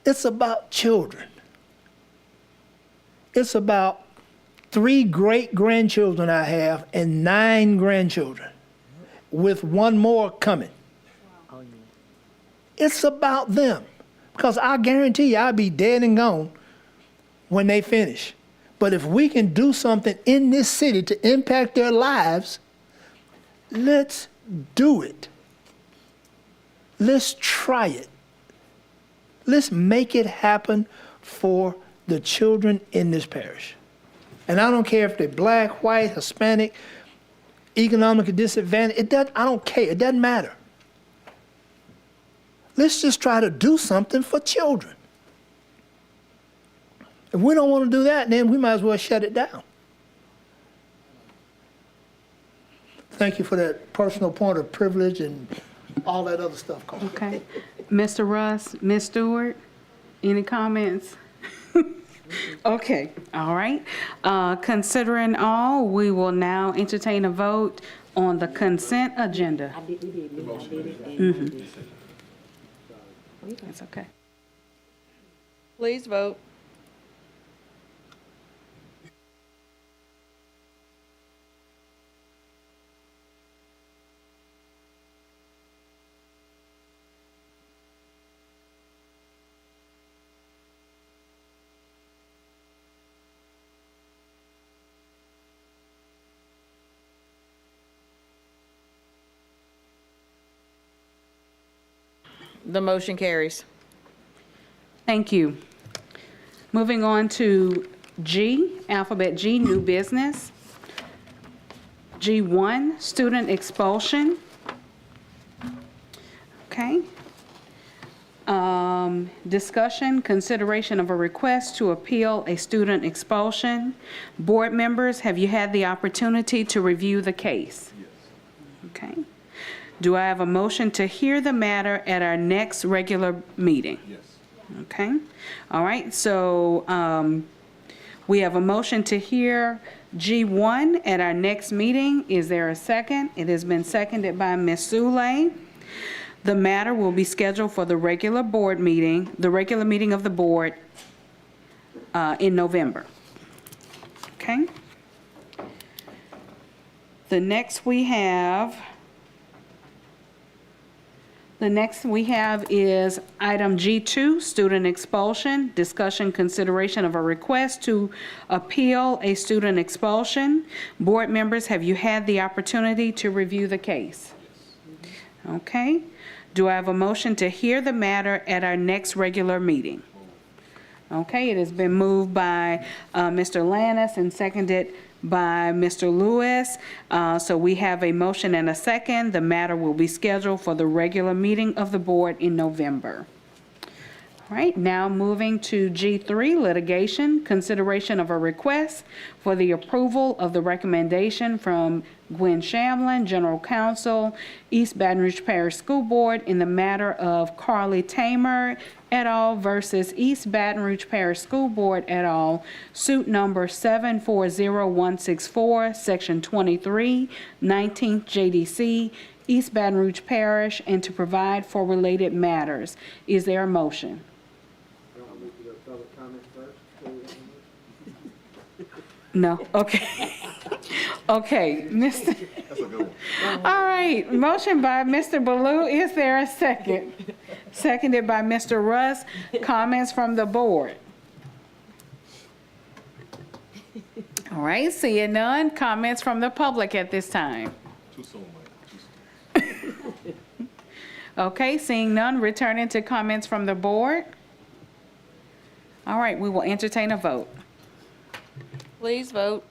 It's about children. It's about 3 great-grandchildren I have and 9 grandchildren, with 1 more coming. It's about them, because I guarantee you I'll be dead and gone when they finish. But if we can do something in this city to impact their lives, let's do it. Let's try it. Let's make it happen for the children in this parish. And I don't care if they're black, white, Hispanic, economically disadvantaged. I don't care. It doesn't matter. Let's just try to do something for children. If we don't want to do that, then we might as well shut it down. Thank you for that personal point of privilege and all that other stuff. Carl. Okay. Mr. Russ, Ms. Stewart, any comments? Okay, all right. Considering all, we will now entertain a vote on the consent agenda. That's okay. Please vote. The motion carries. Thank you. Moving on to G, alphabet G, new business. G1, student expulsion. Okay. Discussion, consideration of a request to appeal a student expulsion. Board members, have you had the opportunity to review the case? Yes. Okay. Do I have a motion to hear the matter at our next regular meeting? Yes. Okay. All right. So we have a motion to hear G1 at our next meeting. Is there a second? It has been seconded by Ms. Sule. The matter will be scheduled for the regular board meeting, the regular meeting of the board in November. Okay. The next we have is item G2, student expulsion, discussion consideration of a request to appeal a student expulsion. Board members, have you had the opportunity to review the case? Yes. Okay. Do I have a motion to hear the matter at our next regular meeting? Okay, it has been moved by Mr. Lannis and seconded by Mr. Lewis. So we have a motion and a second. The matter will be scheduled for the regular meeting of the board in November. All right, now moving to G3, litigation, consideration of a request for the approval of the recommendation from Gwen Shamlin, General Counsel, East Baton Rouge Parish School Board in the matter of Carly Tamer et al. Versus East Baton Rouge Parish School Board et al., suit number 740164, section 23, 19th JDC, East Baton Rouge Parish, and to provide for related matters. Is there a motion? No, okay. Okay, Mr. That's a good one. All right, motion by Mr. Ballou. Is there a second? Seconded by Mr. Russ. Comments from the board? All right, seeing none. Comments from the public at this time? Too soon, Mike. Okay, seeing none, returning to comments from the board. All right, we will entertain a vote. Please vote.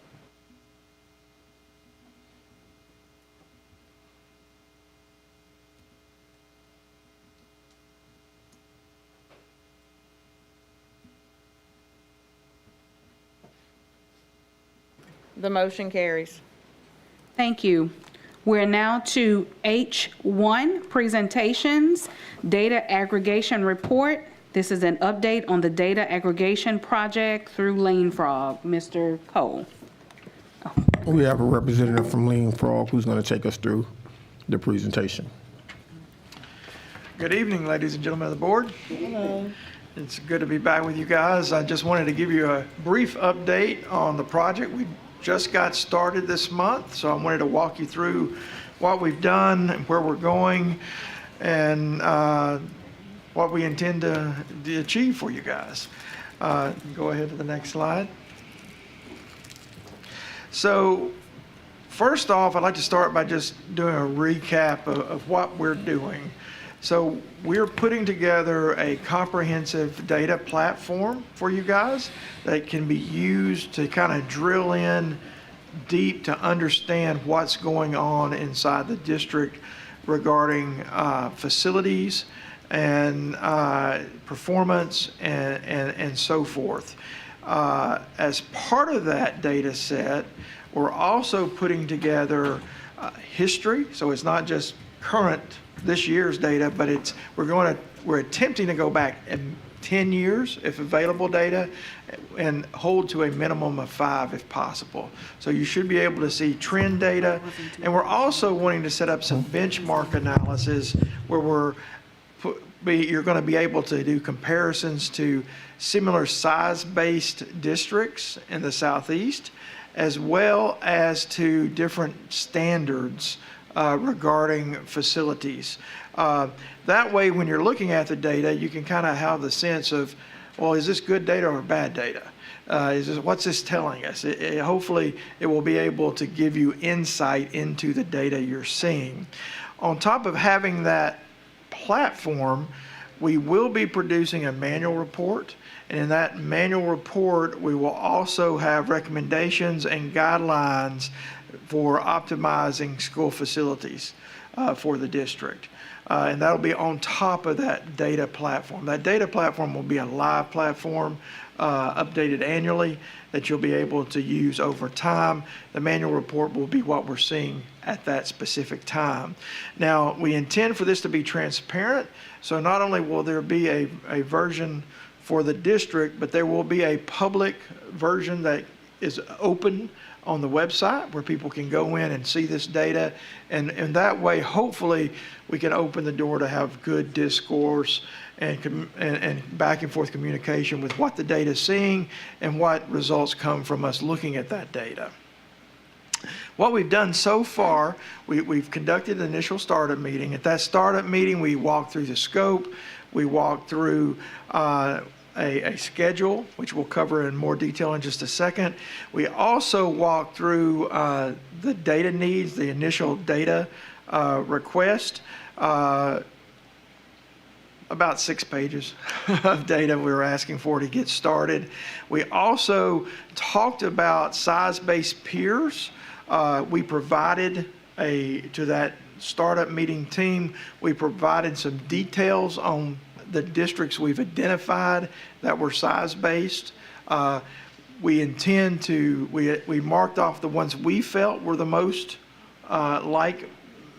The motion carries. Thank you. We're now to H1, presentations, data aggregation report. This is an update on the data aggregation project through Lean Frog. Mr. Cole. We have a representative from Lean Frog who's going to take us through the presentation. Good evening, ladies and gentlemen of the board. Hello. It's good to be back with you guys. I just wanted to give you a brief update on the project. We just got started this month, so I wanted to walk you through what we've done and where we're going and what we intend to achieve for you guys. Go ahead to the next slide. So first off, I'd like to start by just doing a recap of what we're doing. So we're putting together a comprehensive data platform for you guys that can be used to kind of drill in deep to understand what's going on inside the district regarding facilities and performance and so forth. As part of that data set, we're also putting together history, so it's not just current this year's data, but we're attempting to go back 10 years if available data and hold to a minimum of 5 if possible. So you should be able to see trend data, and we're also wanting to set up some benchmark analysis where you're going to be able to do comparisons to similar size-based districts in the Southeast, as well as to different standards regarding facilities. That way, when you're looking at the data, you can kind of have the sense of, well, is this good data or bad data? What's this telling us? Hopefully, it will be able to give you insight into the data you're seeing. On top of having that platform, we will be producing a manual report. And in that manual report, we will also have recommendations and guidelines for optimizing school facilities for the district. And that'll be on top of that data platform. That data platform will be a live platform, updated annually, that you'll be able to use over time. The manual report will be what we're seeing at that specific time. Now, we intend for this to be transparent, so not only will there be a version for the district, but there will be a public version that is open on the website where people can go in and see this data. And that way, hopefully, we can open the door to have good discourse and back and forth communication with what the data is seeing and what results come from us looking at that data. What we've done so far, we've conducted an initial startup meeting. At that startup meeting, we walked through the scope, we walked through a schedule, which we'll cover in more detail in just a second. We also walked through the data needs, the initial data request, about 6 pages of data we were asking for to get started. We also talked about size-based peers. We provided to that startup meeting team, we provided some details on the districts we've identified that were size-based. We intend to, we marked off the ones we felt were the most like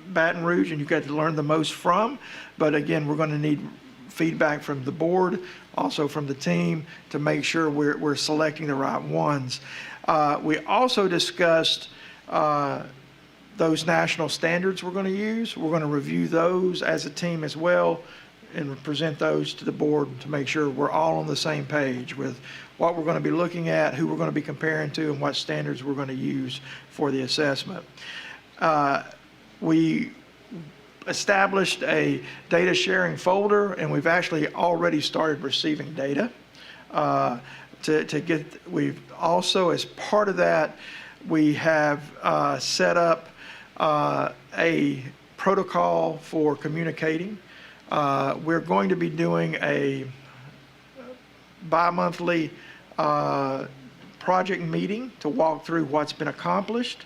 Baton Rouge and you got to learn the most from. But again, we're going to need feedback from the board, also from the team, to make sure we're selecting the right ones. We also discussed those national standards we're going to use. We're going to review those as a team as well and present those to the board to make sure we're all on the same page with what we're going to be looking at, who we're going to be comparing to, and what standards we're going to use for the assessment. We established a data sharing folder, and we've actually already started receiving data. We've also, as part of that, we have set up a protocol for communicating We're going to be doing a bi-monthly project meeting to walk through what's been accomplished,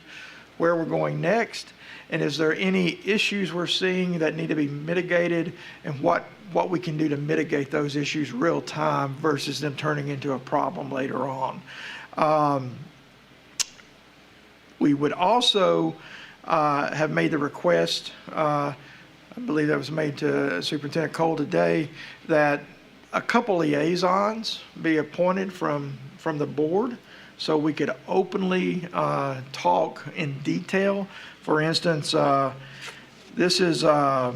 where we're going next, and is there any issues we're seeing that need to be mitigated, and what we can do to mitigate those issues real time versus them turning into a problem later on. We would also have made the request, I believe that was made to Superintendent Cole today, that a couple liaisons be appointed from the board so we could openly talk in detail. For instance, this is the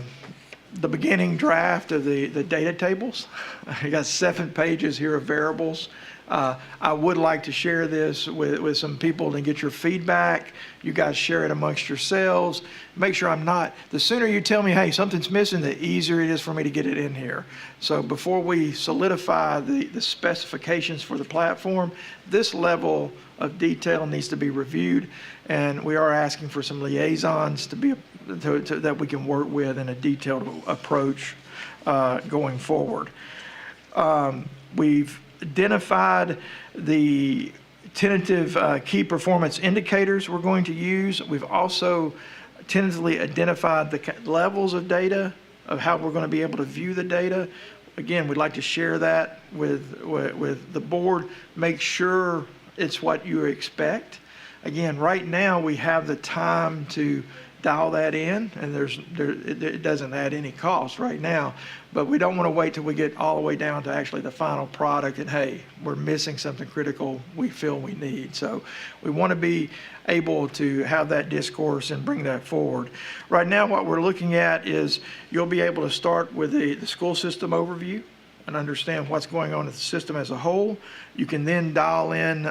beginning draft of the data tables. I got 7 pages here of variables. I would like to share this with some people and get your feedback. You guys share it amongst yourselves. Make sure the sooner you tell me, hey, something's missing, the easier it is for me to get it in here. So before we solidify the specifications for the platform, this level of detail needs to be reviewed, and we are asking for some liaisons that we can work with in a detailed approach going forward. We've identified the tentative key performance indicators we're going to use. We've also tentatively identified the levels of data of how we're going to be able to view the data. Again, we'd like to share that with the board, make sure it's what you expect. Again, right now we have the time to dial that in, and it doesn't add any cost right now, but we don't want to wait till we get all the way down to actually the final product and hey, we're missing something critical we feel we need. So we want to be able to have that discourse and bring that forward. Right now what we're looking at is you'll be able to start with the school system overview and understand what's going on in the system as a whole. You can then dial in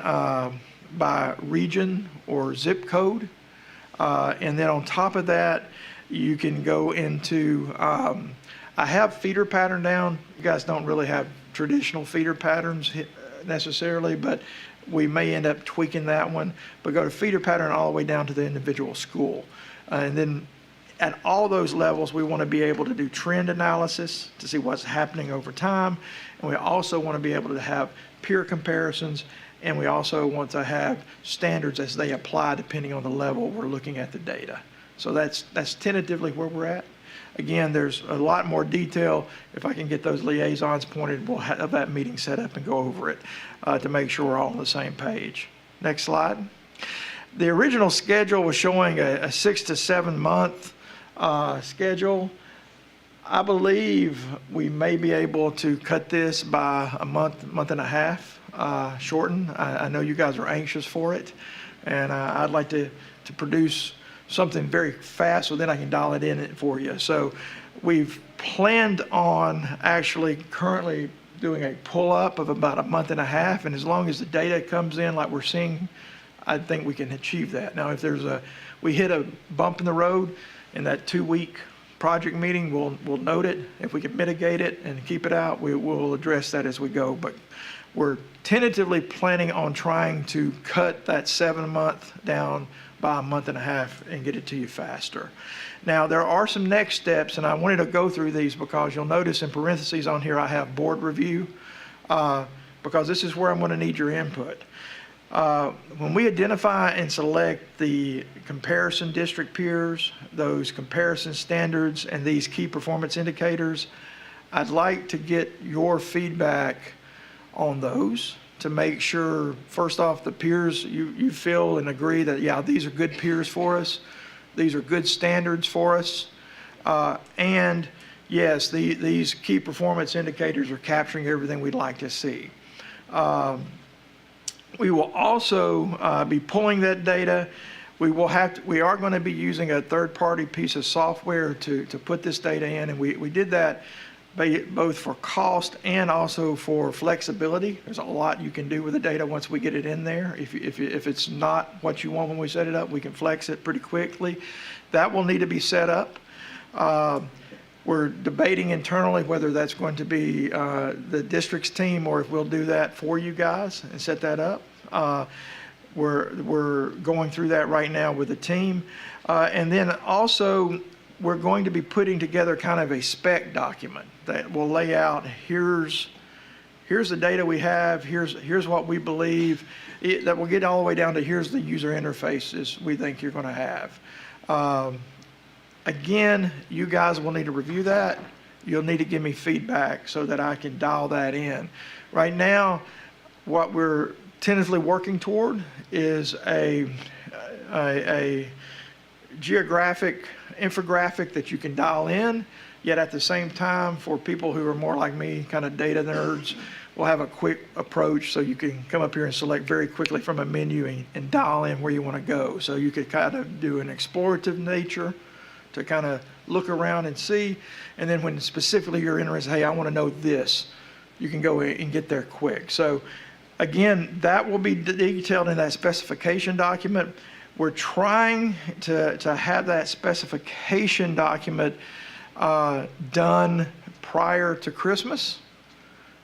by region or zip code. And then on top of that, you can go into, I have feeder pattern down. You guys don't really have traditional feeder patterns necessarily, but we may end up tweaking that one. But go to feeder pattern all the way down to the individual school. And then at all those levels, we want to be able to do trend analysis to see what's happening over time. And we also want to be able to have peer comparisons. And we also want to have standards as they apply depending on the level we're looking at the data. So that's tentatively where we're at. Again, there's a lot more detail. If I can get those liaisons pointed, we'll have that meeting set up and go over it to make sure we're all on the same page. Next slide. The original schedule was showing a 6 to 7 month schedule. I believe we may be able to cut this by a month and a half, shorten. I know you guys are anxious for it, and I'd like to produce something very fast so then I can dial it in for you. So we've planned on actually currently doing a pull-up of about a month and a half, and as long as the data comes in like we're seeing, I think we can achieve that. Now, if we hit a bump in the road in that 2-week project meeting, we'll note it. If we can mitigate it and keep it out, we'll address that as we go. But we're tentatively planning on trying to cut that 7-month down by a month and a half and get it to you faster. Now, there are some next steps, and I wanted to go through these because you'll notice in parentheses on here I have board review because this is where I'm going to need your input. When we identify and select the comparison district peers, those comparison standards, and these key performance indicators, I'd like to get your feedback on those to make sure, first off, the peers, you feel and agree that, yeah, these are good peers for us. These are good standards for us. And yes, these key performance indicators are capturing everything we'd like to see. We will also be pulling that data. We are going to be using a third-party piece of software to put this data in, and we did that both for cost and also for flexibility. There's a lot you can do with the data once we get it in there. If it's not what you want when we set it up, we can flex it pretty quickly. That will need to be set up. We're debating internally whether that's going to be the district's team or if we'll do that for you guys and set that up. We're going through that right now with the team. And then also we're going to be putting together kind of a spec document that will lay out, here's the data we have, here's what we believe, that will get all the way down to here's the user interfaces we think you're going to have. Again, you guys will need to review that. You'll need to give me feedback so that I can dial that in. Right now, what we're tentatively working toward is a geographic infographic that you can dial in, yet at the same time, for people who are more like me, kind of data nerds, we'll have a quick approach so you can come up here and select very quickly from a menu and dial in where you want to go. So you could kind of do an explorative nature to kind of look around and see, and then when specifically you're interested, hey, I want to know this, you can go and get there quick. So again, that will be detailed in that specification document. We're trying to have that specification document done prior to Christmas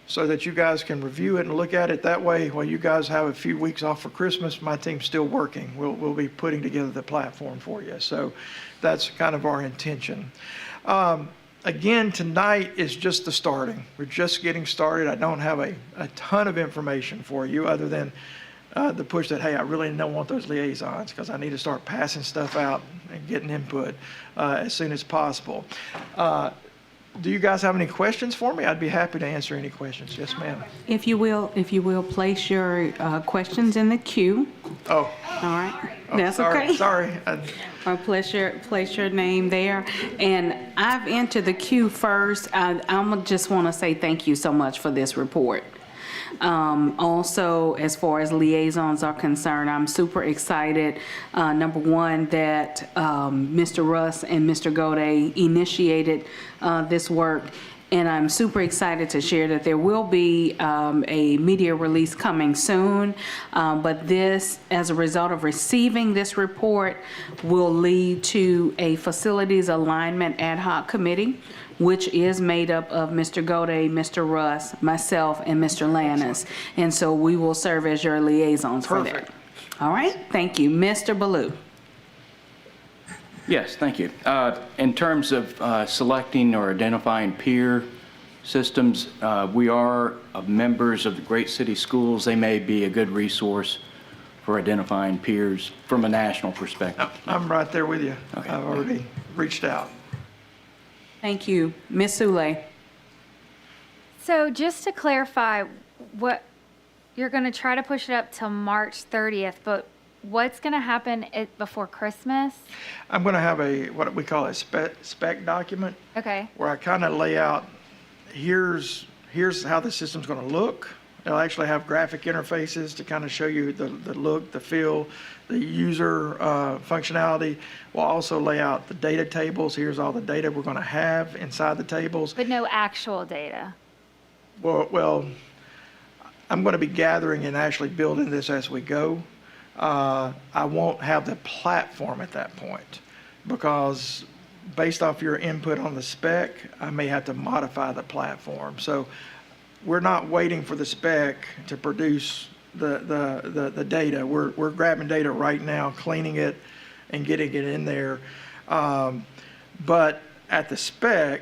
so that you guys can review it and look at it. That way, while you guys have a few weeks off for Christmas, my team's still working. We'll be putting together the platform for you. So that's kind of our intention. Again, tonight is just the starting. We're just getting started. I don't have a ton of information for you other than the push that, hey, I really don't want those liaisons because I need to start passing stuff out and getting input as soon as possible. Do you guys have any questions for me? I'd be happy to answer any questions. Yes, ma'am. If you will place your questions in the queue. Oh. All right. Oh, That's sorry, okay. Sorry. Or place your name there. And I've entered the queue first. I just want to say thank you so much for this report. Also, as far as liaisons are concerned, I'm super excited, number one, that Mr. Russ and Mr. Gode initiated this work. And I'm super excited to share that there will be a media release coming soon. But this, as a result of receiving this report, will lead to a facilities alignment ad hoc committee, which is made up of Mr. Gode, Mr. Russ, myself, and Mr. Lannis. And so we will serve as your liaisons for that. All right, thank you. Mr. Ballou. Yes, thank you. In terms of selecting or identifying peer systems, we are members of the Great City Schools. They may be a good resource for identifying peers from a national perspective. I'm right there with you. Okay. I've already reached out. Thank you. Ms. Soule. So just to clarify, what you're going to try to push it up till March 30th, but what's going to happen before Christmas? I'm going to have what we call a spec document. Okay. Where I kind of lay out, here's how the system's going to look. It'll actually have graphic interfaces to kind of show you the look, the feel, the user functionality. We'll also lay out the data tables. Here's all the data we're going to have inside the tables. But no actual data. Well, I'm going to be gathering and actually building this as we go. I won't have the platform at that point because based off your input on the spec, I may have to modify the platform. So we're not waiting for the spec to produce the data. We're grabbing data right now, cleaning it and getting it in there. But at the spec,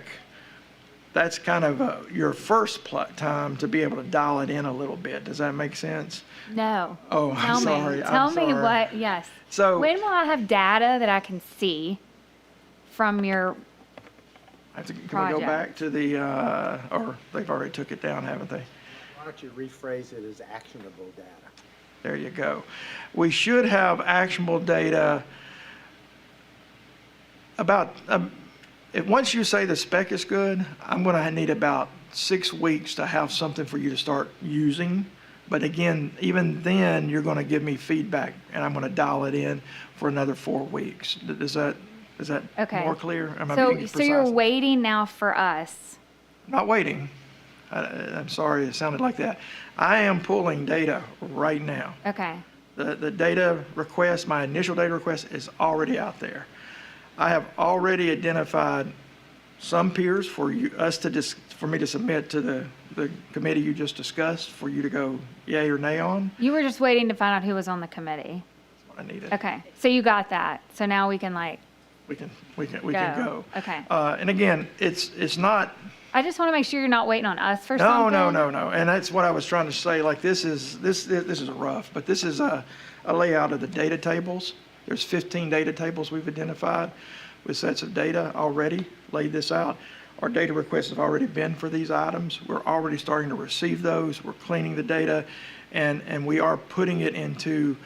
that's kind of your first time to be able to dial it in a little bit. Does that make sense? No. Oh, I'm sorry. Tell me what, yes. So when will I have data that I can see from your can we go back to the, or they've already took it down, haven't they? Why don't you rephrase it as actionable data? There you go. We should have actionable data about, once you say the spec is good, I'm going to need about 6 weeks to have something for you to start using. But again, even then, you're going to give me feedback, and I'm going to dial it in for another 4 weeks. Is that okay. more clear? Am I So, being so you're precise? waiting now for us? Not waiting. I'm sorry it sounded like that. I am pulling data right now. Okay. The data request, my initial data request is already out there. I have already identified some peers for me to submit to the committee you just discussed for you to go yay or nay on. You were just waiting to find out who was on the committee. That's what I needed. Okay. So you got that. So now we can we can go. Okay. And again, it's not. I just want to make sure you're not waiting on us for No, something. no. And that's what I was trying to say. Like this is rough, but this is a layout of the data tables. There's 15 data tables we've identified with sets of data already, laid this out. Our data requests have already been for these items. We're already starting to receive those. We're cleaning the data, and we are putting it into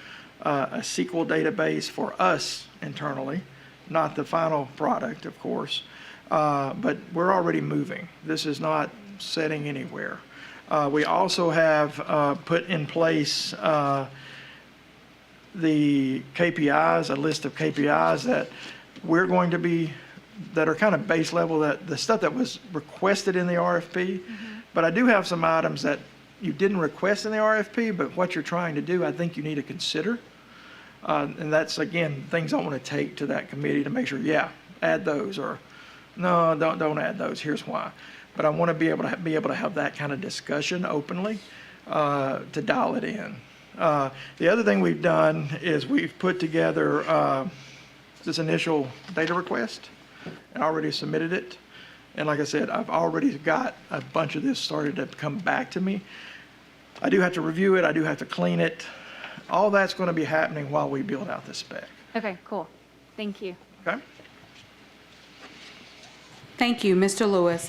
a SQL database for us internally, not the final product, of course. But we're already moving. This is not setting anywhere. We also have put in place the KPIs, a list of KPIs that we're going to be, that are kind of base level, that the stuff that was requested in the RFP. But I do have some items that you didn't request in the RFP, but what you're trying to do, I think you need to consider. And that's, again, things I want to take to that committee to make sure, yeah, add those, or no, don't add those, here's why. But I want to be able to have that kind of discussion openly to dial it in. The other thing we've done is we've put together this initial data request and already submitted it. And like I said, I've already got a bunch of this started to come back to me. I do have to review it. I do have to clean it. All that's going to be happening while we build out the spec. Okay, cool. Thank you. Okay? Thank you, Mr. Lewis.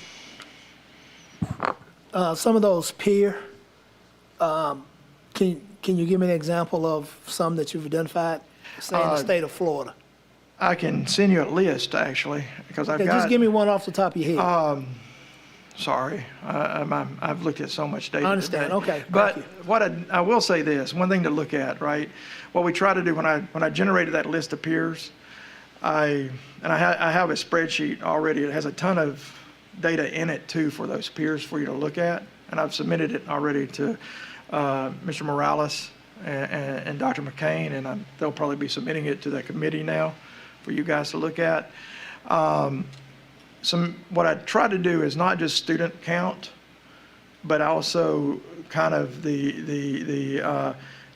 Some of those peer, can you give me an example of some that you've identified, say in the state of Florida? I can send you a list, actually, because I've Okay, got. just give me one off the top of your head. Sorry, I've looked at so much data I understand. today. Okay, But thank you. what I will say this, one thing to look at, right? What we try to do when I generated that list of peers, I have a spreadsheet already. It has a ton of data in it too for those peers for you to look at, and I've submitted it already to Mr. Morales and Dr. McCain, and they'll probably be submitting it to the committee now for you guys to look at. What I try to do is not just student count, but also kind of the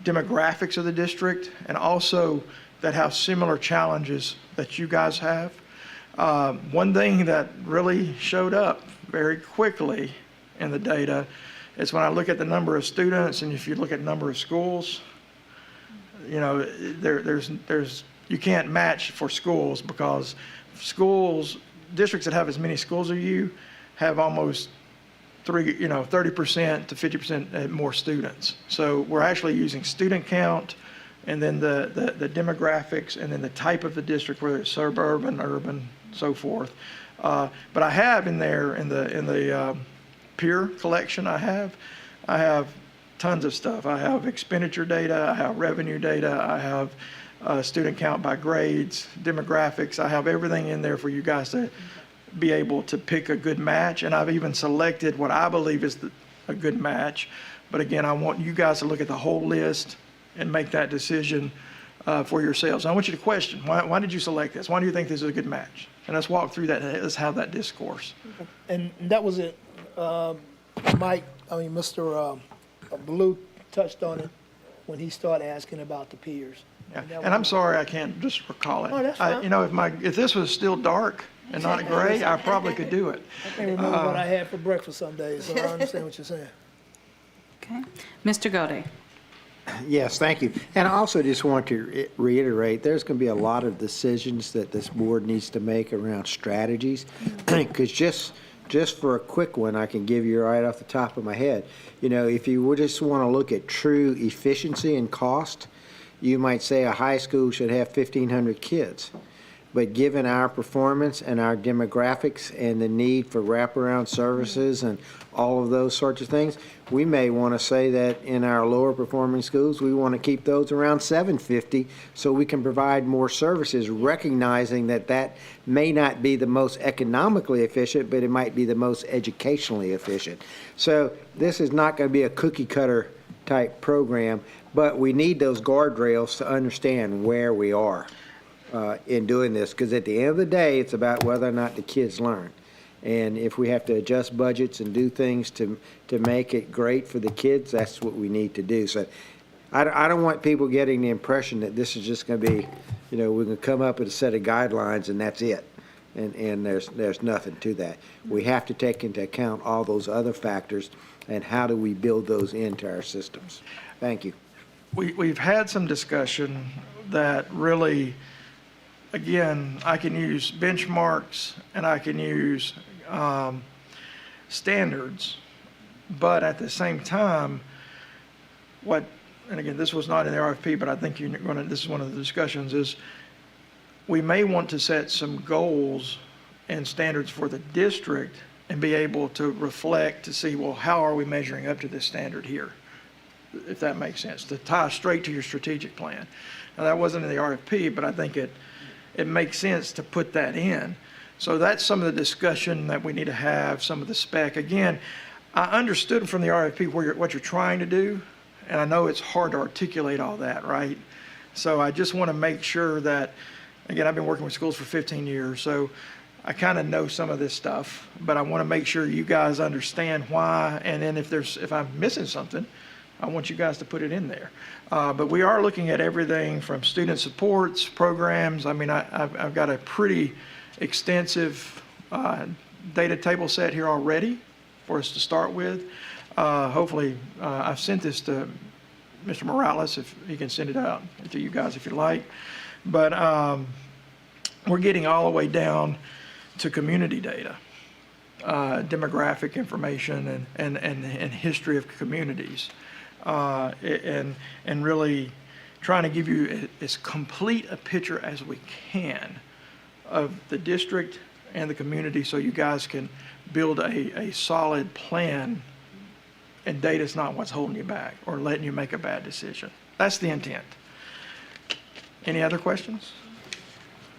demographics of the district, and also that have similar challenges that you guys have. One thing that really showed up very quickly in the data is when I look at the number of students, and if you look at number of schools, you know, you can't match for schools, because districts that have as many schools as you have almost 30% to 50% more students. So we're actually using student count, and then the demographics, and then the type of the district, whether it's suburban, urban, so forth. But I have in there, in the peer collection I have tons of stuff. I have expenditure data, I have revenue data, I have student count by grades, demographics. I have everything in there for you guys to be able to pick a good match. And I've even selected what I believe is a good match. But again, I want you guys to look at the whole list and make that decision for yourselves. I want you to question, why did you select this? Why do you think this is a good match? And let's walk through that. Let's have that discourse. And that was it. Mr. Blue touched on it when he started asking about the peers. Yeah. And I'm sorry I can't just recall it. Oh, that's fine. If this was still dark and not gray, I probably could do it. I can't remember what I had for breakfast some days, so I understand what you're saying. Okay. Mr. Gode. Yes, thank you. And I also just want to reiterate, there's going to be a lot of decisions that this board needs to make around strategies. Because just for a quick one, I can give you right off the top of my head. You know, if you would just want to look at true efficiency and cost, you might say a high school should have 1,500 kids. But given our performance and our demographics and the need for wraparound services and all of those sorts of things, we may want to say that in our lower performing schools, we want to keep those around 750 so we can provide more services, recognizing that that may not be the most economically efficient, but it might be the most educationally efficient. So this is not going to be a cookie cutter type program, but we need those guardrails to understand where we are in doing this, because at the end of the day, it's about whether or not the kids learn. And if we have to adjust budgets and do things to make it great for the kids, that's what we need to do. So I don't want people getting the impression that this is just going to be You know, we can come up with a set of guidelines and that's it. And there's nothing to that. We have to take into account all those other factors and how do we build those into our systems. Thank you. We've had some discussion that really, again, I can use benchmarks and I can use standards, but at the same time, and again, this was not in the RFP, but I think this is one of the discussions, is we may want to set some goals and standards for the district and be able to reflect to see, well, how are we measuring up to this standard here? If that makes sense, to tie straight to your strategic plan. Now, that wasn't in the RFP, but I think it makes sense to put that in. So that's some of the discussion that we need to have, some of the spec. Again, I understood from the RFP what you're trying to do, and I know it's hard to articulate all that, right? So I just want to make sure that, again, I've been working with schools for 15 years, so I kind of know some of this stuff, but I want to make sure you guys understand why, and then if I'm missing something, I want you guys to put it in there. But we are looking at everything from student supports, programs. I mean, I've got a pretty extensive data table set here already for us to start with. Hopefully, I've sent this to Mr. Morales, if he can send it out to you guys if you like. But we're getting all the way down to community data, demographic information and history of communities. And really trying to give you as complete a picture as we can of the district and the community so you guys can build a solid plan, and data's not what's holding you back or letting you make a bad decision. That's the intent. Any other questions?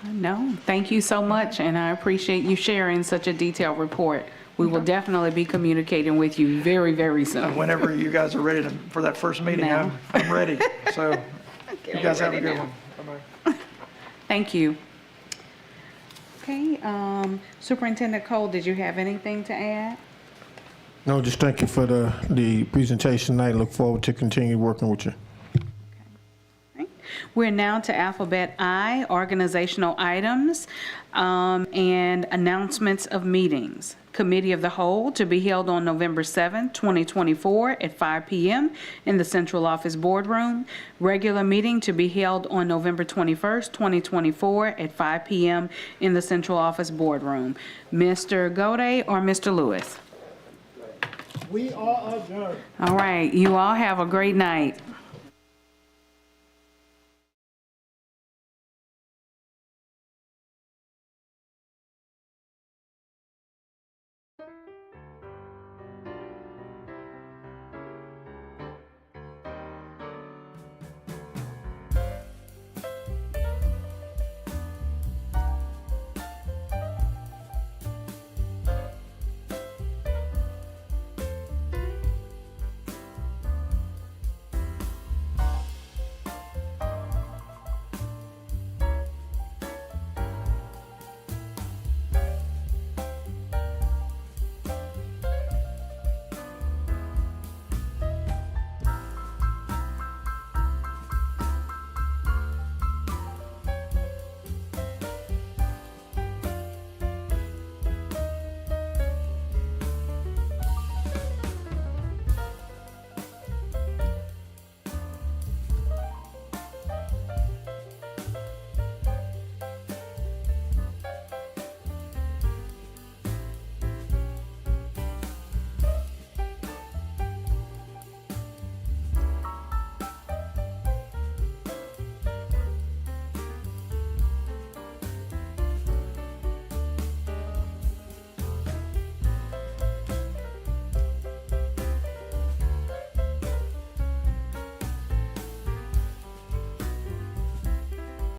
No, thank you so much, and I appreciate you sharing such a detailed report. We will definitely be communicating with you very, very soon. Whenever you guys are ready for that first meeting, Now. I'm ready. So you guys have a good one. Bye-bye. Thank you. Okay, Superintendent Cole, did you have anything to add? No, just thank you for the presentation tonight. Look forward to continue working with you. We're now to alphabet I, organizational items, and announcements of meetings. Committee of the Whole to be held on November 7, 2024 at 5 p.m. in the Central Office Boardroom. Regular meeting to be held on November 21st, 2024 at 5 p.m. in the Central Office Boardroom. Mr. Gode or Mr. Lewis? We are adjourned. All right, you all have a great night.